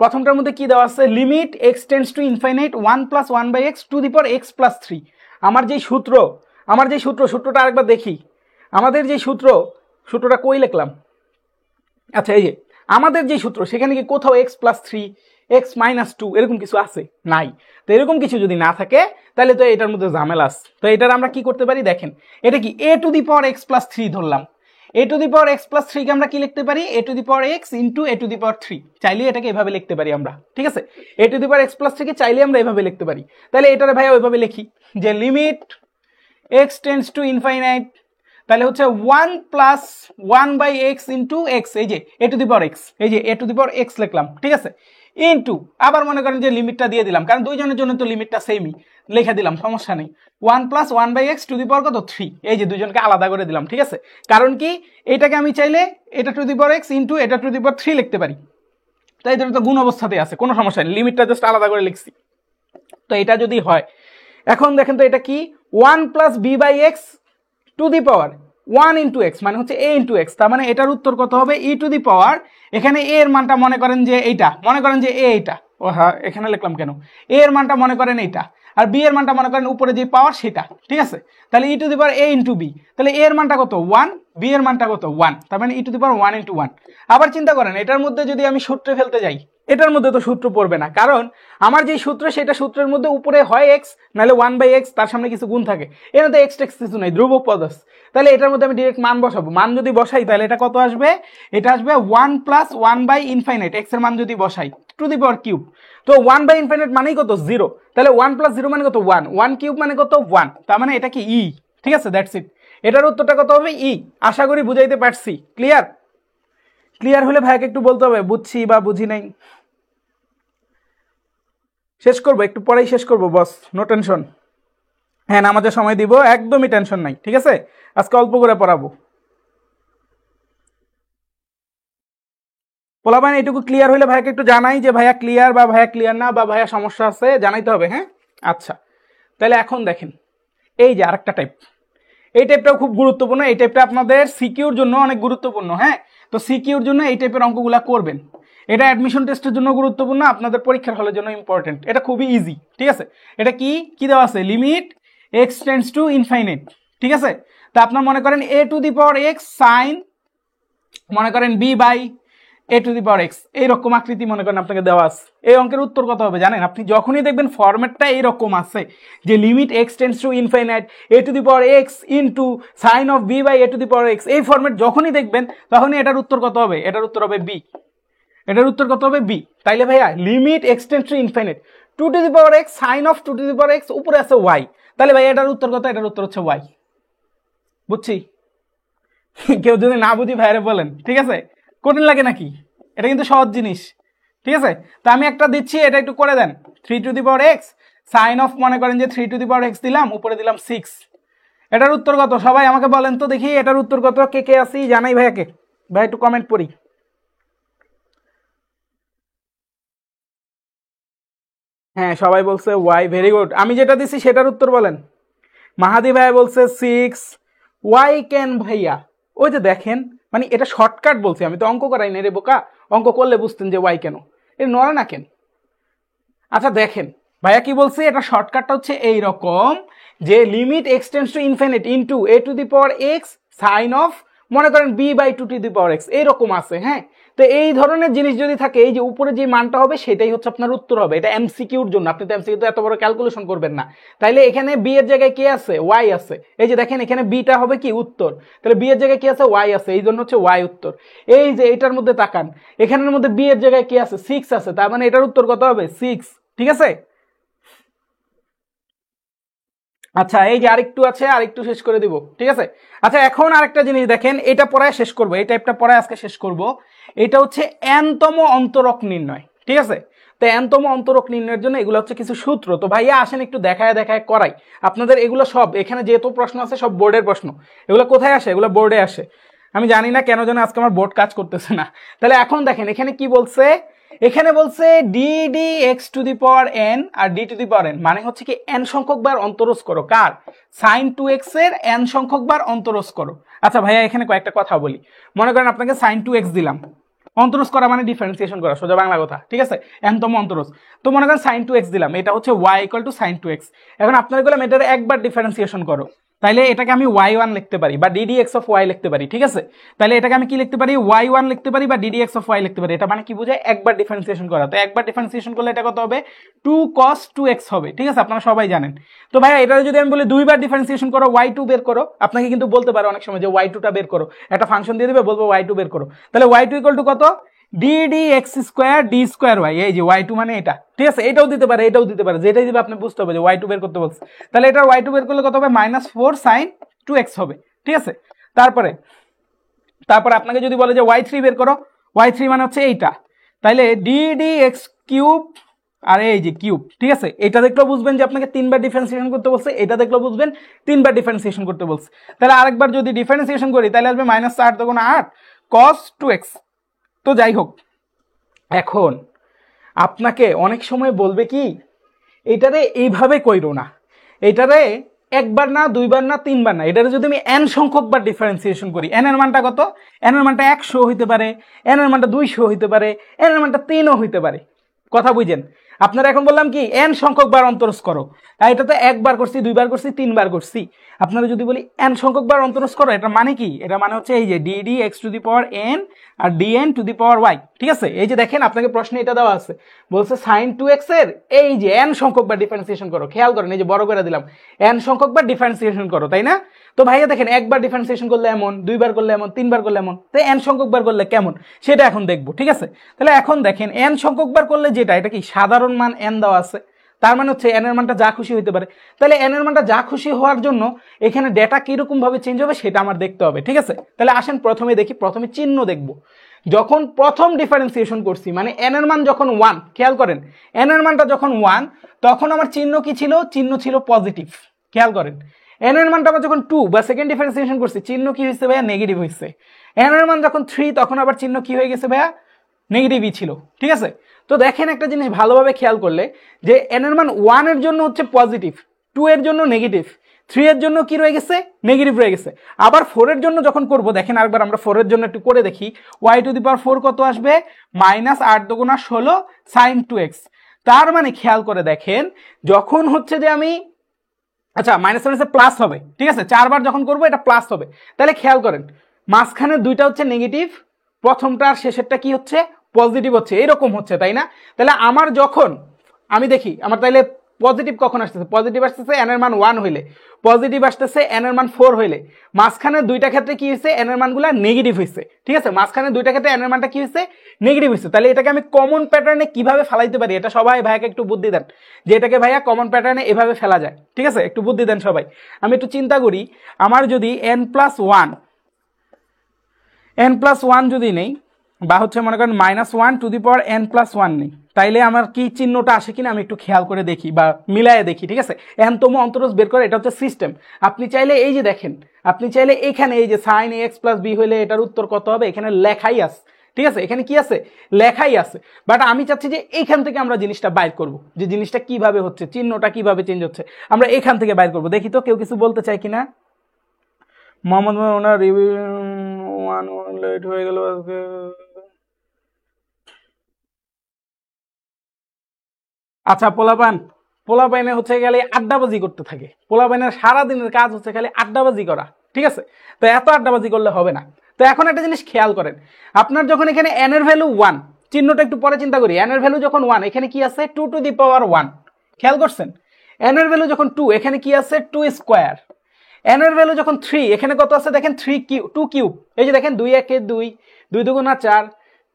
প্রথমটার মধ্যে কি দেওয়া আছে? Limit x tends to infinite 1 plus 1 by x to the power x plus 3। আমার যেই সূত্রটা আরেকবার দেখি। আমাদের যে সূত্রটা কই লিখলাম? আচ্ছা এই যে আমাদের যে সূত্র, সেখানে কি কোথাও x প্লাস 3 x মাইনাস 2 এরকম কিছু আছে? নাই। তো এরকম কিছু যদি না থাকে তাহলে তো এটার মধ্যে ঝামেলা আছে। তো এটার আমরা কি করতে পারি দেখেন, এটা কি a to the power x plus 3 ধরলাম। a to the power x plus 3 কে আমরা কি লিখতে পারি? a to the power x into a to the power 3। চাইলে এটাকে এভাবে লিখতে পারি আমরা, ঠিক আছে। a to the power x plus 3 কে চাইলে আমরা এভাবে লিখতে পারি। তাহলে এটারে ভাই ওইভাবে লিখি যে limit x tends to infinite, তাহলে হচ্ছে 1 plus 1 by x into x, এই যে a to the power x, এই যে a to the power x লিখলাম, ঠিক আছে, ইন্টু আবার মনে করেন যে লিমিটটা দিয়ে দিলাম, কারণ দুইজনের জন্য তো লিমিটটা সেমই, লিখে দিলাম, সমস্যা নেই। 1 plus 1 by x to the power কত? 3। এই যে দুইজনকে আলাদা করে দিলাম, ঠিক আছে। কারণ কি এটাকে আমি চাইলে এটা two the power x into এটা টু দি পাওয়ার 3 লিখতে পারি। তাই এটা তো গুণ অবস্থাতেই আছে, কোনো সমস্যা নেই, লিমিটটা জাস্ট আলাদা করে লিখছি। তো এটা যদি হয়, এখন দেখেন তো এটা কি? 1 plus b by x to the power 1 into x, মানে হচ্ছে a ইন্টু x। তার মানে এটার উত্তর কত হবে? e টু দি পাওয়ার, এখানে a এর মানটা মনে করেন যে এইটা, মনে করেন যে a এইটা, ও হ্যাঁ এখানে লিখলাম কেন, a এর মানটা মনে করেন এইটা, আর b এর মানটা মনে করেন উপরে যে পাওয়ার সেটা, ঠিক আছে। তাহলে e to the power a into b, তাহলে a এর মানটা কত? 1, b এর মানটা কত? 1, তার মানে e to the power 1 into 1। আবার চিন্তা করেন এটার মধ্যে যদি আমি সূত্রে ফেলতে যাই, এটার মধ্যে তো সূত্র পড়বে না, কারণ আমার যে সূত্র সেটা সূত্রের মধ্যে উপরে হয় এক্স, নাহলে 1/x, তার সামনে কিছু গুণ থাকে। এর মধ্যে এক্স টেক্স কিছু নাই, ধ্রুবক পদ আছে। তাহলে এটার মধ্যে আমি ডিরেক্ট মান বসাবো। মান যদি বসাই তাহলে এটা কত আসবে? এটা আসবে 1 + 1/∞, এক্স এর মান যদি বসাই টু দি পাওয়ার কিউব। তো 1/∞ মানেই কত? 0। তাহলে 1 + 0 মানে কত? 1। 1 কিউব মানে কত? 1। তার মানে এটা কি ই। ঠিক আছে, দ্যাটস ইট। এটার উত্তরটা কত হবে? ই। আশা করি বুঝাইতে পারছি। ক্লিয়ার? ক্লিয়ার হলে ভাইকে একটু বলতে হবে বুঝছি বা বুঝি নাই। শেষ করবো, একটু পরেই শেষ করবো বস, নো টেনশন। হ্যাঁ, নামাজের সময় দিব, একদমই টেনশন নাই। ঠিক আছে, আজকে অল্প করে পড়াবো। পোলাপাইন এইটুকু ক্লিয়ার হলে ভাইকে একটু জানাই যে ভাইয়া ক্লিয়ার বা ভাইয়া ক্লিয়ার না বা ভাইয়া সমস্যা আছে, জানাইতে হবে। হ্যাঁ, আচ্ছা। তাহলে এখন দেখেন, এই যে আরেকটা টাইপ, এই টাইপটাও খুব গুরুত্বপূর্ণ। এই টাইপটা আপনাদের সিকিউর জন্য অনেক গুরুত্বপূর্ণ। হ্যাঁ, তো সিকিউর জন্য এই টাইপের অঙ্কগুলা করবেন। এটা অ্যাডমিশন টেস্টের জন্য গুরুত্বপূর্ণ, আপনাদের পরীক্ষার হলের জন্য ইম্পর্টেন্ট। এটা খুবই ইজি। ঠিক আছে, এটা কি কি দেওয়া আছে? Limit x tends to infinite. ঠিক আছে, তা আপনার মনে করেন a to the power x sine, মনে করেন b/a two the power x, এইরকম আকৃতি মনে করেন আপনাকে দেওয়া আছে। এই অঙ্কের উত্তর কত হবে জানেন? আপনি যখনই দেখবেন ফরম্যাটটা এইরকম আছে যে limit x tends to infinite a to the power x into sign of b/a two the power x, এই ফরম্যাট যখনই দেখবেন তখনই এটার উত্তর কত হবে? এটার উত্তর হবে বি। এটার উত্তর কত হবে? বি। তাইলে ভাইয়া limit x tends to infinite 2 to the power x sine of 2 to the power x, উপরে আছে ওয়াই। তাহলে ভাই এটার উত্তর কত? এটার উত্তর হচ্ছে ওয়াই। বুঝছি? কেউ যদি না বুঝি ভাইরে বলেন। ঠিক আছে, কঠিন লাগে নাকি? এটা কিন্তু সহজ জিনিস। ঠিক আছে, তা আমি একটা দিচ্ছি, এটা একটু করে দেন। 3 to the power x sine of, মনে করেন যে 3 টু দি পাওয়ার এক্স দিলাম, উপরে দিলাম 6। এটার উত্তর কত? সবাই আমাকে বলেন তো দেখি, এটার উত্তর কত? কে কে আসি জানাই ভাইয়াকে। ভাই একটু কমেন্ট পড়ি। হ্যাঁ, সবাই বলছে ওয়াই, ভেরি গুড। আমি যেটা দিছি সেটার উত্তর বলেন। মাহাদি ভাই বলছে 6। ওয়াই কেন ভাইয়া? ওই যে দেখেন, মানে এটা শর্টকাট বলছি, আমি তো অঙ্ক করাই না রে বোকা। অঙ্ক করলে বুঝতেন যে ওয়াই কেন। এটা নড়ে না কেন? আচ্ছা দেখেন ভাইয়া কি বলছে, এটা শর্টকাটটা হচ্ছে এইরকম যে limit x tends to infinite into a to the power x sine of, মনে করেন b/2 two the power x, এইরকম আছে। হ্যাঁ, তো এই ধরনের জিনিস যদি থাকে, এই যে উপরে যে মানটা হবে সেটাই হচ্ছে আপনার উত্তর হবে। এটা এমসিকিউর জন্য, আপনি তো এমসিকিউ এত বড় ক্যালকুলেশন করবেন না। তাইলে এখানে বি এর জায়গায় কি আছে? ওয়াই আছে। এই যে দেখেন, এখানে বিটা হবে কি উত্তর, তাহলে বি এর জায়গায় কি আছে? ওয়াই আছে, এই জন্য হচ্ছে ওয়াই উত্তর। এই যে এটার মধ্যে তাকান, এখানের মধ্যে বি এর জায়গায় কি আছে? 6 আছে, তার মানে এটার উত্তর কত হবে? 6। ঠিক আছে, আচ্ছা এই যে আরেকটু আছে, আরেকটু শেষ করে দিব। ঠিক আছে, আচ্ছা এখন আরেকটা জিনিস দেখেন, এটা পড়ায় শেষ করব, এই টাইপটা পড়ায় আজকে শেষ করব। এটা হচ্ছে এনতম অন্তরক নির্ণয়। ঠিক আছে, তো এনতম অন্তরক নির্ণয়ের জন্য এগুলো হচ্ছে কিছু সূত্র। তো ভাইয়া আসেন একটু দেখায় দেখায় করাই আপনাদের। এগুলো সব এখানে যেহেতু প্রশ্ন আছে সব বোর্ডের প্রশ্ন। এগুলো কোথায় আসে? এগুলো বোর্ডে আসে। আমি জানি না কেন যেন আজকে আমার বোর্ড কাজ করতেছে না। তাহলে এখন দেখেন এখানে কি বলছে, এখানে বলছে d d x to the power n আর d to the power n, মানে হচ্ছে কি এন সংখ্যক বার অন্তরজ করো। কার? সাইন 2x এর এন সংখ্যক বার অন্তরজ করো। আচ্ছা ভাইয়া এখানে কয়েকটা কথা বলি। মনে করেন আপনাকে সাইন 2x দিলাম, অন্তরজ করা মানে ডিফারেন্সিয়েশন করা, সোজা বাংলা কথা। ঠিক আছে, এনতম অন্তরজ। তো মনে করেন সাইন 2x দিলাম, এটা হচ্ছে y = সাইন 2x। এখন আপনার বললাম এটার একবার ডিফারেন্সিয়েশন করো, তাইলে এটাকে আমি y1 লিখতে পারি বা ddx অফ y লিখতে পারি। ঠিক আছে, তাহলে এটাকে আমি কি লিখতে পারি? y1 লিখতে পারি বা ddx অফ y লিখতে পারি। এটা মানে কি বোঝায়? একবার ডিফারেন্সিয়েশন করা। তো একবার ডিফারেন্সিয়েশন করলে এটা কত হবে? 2 cos 2x হবে। ঠিক আছে, আপনারা সবাই জানেন। তো ভাইয়া এটা যদি আমি বলি দুইবার ডিফারেন্সিয়েশন করো, y2 বের করো, আপনাকে কিন্তু বলতে পারে অনেক সময় যে y2 টা বের করো, একটা ফাংশন দিয়ে দিবে, বলবো y2 বের করো। তাহলে y2 = কত? ddx square d square y। এই যে y2 মানে এটা। ঠিক আছে, এটাও দিতে পারে, এটাও দিতে পারে, যেটাই দিবে আপনি বুঝতে হবে যে y2 বের করতে বলছে। তাহলে এটার y2 বের করলে কত হবে? -4 sin 2x হবে। ঠিক আছে, তারপরে আপনাকে যদি বলে যে y3 বের করো, y3 মানে হচ্ছে এইটা, তাইলে ddx কিউব আর এই যে কিউব। ঠিক আছে, এটা দেখলেও বুঝবেন যে আপনাকে তিনবার ডিফারেন্সিয়েশন করতে বলছে, এটা দেখলেও বুঝবেন তিনবার ডিফারেন্সিয়েশন করতে বলছে। তাহলে আরেকবার যদি ডিফারেন্সিয়েশন করি তাহলে আসবে -8 × 8 cos 2x। তো যাই হোক, এখন আপনাকে অনেক সময় বলবে কি, এটারে এইভাবে কইরো না, এটারে একবার না, দুইবার না, তিনবার না, এটারে যদি আমি n সংখ্যক বার ডিফারেন্সিয়েশন করি, n এর মানটা কত? n এর মানটা 100 হইতে পারে, n এর মানটা 200 হইতে পারে, n এর মানটা 3ও হইতে পারে। কথা বুঝেন? আপনারা এখন বললাম কি n সংখ্যক বার অন্তরজ করো, এটা তো একবার করছি, দুইবার করছি, তিনবার করছি। আপনারা যদি বলি n সংখ্যক বার অন্তরজ করো, এটা মানে কি? এটা মানে হচ্ছে এই যে dd x to the power n আর dn to the power y, ঠিক আছে? এই যে দেখেন আপনাকে প্রশ্নে এটা দেওয়া আছে, বলছে sin 2x এর এই যে n সংখ্যক বার ডিফারেন্সিয়েশন করো। খেয়াল করেন, এই যে বড় করে দিলাম, n সংখ্যক বার ডিফারেন্সিয়েশন করো, তাই না? তো ভাইয়া দেখেন একবার ডিফারেন্সিয়েশন করলে এমন, দুইবার করলে এমন, তিনবার করলে এমন, তো n সংখ্যক বার করলে কেমন সেটা এখন দেখবো, ঠিক আছে? তাহলে এখন দেখেন n সংখ্যক বার করলে যেটা, এটা কি সাধারণ মান n দেওয়া আছে, তার মানে হচ্ছে n এর মানটা যা খুশি হইতে পারে। তাহলে n এর মানটা যা খুশি হওয়ার জন্য এখানে ডেটা কিরকম ভাবে চেঞ্জ হবে সেটা আমার দেখতে হবে, ঠিক আছে? তাহলে আসেন প্রথমে দেখি, প্রথমে চিহ্ন দেখব। যখন প্রথম ডিফারেন্সিয়েশন করছি মানে n এর মান যখন 1, খেয়াল করেন n এর মানটা যখন 1 তখন আমার চিহ্ন কি ছিল? চিহ্ন ছিল পজিটিভ। খেয়াল করেন n এর মানটা আমার যখন 2 বা সেকেন্ড ডিফারেন্সিয়েশন করছি চিহ্ন কি হয়েছে ভাইয়া? নেগেটিভ হয়েছে। n এর মান যখন 3 তখন আবার চিহ্ন কি হয়ে গেছে ভাইয়া? নেগেটিভই ছিল, ঠিক আছে? তো দেখেন একটা জিনিস ভালোভাবে খেয়াল করলে যে n এর মান 1 এর জন্য হচ্ছে পজিটিভ, 2 এর জন্য নেগেটিভ, 3 এর জন্য কি রয়ে গেছে? নেগেটিভ রয়ে গেছে। আবার 4 এর জন্য যখন করব, দেখেন আরেকবার আমরা 4 এর জন্য একটু করে দেখি। y টু দি পাওয়ার 4 কত আসবে? -8 দুগুণা 16 sin 2x। তার মানে খেয়াল করে দেখেন যখন হচ্ছে যে আমি, আচ্ছা মাইনাস মাইনাসে প্লাস হবে, ঠিক আছে? 4 বার যখন করব এটা প্লাস হবে। তাহলে খেয়াল করেন মাঝখানে দুইটা হচ্ছে নেগেটিভ, প্রথমটা আর শেষেরটা কি হচ্ছে? পজিটিভ হচ্ছে, এরকম হচ্ছে, তাই না? তাহলে আমার যখন আমি দেখি আমার তাইলে পজিটিভ কখন আসতেছে? পজিটিভ আসতেছে n এর মান 1 হইলে, পজিটিভ আসতেছে n এর মান 4 হইলে। মাঝখানে দুইটা ক্ষেত্রে কি হয়েছে? n এর মানগুলো নেগেটিভ হয়েছে, ঠিক আছে? মাঝখানে দুইটা ক্ষেত্রে n এর মানটা কি হয়েছে? নেগেটিভ হয়েছে। তাহলে এটাকে আমি কমন প্যাটার্নে কিভাবে ফেলাইতে পারি? এটা সবাই ভাইয়াকে একটু বুদ্ধি দেন যে এটাকে ভাইয়া কমন প্যাটার্নে এভাবে ফেলা যায়, ঠিক আছে? একটু বুদ্ধি দেন সবাই। আমি একটু চিন্তা করি, আমার যদি n+1 যদি নেই, বা হচ্ছে মনে করেন -1 টু দি পাওয়ার n+1 নেই, তাইলে আমার কি চিহ্নটা আসে কিনা আমি একটু খেয়াল করে দেখি বা মিলায়ে দেখি, ঠিক আছে? n তম অন্তরজ বের করে, এটা হচ্ছে সিস্টেম। আপনি চাইলে এই যে দেখেন, আপনি চাইলে এখানে এই যে sin ax + b হইলে এটার উত্তর কত হবে এখানে লেখাই আছে, ঠিক আছে? এখানে কি আছে? লেখাই আছে। বাট আমি চাচ্ছি যে এইখান থেকে আমরা জিনিসটা বাইর করব, যে জিনিসটা কিভাবে হচ্ছে, চিহ্নটা কিভাবে চেঞ্জ হচ্ছে, আমরা এখান থেকে বাইর করব। দেখি তো কেউ কিছু বলতে চায় কিনা। মোহাম্মদ ওনার রিভিউ 1 লেট হয়ে গেল আজকে। আচ্ছা, পোলাপাইনে হচ্ছে গেলে আড্ডাবাজি করতে থাকে। পোলাপাইনের সারাদিনের কাজ হচ্ছে খালি আড্ডাবাজি করা, ঠিক আছে? তো এত আড্ডাবাজি করলে হবে না। তো এখন একটা জিনিস খেয়াল করেন, আপনার যখন এখানে n এর ভ্যালু 1, চিহ্নটা একটু পরে চিন্তা করি, n এর ভ্যালু যখন 1 এখানে কি আছে? 2 টু দি পাওয়ার 1। খেয়াল করছেন? n এর ভ্যালু যখন 2 এখানে কি আছে? 2 স্কয়ার। n এর ভ্যালু যখন 3 এখানে কত আছে? দেখেন 3 কিউব, 2 কিউব। এই যে দেখেন 2 1 এ 2, 2 দুগুণা 4,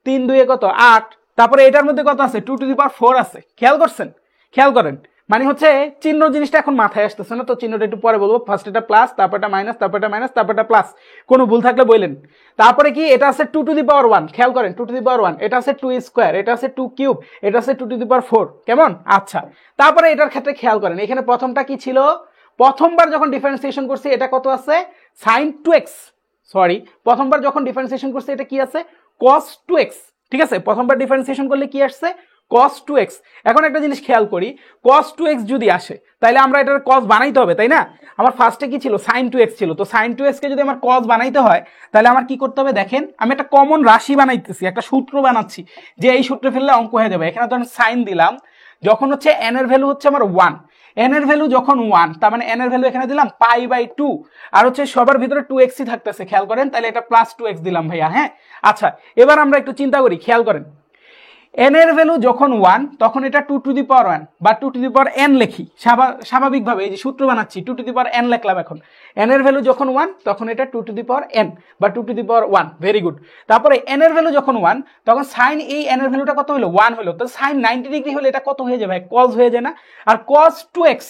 3 2 এ কত? 8। তারপরে এটার মধ্যে কত আছে? 2 টু দি পাওয়ার 4 আছে। খেয়াল করছেন? খেয়াল করেন, মানে হচ্ছে চিহ্ন জিনিসটা এখন মাথায় আসতেছে না, তো চিহ্নটা একটু পরে বলবো। ফার্স্ট এটা প্লাস, তারপর এটা মাইনাস, তারপর এটা মাইনাস, তারপর এটা প্লাস। কোনো ভুল থাকলে বললেন। তারপরে কি এটা আছে 2 টু দি পাওয়ার 1। খেয়াল করেন 2 টু দি পাওয়ার 1, এটা আছে 2 স্কয়ার, এটা আছে 2 কিউব, এটা আছে 2 টু দি পাওয়ার 4। কেমন? আচ্ছা, তারপরে এটার ক্ষেত্রে খেয়াল করেন, এখানে প্রথমটা কি ছিল? প্রথমবার যখন ডিফারেন্সিয়েশন করছি এটা কত আছে? sin 2x। সরি, প্রথমবার যখন ডিফারেন্সিয়েশন করছি এটা কি আছে? cos 2x, ঠিক আছে? প্রথমবার ডিফারেন্সিয়েশন করলে কি আসছে? cos 2x। এখন একটা জিনিস খেয়াল করি, cos 2x যদি আসে তাহলে আমরা এটার cos বানাইতে হবে, তাই না? আমার ফার্স্টে কি ছিল? sin 2x ছিল। তো sin 2x কে যদি আমার cos বানাইতে হয় তাহলে আমার কি করতে হবে? দেখেন আমি একটা কমন রাশি বানাইতেছি, একটা সূত্র বানাচ্ছি, যে এই সূত্রে ফেললে অঙ্ক হয়ে যাবে। এখানে তো আমি sin দিলাম, যখন হচ্ছে n এর ভ্যালু হচ্ছে আমার 1, n এর ভ্যালু যখন 1, তার মানে n এর ভ্যালু এখানে দিলাম π/2, আর হচ্ছে সবার ভিতরে 2x ই থাকতেছে। খেয়াল করেন, তাহলে এটা +2x দিলাম ভাইয়া। হ্যাঁ, আচ্ছা, এবার আমরা একটু চিন্তা করি, খেয়াল করেন n এর ভ্যালু যখন 1 তখন এটা 2 টু দি পাওয়ার 1 বা 2 টু দি পাওয়ার n লিখি স্বাভাবিকভাবে, এই যে সূত্র বানাচ্ছি 2 টু দি পাওয়ার n লিখলাম। এখন n এর ভ্যালু যখন 1 তখন এটা 2 টু দি পাওয়ার n বা 2 to the power 1। Very good. তারপরে n এর ভ্যালু যখন 1 তখন sin এই n এর ভ্যালুটা কত হলো? 1 হলো। তো sin 90 ডিগ্রি হলে এটা কত হয়ে যাবে? cos হয়ে যায় না? আর cos 2x,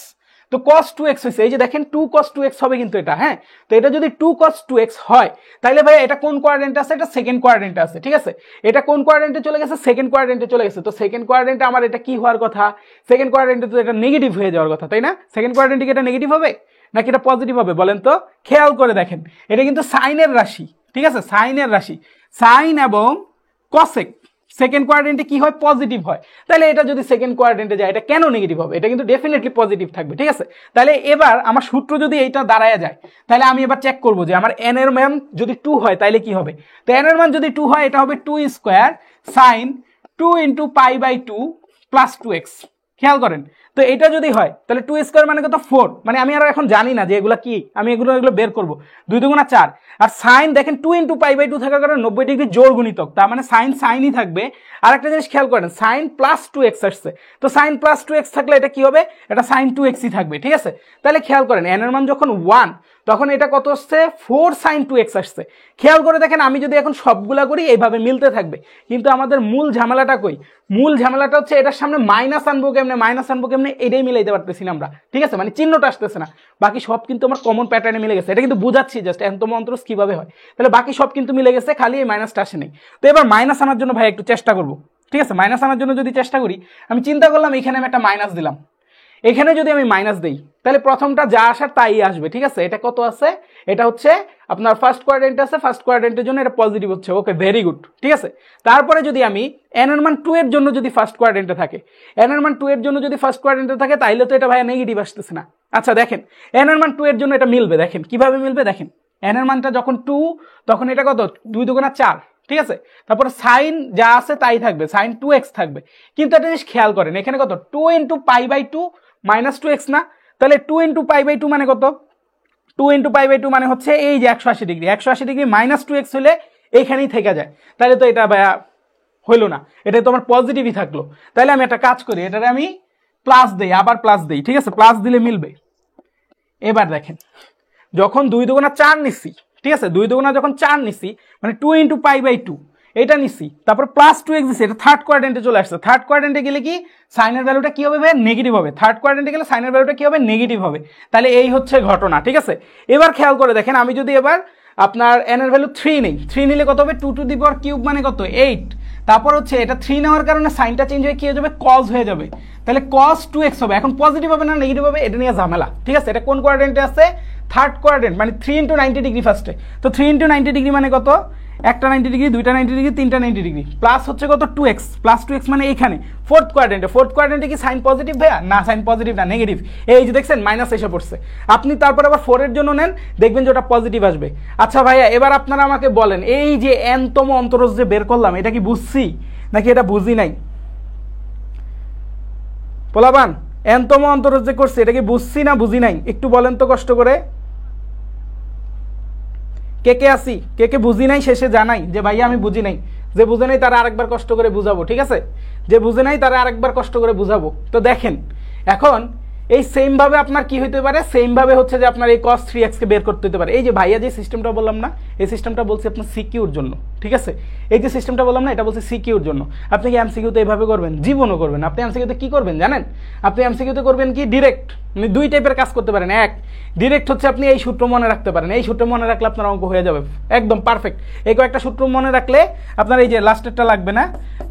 তো cos 2x হয়েছে, এই যে দেখেন 2 cos 2x হবে কিন্তু এটা। হ্যাঁ, তো এটা যদি 2 cos 2x হয় তাহলে ভাই এটা কোন কোয়াড্রেন্টে আছে? এটা সেকেন্ড কোয়াড্রেন্টে আছে, ঠিক আছে? এটা কোন কোয়াড্রেন্টে চলে গেছে? সেকেন্ড কোয়াড্রেন্টে চলে গেছে। তো সেকেন্ড কোয়াড্রেন্টে আমার এটা কি হওয়ার কথা? সেকেন্ড কোয়াড্রেন্টে তো এটা নেগেটিভ হয়ে যাওয়ার কথা, তাই না? সেকেন্ড কোয়াড্রেন্টে কি এটা নেগেটিভ হবে নাকি এটা পজিটিভ হবে বলেন তো? খেয়াল করে দেখেন, এটা কিন্তু সাইনের রাশি, ঠিক আছে? সাইনের রাশি, সাইন এবং কসেক সেকেন্ড কোয়াড্রেন্টে কি হয়? পজিটিভ হয়। তাহলে এটা যদি সেকেন্ড কোয়াড্রেন্টে যায় এটা কেন নেগেটিভ হবে? এটা কিন্তু ডেফিনেটলি পজিটিভ থাকবে, ঠিক আছে? তাহলে এবার আমার সূত্র যদি এইটা দাঁড়ায় যায় তাহলে আমি এবার চেক করব যে আমার n এর মান যদি 2 হয় তাহলে কি হবে। তো n এর মান যদি 2 হয় এটা হবে 2 স্কয়ার sin 2 × π/2 + 2x। খেয়াল করেন, তো এটা যদি হয় তাহলে 2 স্কয়ার মানে কত 4, মানে আমি আর এখন জানি না যে এগুলা কি, আমি এগুলো বের করব। 2 দুগুণা 4, আর সাইন দেখেন 2 × π/2 থাকার কারণে 90 ডিগ্রি জোড় গুণিতক, তার মানে সাইন সাইনই থাকবে। আর একটা জিনিস খেয়াল করেন, সাইন প্লাস 2x আসছে, তো সাইন প্লাস 2x থাকলে এটা কি হবে, এটা সাইন 2xই থাকবে, ঠিক আছে। তাহলে খেয়াল করেন n এর মান যখন 1 তখন এটা কত আসছে 4 sin 2x আসছে। খেয়াল করে দেখেন আমি যদি এখন সবগুলা করি এইভাবে মিলতে থাকবে, কিন্তু আমাদের মূল ঝামেলাটা কই, মূল ঝামেলাটা হচ্ছে এটার সামনে মাইনাস আনবো কেমনে এটাই মিলাইতে পারতেছি না আমরা, ঠিক আছে, মানে চিহ্নটা আসতেছে না। বাকি সব কিন্তু আমার কমন প্যাটার্নে মিলে গেছে, এটা কিন্তু বুঝাচ্ছি জাস্ট এন্তম অন্তরজ কিভাবে হয়। তাহলে বাকি সব কিন্তু মিলে গেছে, খালি এই মাইনাসটা আসে নেই। তো এবার মাইনাস আনার জন্য ভাই একটু চেষ্টা করবো, ঠিক আছে। মাইনাস আনার জন্য যদি চেষ্টা করি, আমি চিন্তা করলাম এখানে আমি একটা মাইনাস দিলাম, এখানে যদি আমি মাইনাস দেই তাহলে প্রথমটা যা আসার তাই আসবে, ঠিক আছে। এটা কত আছে, এটা হচ্ছে আপনার ফার্স্ট কোয়াড্রেন্ট আছে, ফার্স্ট কোয়াড্রেন্টের জন্য এটা পজিটিভ হচ্ছে, ওকে ভেরি গুড, ঠিক আছে। তারপরে যদি আমি n এর মান 2 এর জন্য যদি ফার্স্ট কোয়াড্রেন্টে থাকে, n এর মান 2 এর জন্য যদি ফার্স্ট কোয়াড্রেন্টে থাকে তাইলে তো এটা ভাই নেগেটিভ আসতেছে না। আচ্ছা দেখেন n এর মান 2 এর জন্য এটা মিলবে, দেখেন কিভাবে মিলবে, দেখেন n এর মানটা যখন 2 তখন এটা কত 2 দুগুণা 4, ঠিক আছে। তারপর সাইন যা আছে তাই থাকবে, সাইন 2x থাকবে। কিন্তু একটা জিনিস খেয়াল করেন, এখানে কত 2 × π/2 মাইনাস 2x না, তাহলে 2 × π/2 মানে কত, 2 × π/2 মানে হচ্ছে এই যে 180 ডিগ্রি, 180 ডিগ্রি মাইনাস 2x হলে এইখানেই থেকে যায়, তাহলে তো এটা ভাইয়া হইলো না, এটা তো আমার পজিটিভই থাকলো। তাহলে আমি একটা কাজ করি, এটারে আমি প্লাস দেই, আবার প্লাস দেই, ঠিক আছে, প্লাস দিলে মিলবে। এবার দেখেন যখন 2 দুগুণা 4 নিচ্ছি, ঠিক আছে, 2 দুগুণা যখন 4 নিচ্ছি মানে 2 × π/2 এটা নিচ্ছি, তারপর প্লাস 2x দিচ্ছি, এটা থার্ড কোয়াড্রেন্টে চলে আসছে। থার্ড কোয়াড্রেন্টে গেলে কি সাইনের ভ্যালুটা কি হবে ভাই, নেগেটিভ হবে। থার্ড কোয়াড্রেন্টে গেলে সাইনের ভ্যালুটা কি হবে, নেগেটিভ হবে। তাহলে এই হচ্ছে ঘটনা, ঠিক আছে। এবার খেয়াল করে দেখেন, আমি যদি এবার আপনার n এর ভ্যালু 3 নেই, 3 নিলে কত হবে 2⁵ মানে কত 8, তারপর হচ্ছে এটা 3 নেওয়ার কারণে সাইনটা চেঞ্জ হয়ে কি হয়ে যাবে, cos হয়ে যাবে। তাহলে cos 2x হবে, এখন পজিটিভ হবে না নেগেটিভ হবে, এটা নিয়ে ঝামেলা, ঠিক আছে। এটা কোন কোয়াড্রেন্টে আছে, থার্ড কোয়াড্রেন্ট, মানে 3 × 90 ডিগ্রি ফার্স্টে। তো 3 × 90 ডিগ্রি মানে কত, একটা 90 ডিগ্রি, দুইটা 90 ডিগ্রি, তিনটা 90 ডিগ্রি, প্লাস হচ্ছে কত 2x, প্লাস 2x মানে এইখানে ফোর্থ কোয়াড্রেন্টে কি সাইন পজিটিভ ভাইয়া, না সাইন পজিটিভ না নেগেটিভ, এই যে দেখছেন মাইনাস এসে পড়ছে। আপনি তারপর আবার 4 এর জন্য নেন, দেখবেন যে ওটা পজিটিভ আসবে। আচ্ছা ভাইয়া এবার আপনারা আমাকে বলেন, এই যে n-তম অন্তরজ যে বের করলাম এটা কি বুঝছি নাকি এটা বুঝি নাই, পোলাবান n-তম অন্তরজ যে করছে এটা কি বুঝছি না বুঝি নাই, একটু বলেন তো কষ্ট করে। কে কে আসি, কে কে বুঝি নাই শেষে জানাই যে ভাইয়া আমি বুঝি নাই, যে বুঝে নাই তারা আরেকবার কষ্ট করে বুঝাবো, ঠিক আছে, যে বুঝে নাই তারা আরেকবার কষ্ট করে বুঝাবো। তো দেখেন এখন এই সেম ভাবে আপনার কি হইতে পারে, সেম ভাবে হচ্ছে যে আপনার এই cos 3x কে বের করতে হতে পারে। এই যে ভাইয়া যে সিস্টেমটা বললাম না, এই সিস্টেমটা বলছি আপনার সিকিউর জন্য, ঠিক আছে। এই যে সিস্টেমটা বললাম না এটা বলছি সিকিউর জন্য। আপনি কি এমসিকিউতে এইভাবে করবেন, জীবনও করবেন। আপনি এমসিকিউতে কি করবেন জানেন, আপনি এমসিকিউতে করবেন কি ডিরেক্ট, মানে দুই টাইপের কাজ করতে পারেন। এক, ডিরেক্ট হচ্ছে আপনি এই সূত্র মনে রাখতে পারেন, এই সূত্র মনে রাখলে আপনার অঙ্ক হয়ে যাবে একদম পারফেক্ট। এই কয়েকটা সূত্র মনে রাখলে আপনার এই যে লাস্টেরটা লাগবে না।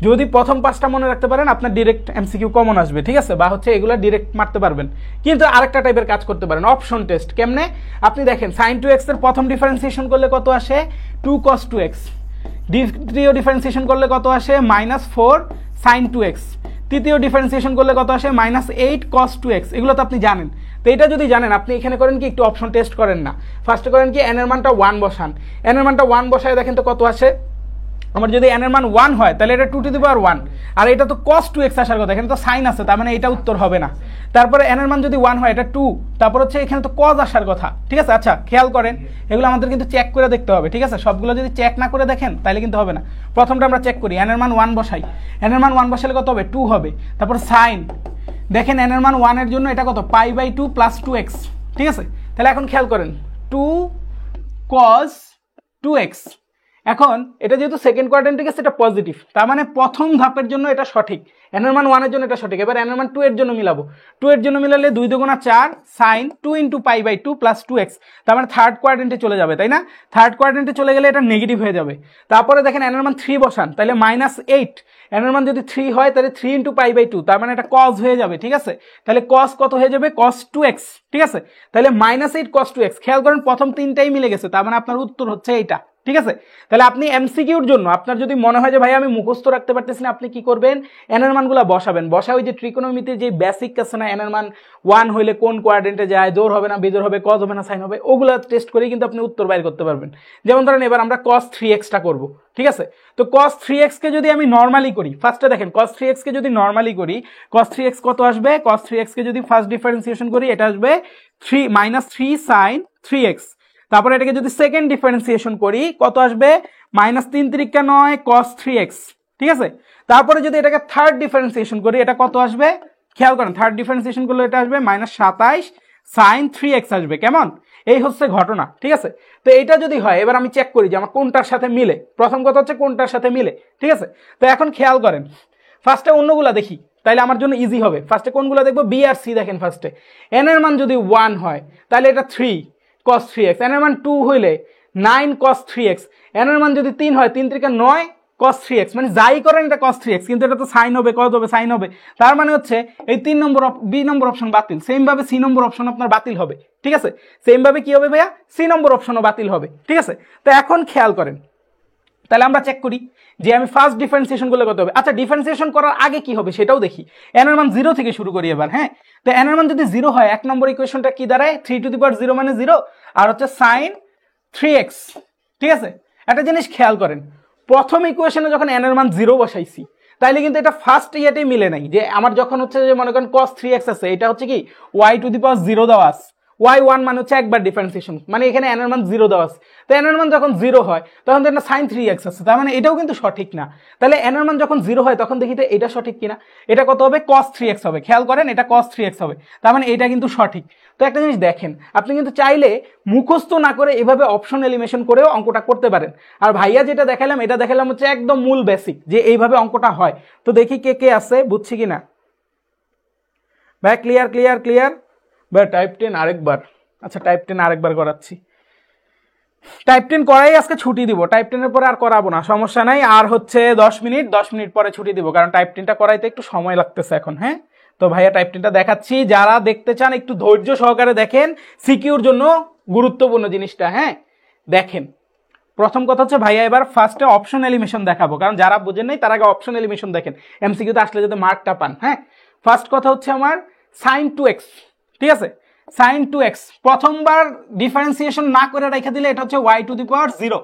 যদি প্রথম 5টা মনে রাখতে পারেন আপনার ডিরেক্ট এমসিকিউ কমন আসবে, ঠিক আছে, বা হচ্ছে এগুলো ডিরেক্ট মারতে পারবেন। কিন্তু আরেকটা টাইপের কাজ করতে পারেন, অপশন টেস্ট। কেমনে, আপনি দেখেন sin 2x এর প্রথম ডিফারেন্সিয়েশন করলে কত আসে 2 cos 2x, দ্বিতীয় ডিফারেন্সিয়েশন করলে কত আসে -4 sin 2x, তৃতীয় ডিফারেন্সিয়েশন করলে কত আসে -8 cos 2x। এগুলো তো আপনি জানেন। তো এটা যদি জানেন আপনি এখানে করেন কি একটু অপশন টেস্ট করেন না, ফার্স্টে করেন কি n এর মানটা 1 বসান, n এর মানটা 1 বসায় দেখেন তো কত আসে। আমার যদি n এর মান 1 হয় তাহলে এটা 2⁻1, আর এটা তো cos 2x আসার কথা, এখানে তো sin আছে, তার মানে এটা উত্তর হবে না। তারপরে n এর মান যদি 1 হয় এটা 2, তারপর হচ্ছে এখানে তো cos আসার কথা, ঠিক আছে। আচ্ছা খেয়াল করেন এগুলো আমাদের কিন্তু চেক করে দেখতে হবে, ঠিক আছে। সবগুলো যদি চেক না করে দেখেন তাহলে কিন্তু হবে না। প্রথমটা আমরা চেক করি, n এর মান 1 বসাই, n এর মান 1 বসালে কত হবে 2 হবে। তারপর sin, দেখেন n এর মান 1 এর জন্য এটা কত π/2 + 2x, ঠিক আছে। তাহলে এখন খেয়াল করেন 2 cos 2x, এখন এটা যেহেতু সেকেন্ড কোয়াড্রেন্টে গেছে এটা পজিটিভ, তার মানে প্রথম ধাপের জন্য এটা সঠিক, n এর মান 1 এর জন্য এটা সঠিক। এবার n এর মান 2 এর জন্য মিলাবো, 2 এর জন্য মিলালে 2 × 4 sin 2 × π/2 + 2x, তার মানে থার্ড কোয়াড্রেন্টে চলে যাবে, তাই না। থার্ড কোয়াড্রেন্টে চলে গেলে এটা নেগেটিভ হয়ে যাবে। তারপরে দেখেন n এর মান 3 বসান, তাহলে -8, n এর মান যদি 3 হয় তাহলে 3 × π/2, তার মানে এটা cos হয়ে যাবে, ঠিক আছে। তাহলে cos কত হয়ে যাবে cos 2x, ঠিক আছে। তাহলে -8 cos 2x, খেয়াল করেন প্রথম তিনটাই মিলে গেছে, তার মানে আপনার উত্তর হচ্ছে এইটা, ঠিক আছে? তাহলে আপনি এমসিকিউর জন্য আপনার যদি মনে হয় যে ভাই আমি মুখস্থ রাখতে পারতেছি না, আপনি কি করবেন, এন এর মানগুলো বসাবেন। বসা ওই যে ট্রিকোনোমিতির যে বেসিক আছে না, এন এর মান 1 হইলে কোন কোয়াড্রেন্টে যায়, জোর হবে না বেজোর হবে, কজ হবে না সাইন হবে, ওগুলো টেস্ট করেই কিন্তু আপনি উত্তর বাইর করতে পারবেন। যেমন ধরেন এবার আমরা cos 3x টা করব, ঠিক আছে? তো cos 3x কে যদি আমি নরমালি করি, ফার্স্টে দেখেন cos 3x কে যদি নরমালি করি, cos 3x কত আসবে, cos 3x কে যদি ফার্স্ট ডিফারেন্সিয়েশন করি এটা আসবে 3 -3 sin 3x। তারপরে এটাকে যদি সেকেন্ড ডিফারেন্সিয়েশন করি কত আসবে, -3 × 9 cos 3x, ঠিক আছে? তারপরে যদি এটাকে থার্ড ডিফারেন্সিয়েশন করি এটা কত আসবে, খেয়াল করেন থার্ড ডিফারেন্সিয়েশন করলে এটা আসবে -27 sin 3x আসবে। কেমন? এই হচ্ছে ঘটনা, ঠিক আছে? তো এইটা যদি হয় এবার আমি চেক করি যে আমার কোনটার সাথে মিলে। প্রথম কথা হচ্ছে কোনটার সাথে মিলে, ঠিক আছে? তো এখন খেয়াল করেন ফার্স্টে অন্যগুলা দেখি, তাইলে আমার জন্য ইজি হবে। ফার্স্টে কোনগুলো দেখবো, বি আর সি। দেখেন ফার্স্টে এন এর মান যদি 1 হয় তাহলে এটা 3 cos 3x, এন এর মান 2 হইলে 9 cos 3x, এন এর মান যদি 3 হয় 3 × 9 cos 3x, মানে যাই করেন এটা cos 3x, কিন্তু এটা তো সাইন হবে, কত হবে, সাইন হবে। তার মানে হচ্ছে এই 3 নম্বর বি নম্বর অপশন বাতিল। সেম ভাবে সি নম্বর অপশন আপনার বাতিল হবে, ঠিক আছে? সেম ভাবে কি হবে ভাইয়া, সি নম্বর অপশনও বাতিল হবে, ঠিক আছে? তো এখন খেয়াল করেন, তাহলে আমরা চেক করি যে আমি ফার্স্ট ডিফারেন্সিয়েশন করলে কত হবে। আচ্ছা ডিফারেন্সিয়েশন করার আগে কি হবে সেটাও দেখি। এন এর মান 0 থেকে শুরু করি এবার, হ্যাঁ? তো এন এর মান যদি 0 হয়, এক নম্বর ইকুয়েশনটা কি দাঁড়ায়, 3⁻0 মানে 0 আর হচ্ছে sin 3x, ঠিক আছে? একটা জিনিস খেয়াল করেন, প্রথম ইকুয়েশনে যখন এন এর মান 0 বসাইছি তাইলে কিন্তু এটা ফার্স্ট ইয়েতেই মিলে নাই। যে আমার যখন হচ্ছে যে মনে করেন cos 3x আছে, এটা হচ্ছে কি y⁻0 দেওয়া আছে, y1 মানে হচ্ছে একবার ডিফারেন্সিয়েশন, মানে এখানে n এর মান 0 দেওয়া আছে। তো n এর মান যখন 0 হয় তখন তো এটা sin 3x আছে, তার মানে এটাও কিন্তু সঠিক না। তাহলে n এর মান যখন 0 হয় তখন দেখি তো এটা সঠিক কিনা। এটা কত হবে, cos 3x হবে। খেয়াল করেন এটা cos 3x হবে, তার মানে এটা কিন্তু সঠিক। তো একটা জিনিস দেখেন, আপনি কিন্তু চাইলে মুখস্থ না করে এভাবে অপশন এলিমিনেশন করেও অঙ্কটা করতে পারেন। আর ভাইয়া যেটা দেখালাম এটা দেখালাম হচ্ছে একদম মূল বেসিক, যে এইভাবে অঙ্কটা হয়। তো দেখি কে কে আছে, বুঝছি কিনা ভাই। ক্লিয়ার ক্লিয়ার ক্লিয়ার ভাই। টাইপ 10 আরেকবার, আচ্ছা টাইপ 10 আরেকবার করাচ্ছি। টাইপ 10 করাই আজকে ছুটি দিব, টাইপ 10 এর পরে আর করাবো না, সমস্যা নাই। আর হচ্ছে 10 মিনিট পরে ছুটি দিব, কারণ টাইপ 10টা করাইতে একটু সময় লাগতেছে এখন, হ্যাঁ? তো ভাইয়া টাইপ 10টা দেখাচ্ছি, যারা দেখতে চান একটু ধৈর্য সহকারে দেখেন, সিকিউর জন্য গুরুত্বপূর্ণ জিনিসটা, হ্যাঁ? দেখেন প্রথম কথা হচ্ছে ভাইয়া এবার ফার্স্টে অপশন এলিমিনেশন দেখাবো, কারণ যারা বুঝেন নাই তার আগে অপশন এলিমিনেশন দেখেন, এমসিকিউতে আসলে যাতে মার্কটা পান, হ্যাঁ? ফার্স্ট কথা হচ্ছে আমার sin 2x, ঠিক আছে? sin 2x প্রথমবার ডিফারেন্সিয়েশন না করে রেখে দিলে এটা হচ্ছে y⁻0।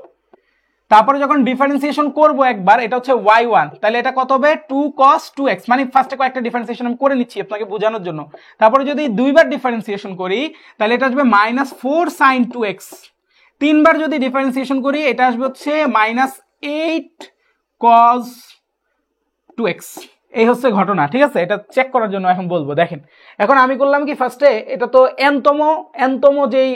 তারপরে যখন ডিফারেন্সিয়েশন করব একবার, এটা হচ্ছে y1, তাহলে এটা কত হবে 2 cos 2x, মানে ফার্স্টে কয়েকটা ডিফারেন্সিয়েশন আমি করে নিচ্ছি আপনাকে বোঝানোর জন্য। তারপরে যদি দুইবার ডিফারেন্সিয়েশন করি তাহলে এটা আসবে -4 sin 2x। তিনবার যদি ডিফারেন্সিয়েশন করি এটা আসবে হচ্ছে -8 cos 2x। এই হচ্ছে ঘটনা, ঠিক আছে? এটা চেক করার জন্য এখন বলবো। দেখেন এখন আমি করলাম কি, ফার্স্টে এটা তো এনতম যেই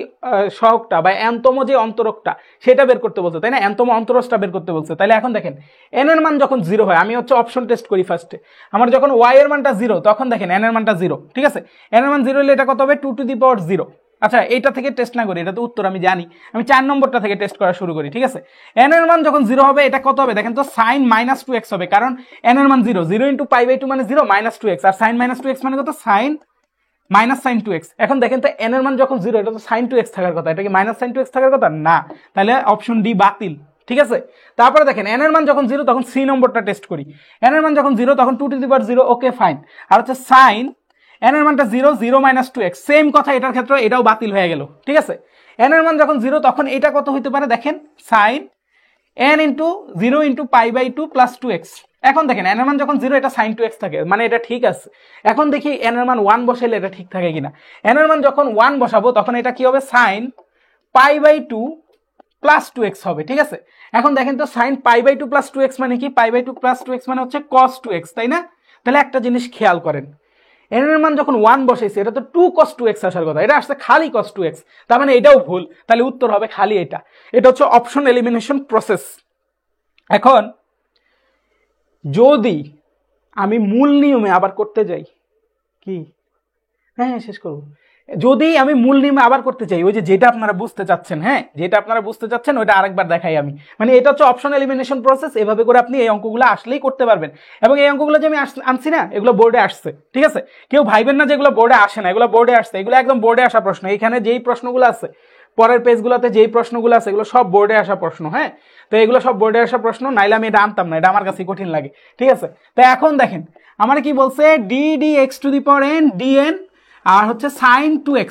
সহগটা বা এনতম যে অন্তরকটা সেটা বের করতে বলছে, তাই না? এনতম অন্তরকটা বের করতে বলছে। তাহলে এখন দেখেন এন এর মান যখন 0 হয়, আমি হচ্ছে অপশন টেস্ট করি ফার্স্টে। আমার যখন y এর মানটা 0 তখন দেখেন এন এর মানটা 0, ঠিক আছে? এন এর মান 0 হলে এটা কত হবে 2⁻0। আচ্ছা এইটা থেকে টেস্ট না করি, এটা তো উত্তর আমি জানি, আমি 4 নম্বরটা থেকে টেস্ট করা শুরু করি, ঠিক আছে? এন এর মান যখন 0 হবে এটা কত হবে দেখেন তো, sin -2x হবে, কারণ এন এর মান 0, 0 × π/2 মানে 0 -2x, আর sin -2x মানে কত, sin 2x। এখন দেখেন তো এন এর মান যখন 0 এটা তো sin 2x থাকার কথা, এটা কি sin 2x থাকার কথা না, তাহলে অপশন ডি বাতিল, ঠিক আছে? তারপরে দেখেন এন এর মান যখন 0 তখন সি নম্বরটা টেস্ট করি। এন এর মান যখন 0 তখন 2⁻0, ওকে ফাইন। আর হচ্ছে sin n এর মানটা 0, 0 - 2x, সেম কথা এটার ক্ষেত্রে, এটাও বাতিল হয়ে গেল, ঠিক আছে? n এর মান যখন 0 তখন এটা কত হইতে পারে দেখেন, sin n × 0 × π/2 + 2x। এখন দেখেন n এর মান যখন 0 এটা sin 2x থাকে, মানে এটা ঠিক আছে। এখন দেখি n এর মান 1 বসাইলে এটা ঠিক থাকে কিনা। n এর মান যখন 1 বসাবো তখন এটা কি হবে, sin π/2 + 2x হবে, ঠিক আছে? এখন দেখেন তো sin π/2 + 2x মানে কি, π/2 + 2x মানে হচ্ছে cos 2x, তাই না? তাহলে একটা জিনিস খেয়াল করেন, n এর মান যখন 1 বসাইছে এটা তো 2 cos 2x আসার কথা, এটা আসছে খালি cos 2x, তার মানে এটাও ভুল। তাহলে উত্তর হবে খালি এটা। এটা হচ্ছে অপশন এলিমিনেশন প্রসেস। এখন যদি আমি মূল নিয়মে আবার করতে যাই, কি হ্যাঁ শেষ করব, যদি আমি মূল নিয়মে আবার করতে চাই, ওই যে যেটা আপনারা বুঝতে চাচ্ছেন, হ্যাঁ যেটা আপনারা বুঝতে চাচ্ছেন ওইটা আরেকবার দেখাই আমি, মানে এটা হচ্ছে অপশন এলিমিনেশন প্রসেস। এভাবে করে আপনি এই অঙ্কগুলো আসলেই করতে পারবেন। এবং এই অঙ্কগুলো যে আমি আনছি না, এগুলো বোর্ডে আসছে, ঠিক আছে? কেউ ভাইবেন না যে এগুলো বোর্ডে আসে না, এগুলো বোর্ডে আসছে, এগুলো একদম বোর্ডে আসা প্রশ্ন। এখানে যেই প্রশ্নগুলো আছে পরের পেজগুলোতে যেই প্রশ্নগুলো আছে এগুলো সব বোর্ডে আসা প্রশ্ন, হ্যাঁ। তো এগুলো সব বোর্ডে আসা প্রশ্ন, নাইলে আমি এটা আনতাম না, এটা আমার কাছে কঠিন লাগে, ঠিক আছে। তো এখন দেখেন আমার কি বলছে, d d x to the power n dn আর হচ্ছে সাইন 2x।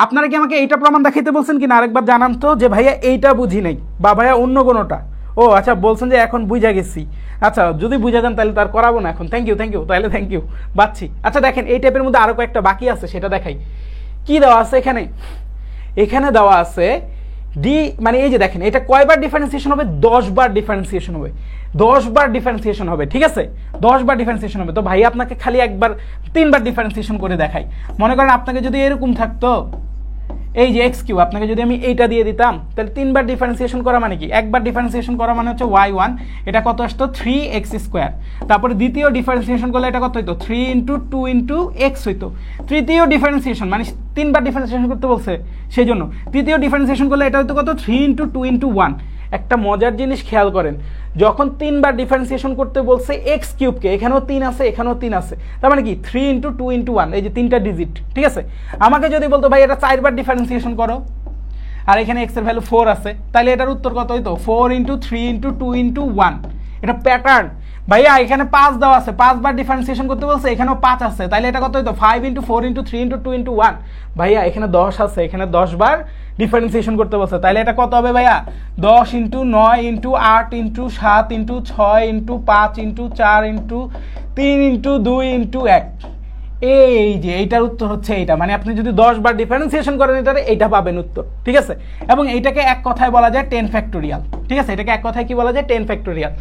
আপনারা কি আমাকে এইটা প্রমাণ দেখাইতে বলছেন কিনা আরেকবার জানান তো, যে ভাইয়া এইটা বুঝি নাই বা ভাইয়া অন্য কোনোটা। ও আচ্ছা, বলছেন যে এখন বুঝা গেছি। আচ্ছা, যদি বুঝা যান তাহলে তার করাবো না এখন। থ্যাংক ইউ তাহলে থ্যাংক ইউ, বাচ্ছি। আচ্ছা দেখেন এই টাইপের মধ্যে আরও কয়েকটা বাকি আছে, সেটা দেখাই। কি দেওয়া আছে এখানে, এখানে দেওয়া আছে ডি, মানে এই যে দেখেন এটা কয়বার ডিফারেন্সিয়েশন হবে, 10 বার ডিফারেন্সিয়েশন হবে, 10 বার ডিফারেন্সিয়েশন হবে, ঠিক আছে, 10 বার ডিফারেন্সিয়েশন হবে। তো ভাই আপনাকে খালি একবার 3 বার ডিফারেন্সিয়েশন করে দেখাই। মনে করেন আপনাকে যদি এরকম থাকতো, এই যে এক্স কিউ, আপনাকে যদি আমি এইটা দিয়ে দিতাম, তাহলে 3 বার ডিফারেন্সিয়েশন করা মানে কি, একবার ডিফারেন্সিয়েশন করা মানে হচ্ছে y1, এটা কত আসতো 3x²। তারপরে দ্বিতীয় ডিফারেন্সিয়েশন করলে এটা কত হইতো 3 × 2 × x হইতো। তৃতীয় ডিফারেন্সিয়েশন মানে 3 বার ডিফারেন্সিয়েশন করতে বলছে সেই জন্য, তৃতীয় ডিফারেন্সিয়েশন করলে এটা হইতো কত 3 × 2 × 1। একটা মজার জিনিস খেয়াল করেন, যখন 3 বার ডিফারেন্সিয়েশন করতে বলছে এক্স কিউবকে, এখানেও 3 আছে এখানেও 3 আছে, তার মানে কি 3 × 2 × 1, এই যে 3টা ডিজিট, ঠিক আছে। আমাকে যদি বলতো ভাই এটা 4 বার ডিফারেন্সিয়েশন করো, আর এখানে এক্স এর ভ্যালু 4 আছে, তাহলে এটার উত্তর কত হইতো 4 × 3 × 2 × 1। এটা প্যাটার্ন। ভাইয়া এখানে 5 দেওয়া আছে, 5 বার ডিফারেন্সিয়েশন করতে বলছে, এখানেও 5 আছে, তাহলে এটা কত হইতো 5 × 4 × 3 × 2 × 1। ভাইয়া এখানে 10 আছে, এখানে 10 বার ডিফারেন্সিয়েশন করতে বলছে, তাহলে এটা কত হবে ভাইয়া 10 × 9 × 8 × 7 × 6 × 5 × 4 × 3 × 2 × 1। এই যে এইটার উত্তর হচ্ছে এইটা, মানে আপনি যদি 10 বার ডিফারেন্সিয়েশন করেন এটারে, এইটা পাবেন উত্তর, ঠিক আছে। এবং এইটাকে এক কথায় বলা যায় 10 ফ্যাক্টোরিয়াল, ঠিক আছে। এটাকে এক কথায় কি বলা যায় 10 ফ্যাক্টোরিয়াল।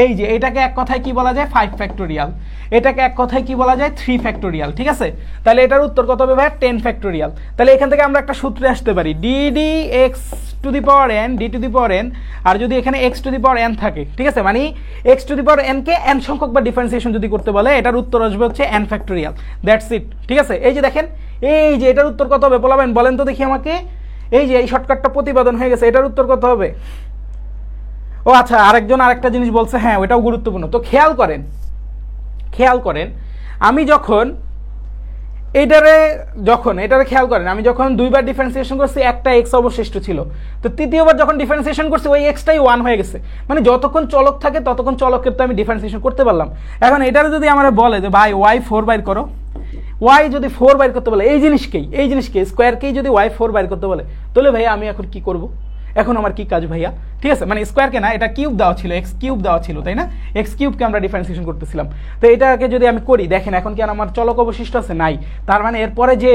এই যে এটাকে এক কথায় কি বলা যায় 5 ফ্যাক্টোরিয়াল, এটাকে এক কথায় কি বলা যায় 3 ফ্যাক্টোরিয়াল, ঠিক আছে। তাহলে এটার উত্তর কত হবে ভাই 10 ফ্যাক্টোরিয়াল। তাহলে এখান থেকে আমরা একটা সূত্রে আসতে পারি, d d x to the power n d to the power n, আর যদি এখানে x to the power n থাকে, ঠিক আছে, মানে x to the power n কে এন সংখ্যক বা ডিফারেন্সিয়েশন যদি করতে বলে, এটার উত্তর আসবে হচ্ছে এন ফ্যাক্টোরিয়াল। দ্যাটস ইট, ঠিক আছে। এই যে দেখেন, এই যে এটার উত্তর কত হবে বলাবেন, বলেন তো দেখি আমাকে। এই যে এই শর্টকাটটা প্রতিপাদন হয়ে গেছে, এটার উত্তর কত হবে? ও আচ্ছা, আরেকজন আরেকটা জিনিস বলছে, হ্যাঁ ওটাও গুরুত্বপূর্ণ। তো খেয়াল করেন আমি যখন এটারে খেয়াল করেন, আমি যখন 2 বার ডিফারেন্সিয়েশন করছি একটা এক্স অবশিষ্ট ছিল, তো তৃতীয়বার যখন ডিফারেন্সিয়েশন করছি ওই এক্সটাই 1 হয়ে গেছে, মানে যতক্ষণ চলক থাকে ততক্ষণ চলকের তো আমি ডিফারেন্সিয়েশন করতে পারলাম। এখন এটারে যদি আমার বলে যে ভাই y4 বাইর করো, y যদি 4 বাইর করতে বলে, এই জিনিসকে স্কোয়ারকেই যদি y4 বাইর করতে বলে, তাহলে ভাইয়া আমি এখন কি করব? এখন আমার কি কাজ ভাইয়া, ঠিক আছে, মানে স্কোয়ারকে না, এটা কিউব দেওয়া ছিল, এক্স কিউব দেওয়া ছিল, তাই না, এক্স কিউবকে আমরা ডিফারেন্সিয়েশন করতেছিলাম। তো এটাকে যদি আমি করি, দেখেন এখন কি আর আমার চলক অবশিষ্ট আছে? নাই। তার মানে এরপরে যে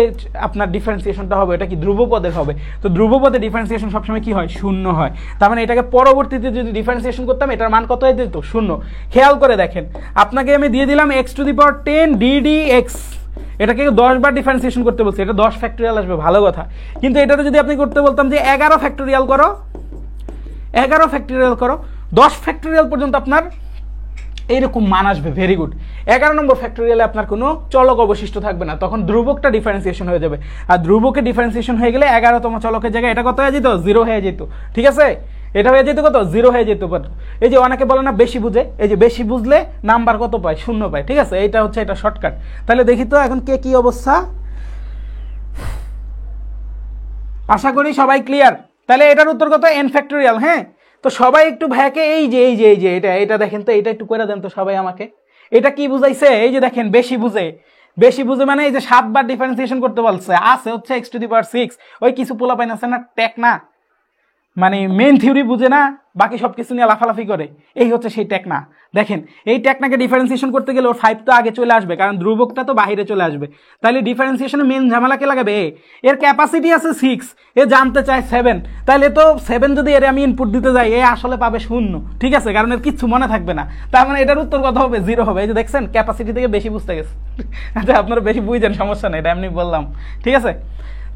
আপনার ডিফারেন্সিয়েশনটা হবে এটা কি ধ্রুবপদের হবে। তো ধ্রুবপদে ডিফারেন্সিয়েশন সবসময় কি হয়? 0 হয়। তার মানে এটাকে পরবর্তীতে যদি ডিফারেন্সিয়েশন করতাম, এটার মান কত হয়ে যেত? 0। খেয়াল করে দেখেন, আপনাকে আমি দিয়ে দিলাম x to the power 10 DD x, এটাকে 10 বার ডিফারেন্সিয়েশন করতে বলছে, এটা 10 ফ্যাক্টোরিয়াল আসবে, ভালো কথা। কিন্তু এটাতে যদি আপনি করতে বলতাম যে 11 ফ্যাক্টোরিয়াল করো, 10 ফ্যাক্টোরিয়াল পর্যন্ত আপনার এইরকম মান আসবে, ভেরি গুড। 11 নম্বর ফ্যাক্টোরিয়ালে আপনার কোনো চলক অবশিষ্ট থাকবে না, তখন ধ্রুবকটা ডিফারেন্সিয়েশন হয়ে যাবে। আর ধ্রুবকে ডিফারেন্সিয়েশন হয়ে গেলে 11তম চলকের জায়গায় এটা কত হয়ে যেত? 0 হয়ে যেত, ঠিক আছে। এটা হয়ে যেত কত? 0 হয়ে যেত। এই যে অনেকে বলে না বেশি বুঝে, এই যে বেশি বুঝলে নাম্বার কত পায়? 0 পায়, ঠিক আছে। এইটা হচ্ছে এটা শর্টকাট। তাহলে দেখি তো এখন কে কি অবস্থা, আশা করি সবাই ক্লিয়ার। তাহলে এটার উত্তর কত? n factorial. হ্যাঁ, তো সবাই একটু ভাইয়াকে এই যে এটা দেখেন তো, এটা একটু করে দেন তো সবাই আমাকে। এটা কি বুঝাইছে? এই যে দেখেন, বেশি বুঝে মানে এই যে 7 বার ডিফারেন্সিয়েশন করতে বলছে, আছে হচ্ছে x টু দি পাওয়ার 6। ওই কিছু পোলাপাইন আছে না, টেক না, মানে মেন থিওরি বুঝে না, বাকি সব কিছু নিয়ে লাফালাফি করে, এই হচ্ছে সেই টেকনা। দেখেন এই টেকনাকে ডিফারেন্সিয়েশন করতে গেলে ওর 5 তো আগে চলে আসবে, কারণ ধ্রুবকটা তো বাইরে চলে আসবে। তাহলে ডিফারেন্সিয়েশনে মেন ঝামেলাকে লাগাবে এর ক্যাপাসিটি আছে 6, এ জানতে চায় 7, তাহলে তো 7 যদি এর আমি ইনপুট দিতে যাই, এ আসলে পাবে 0, ঠিক আছে, কারণ এর কিচ্ছু মনে থাকবে না। তার মানে এটার উত্তর কত হবে? 0 হবে। এই যে দেখছেন, ক্যাপাসিটি থেকে বেশি বুঝতে গেছে। আচ্ছা, আপনারা বেশি বুঝেন, সমস্যা নেই, এটা এমনি বললাম, ঠিক আছে।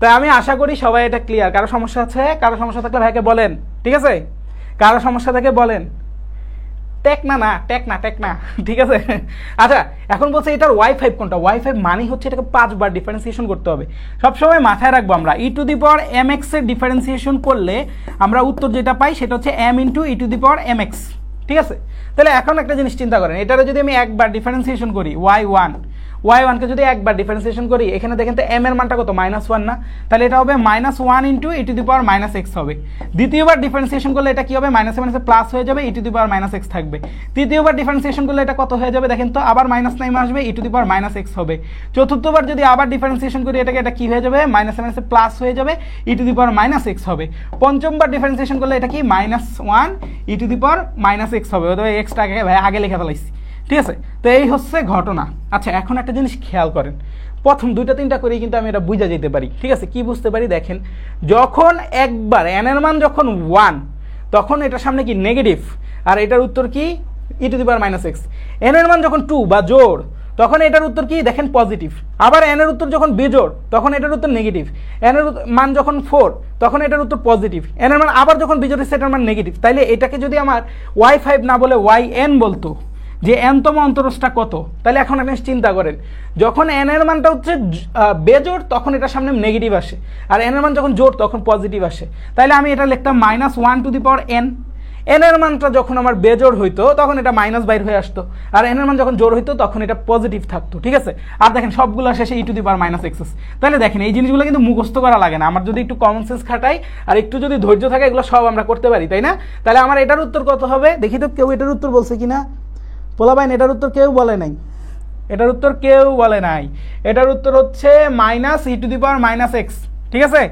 তাই আমি আশা করি সবাই এটা ক্লিয়ার। কারো সমস্যা আছে? কারো সমস্যা থাকলে ভাইকে বলেন, ঠিক আছে। কারো সমস্যা থাকে বলেন। টেক না, ঠিক আছে। আচ্ছা, এখন বলছে এটার y5 কোনটা? y5 মানে হচ্ছে এটাকে 5 বার ডিফারেন্সিয়েশন করতে হবে। সবসময় মাথায় রাখবো, আমরা e to the power mx এর ডিফারেন্সিয়েশন করলে আমরা উত্তর যেটা পাই সেটা হচ্ছে m into e to the power mx, ঠিক আছে। তাহলে এখন একটা জিনিস চিন্তা করেন, এটারে যদি আমি একবার ডিফারেন্সিয়েশন করি y1, y1 কে যদি একবার ডিফারেন্সিয়েশন করি, এখানে দেখেন তো m এর মানটা কত -1 না, তাহলে এটা হবে -1 into e to the power -x হবে। দ্বিতীয়বার ডিফারেন্সিয়েশন করলে এটা কি হবে, মাইনাসে মাইনাসে প্লাস হয়ে যাবে, e to the power -x থাকবে। তৃতীয়বার ডিফারেন্সিয়েশন করলে এটা কত হয়ে যাবে দেখেন তো, আবার মাইনাস নেমে আসবে, e to the power -x হবে। চতুর্থবার যদি আবার ডিফারেন্সিয়েশন করি এটাকে, এটা কি হয়ে যাবে, মাইনাসে মাইনাসে প্লাস হয়ে যাবে, e to the power -x হবে। পঞ্চমবার ডিফারেন্সিয়েশন করলে এটা কি -1 e to the power -x হবে, অথবা এক্সটাকে ভাই আগে লিখে ফেলাইছি, ঠিক আছে। তো এই হচ্ছে ঘটনা। আচ্ছা এখন একটা জিনিস খেয়াল করেন, প্রথম দুইটা তিনটা করেই কিন্তু আমি এটা বুঝা যেতে পারি, ঠিক আছে। কি বুঝতে পারি দেখেন, যখন একবার n এর মান যখন 1 তখন এটার সামনে কি নেগেটিভ, আর এটার উত্তর কি e to the power -x। n এর মান যখন 2 বা জোড় তখন এটার উত্তর কি দেখেন পজিটিভ, আবার n এর উত্তর যখন বিজোড় তখন এটার উত্তর নেগেটিভ, n এর মান যখন 4 তখন এটার উত্তর পজিটিভ, n এর মান আবার যখন বিজোড় সেটার মান নেগেটিভ। তাইলে এটাকে যদি আমার y5 না বলে yn বলতো, যে nতম অন্তরসটা কত, তাহলে এখন আপনি চিন্তা করেন, যখন n এর মানটা হচ্ছে বেজোড় তখন এটার সামনে নেগেটিভ আসে, আর n এর মান যখন জোড় তখন পজিটিভ আসে। তাইলে আমি এটা লিখতাম -1 two the power n। n এর মানটা যখন আমার বেজোড় হইতো তখন এটা মাইনাস বাইর হয়ে আসতো, আর n এর মান যখন জোড় হইতো তখন এটা পজিটিভ থাকতো, ঠিক আছে। আর দেখেন সবগুলো শেষে e to the power -x। তাহলে দেখেন এই জিনিসগুলো কিন্তু মুখস্থ করা লাগে না, আমার যদি একটু কমন সেন্স খাটাই আর একটু যদি ধৈর্য থাকে এগুলো সব আমরা করতে পারি, তাই না। তাহলে আমার এটার উত্তর কত হবে দেখি তো, কেউ এটার উত্তর বলছে কিনা, পোলাবাইন এটার উত্তর কেউ বলে নাই, এটার উত্তর কেউ বলে নাই। এটার উত্তর হচ্ছে -e to the power -x, ঠিক আছে।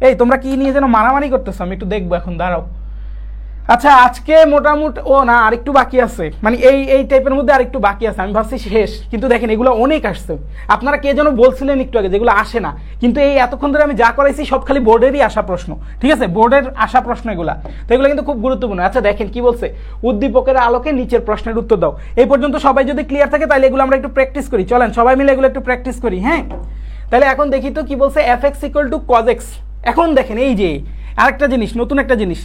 এই তোমরা কি নিয়ে যেন মারামারি করতেছো, আমি একটু দেখবো এখন, দাঁড়াও। আচ্ছা আজকে মোটামুটি ও না আরেকটু বাকি আছে, মানে এই টাইপের মধ্যে আরেকটু বাকি আছে, আমি ভাবছি শেষ, কিন্তু দেখেন এগুলো অনেক আসছে। আপনারা কে যেন বলছিলেন একটু আগে যেগুলো আসে না, কিন্তু এই এতক্ষণ ধরে আমি যা করাইছি সব খালি বোর্ডেরই আসা প্রশ্ন, ঠিক আছে, বোর্ডের আসা প্রশ্ন এগুলা, তো এগুলো কিন্তু খুব গুরুত্বপূর্ণ। আচ্ছা দেখেন কি বলছে, উদ্দীপকের আলোকে নিচের প্রশ্নের উত্তর দাও। এই পর্যন্ত সবাই যদি ক্লিয়ার থাকে তাহলে এগুলো আমরা একটু প্র্যাকটিস করি, চলেন সবাই মিলে এগুলো একটু প্র্যাকটিস করি, হ্যাঁ। তাহলে এখন দেখি তো কি বলছে, fx = cos x। এখন দেখেন এই যে আরেকটা জিনিস, নতুন একটা জিনিস,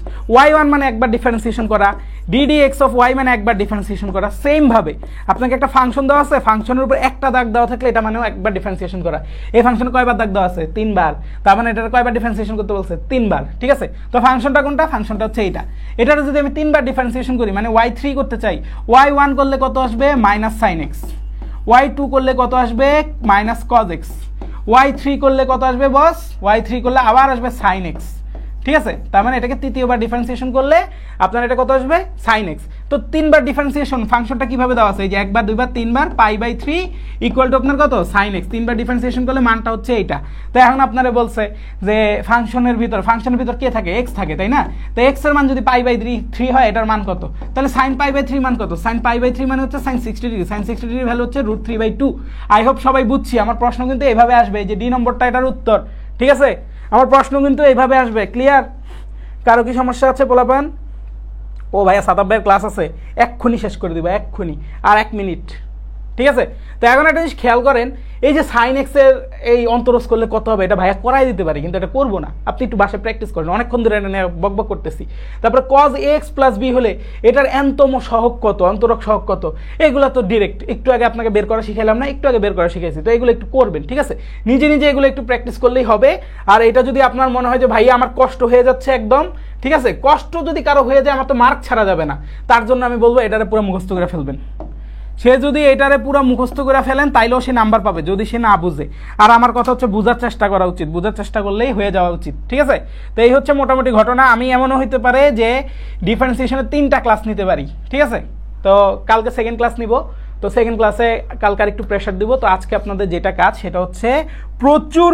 y1 মানে একবার ডিফারেন্সিয়েশন করা, ddx অফ y মানে একবার ডিফারেন্সিয়েশন করা। সেম ভাবে আপনাকে একটা ফাংশন দেওয়া আছে, ফাংশনের উপর একটা দাগ দেওয়া থাকলে এটা মানেও একবার ডিফারেন্সিয়েশন করা। এই ফাংশনে কয়বার দাগ দেওয়া আছে, 3 বার, তার মানে এটার কয়বার ডিফারেন্সিয়েশন করতে বলছে, 3 বার, ঠিক আছে। তো ফাংশনটা কোনটা, ফাংশনটা হচ্ছে এইটা। এটার যদি আমি 3 বার ডিফারেন্সিয়েশন করি মানে y3 করতে চাই, y1 করলে কত আসবে -sin x, y2 করলে কত আসবে -cos x, y3 করলে কত আসবে বস, y3 করলে আবার আসবে sin x, ঠিক আছে। তার মানে এটাকে তৃতীয়বার ডিফারেন্সিয়েশন করলে আপনার এটা কত আসবে sin x। তো 3 বার ডিফারেন্সিয়েশন ফাংশনটা কিভাবে দেওয়া আছে, এই যে 1 বার 2 বার 3 বার π/3 ইকুয়াল টু আপনার কত sin x। 3 বার ডিফারেন্সিয়েশন করলে মানটা হচ্ছে এইটা। তো এখন আপনারা বলছে যে ফাংশনের ভিতর কে থাকে, x থাকে, তাই না। তো x এর মান যদি π/3 হয় এটার মান কত, তাহলে sin π/3 মান কত, sin π/3 মানে হচ্ছে sin 60 degree, sin 60 degree value হচ্ছে √3/2। আই হোপ সবাই বুঝছি, আমার প্রশ্ন কিন্তু এইভাবে আসবে, যে ডি নম্বরটা এটার উত্তর, ঠিক আছে। আমার প্রশ্ন কিন্তু এইভাবে আসবে, ক্লিয়ার। কারো কি সমস্যা আছে পোলাপান? ও ভাইয়া সাতাব ভাইয়ের ক্লাস আছে, এক্ষুনি শেষ করে দিব, এক্ষুনি, আর 1 মিনিট, ঠিক আছে। তো এখন একটা জিনিস খেয়াল করেন, এই যে sin x এর এই অন্তরজ করলে কত হবে, এটা ভাইয়া করাই দিতে পারি, কিন্তু এটা করবো না, আপনি একটু বাসায় প্র্যাকটিস করেন, অনেকক্ষণ ধরে এটা নিয়ে বকবক করতেছি। তারপরে cos x + b হলে এটার nতম সহগ কত, অন্তরক সহগ কত, এগুলো তো ডিরেক্ট একটু আগে আপনাকে বের করা শিখাইলাম না, একটু আগে বের করা শিখাইছি, তো এগুলো একটু করবেন, ঠিক আছে। নিজে নিজে এগুলো একটু প্র্যাকটিস করলেই হবে। আর এটা যদি আপনার মনে হয় যে ভাইয়া আমার কষ্ট হয়ে যাচ্ছে একদম, ঠিক আছে, কষ্ট যদি কারো হয়ে যায় আমার তো মার্ক ছাড়া যাবে না, তার জন্য আমি বলবো এটারে পুরো মুখস্থ করে ফেলবেন। সে যদি এটারে পুরো মুখস্থ করে ফেলেন তাইলেও সে নাম্বার পাবে, যদি সে না বুঝে। আর আমার কথা হচ্ছে বোঝার চেষ্টা করা উচিত, বোঝার চেষ্টা করলেই হয়ে যাওয়া উচিত, ঠিক আছে। তো এই হচ্ছে মোটামুটি ঘটনা। আমি এমনও হইতে পারে যে ডিফারেন্সিয়েশনের 3টা ক্লাস নিতে পারি, ঠিক আছে। তো কালকে সেকেন্ড ক্লাস নিব, তো সেকেন্ড ক্লাসে কালকে একটু প্রেশার দিব। তো আজকে আপনাদের যেটা কাজ সেটা হচ্ছে প্রচুর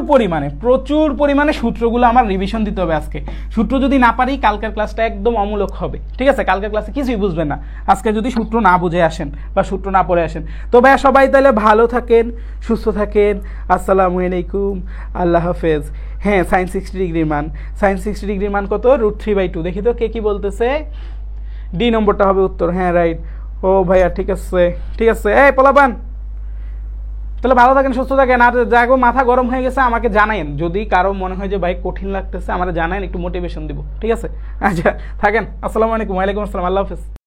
পরিমাণে সূত্রগুলো আমার রিভিশন দিতে হবে আজকে। সূত্র যদি না পারি কালকের ক্লাসটা একদম অমূলক হবে, ঠিক আছে। কালকের ক্লাসে কিছুই বুঝবেন না আজকে যদি সূত্র না বুঝে আসেন বা সূত্র না পড়ে আসেন। তো ভাইয়া সবাই তাহলে ভালো থাকেন, সুস্থ থাকেন, আসসালামু আলাইকুম, আল্লাহ হাফেজ। হ্যাঁ sin 60 ডিগ্রির মান কত, √3/2। দেখি তো কে কি বলতেছে, ডি নম্বরটা হবে উত্তর, হ্যাঁ রাইট। ও ভাইয়া ঠিক আছে, এই পোলাপান তাহলে ভালো থাকেন, সুস্থ থাকেন। আর যাগো মাথা গরম হয়ে গেছে আমাকে জানাইন, যদি কারো মনে হয় যে ভাই কঠিন লাগতেছে আমাকে জানাইন, একটু মোটিভেশন দিব, ঠিক আছে। আচ্ছা থাকেন, আসসালামু আলাইকুম। ওয়ালাইকুম আসসালাম, আল্লাহ হাফেজ।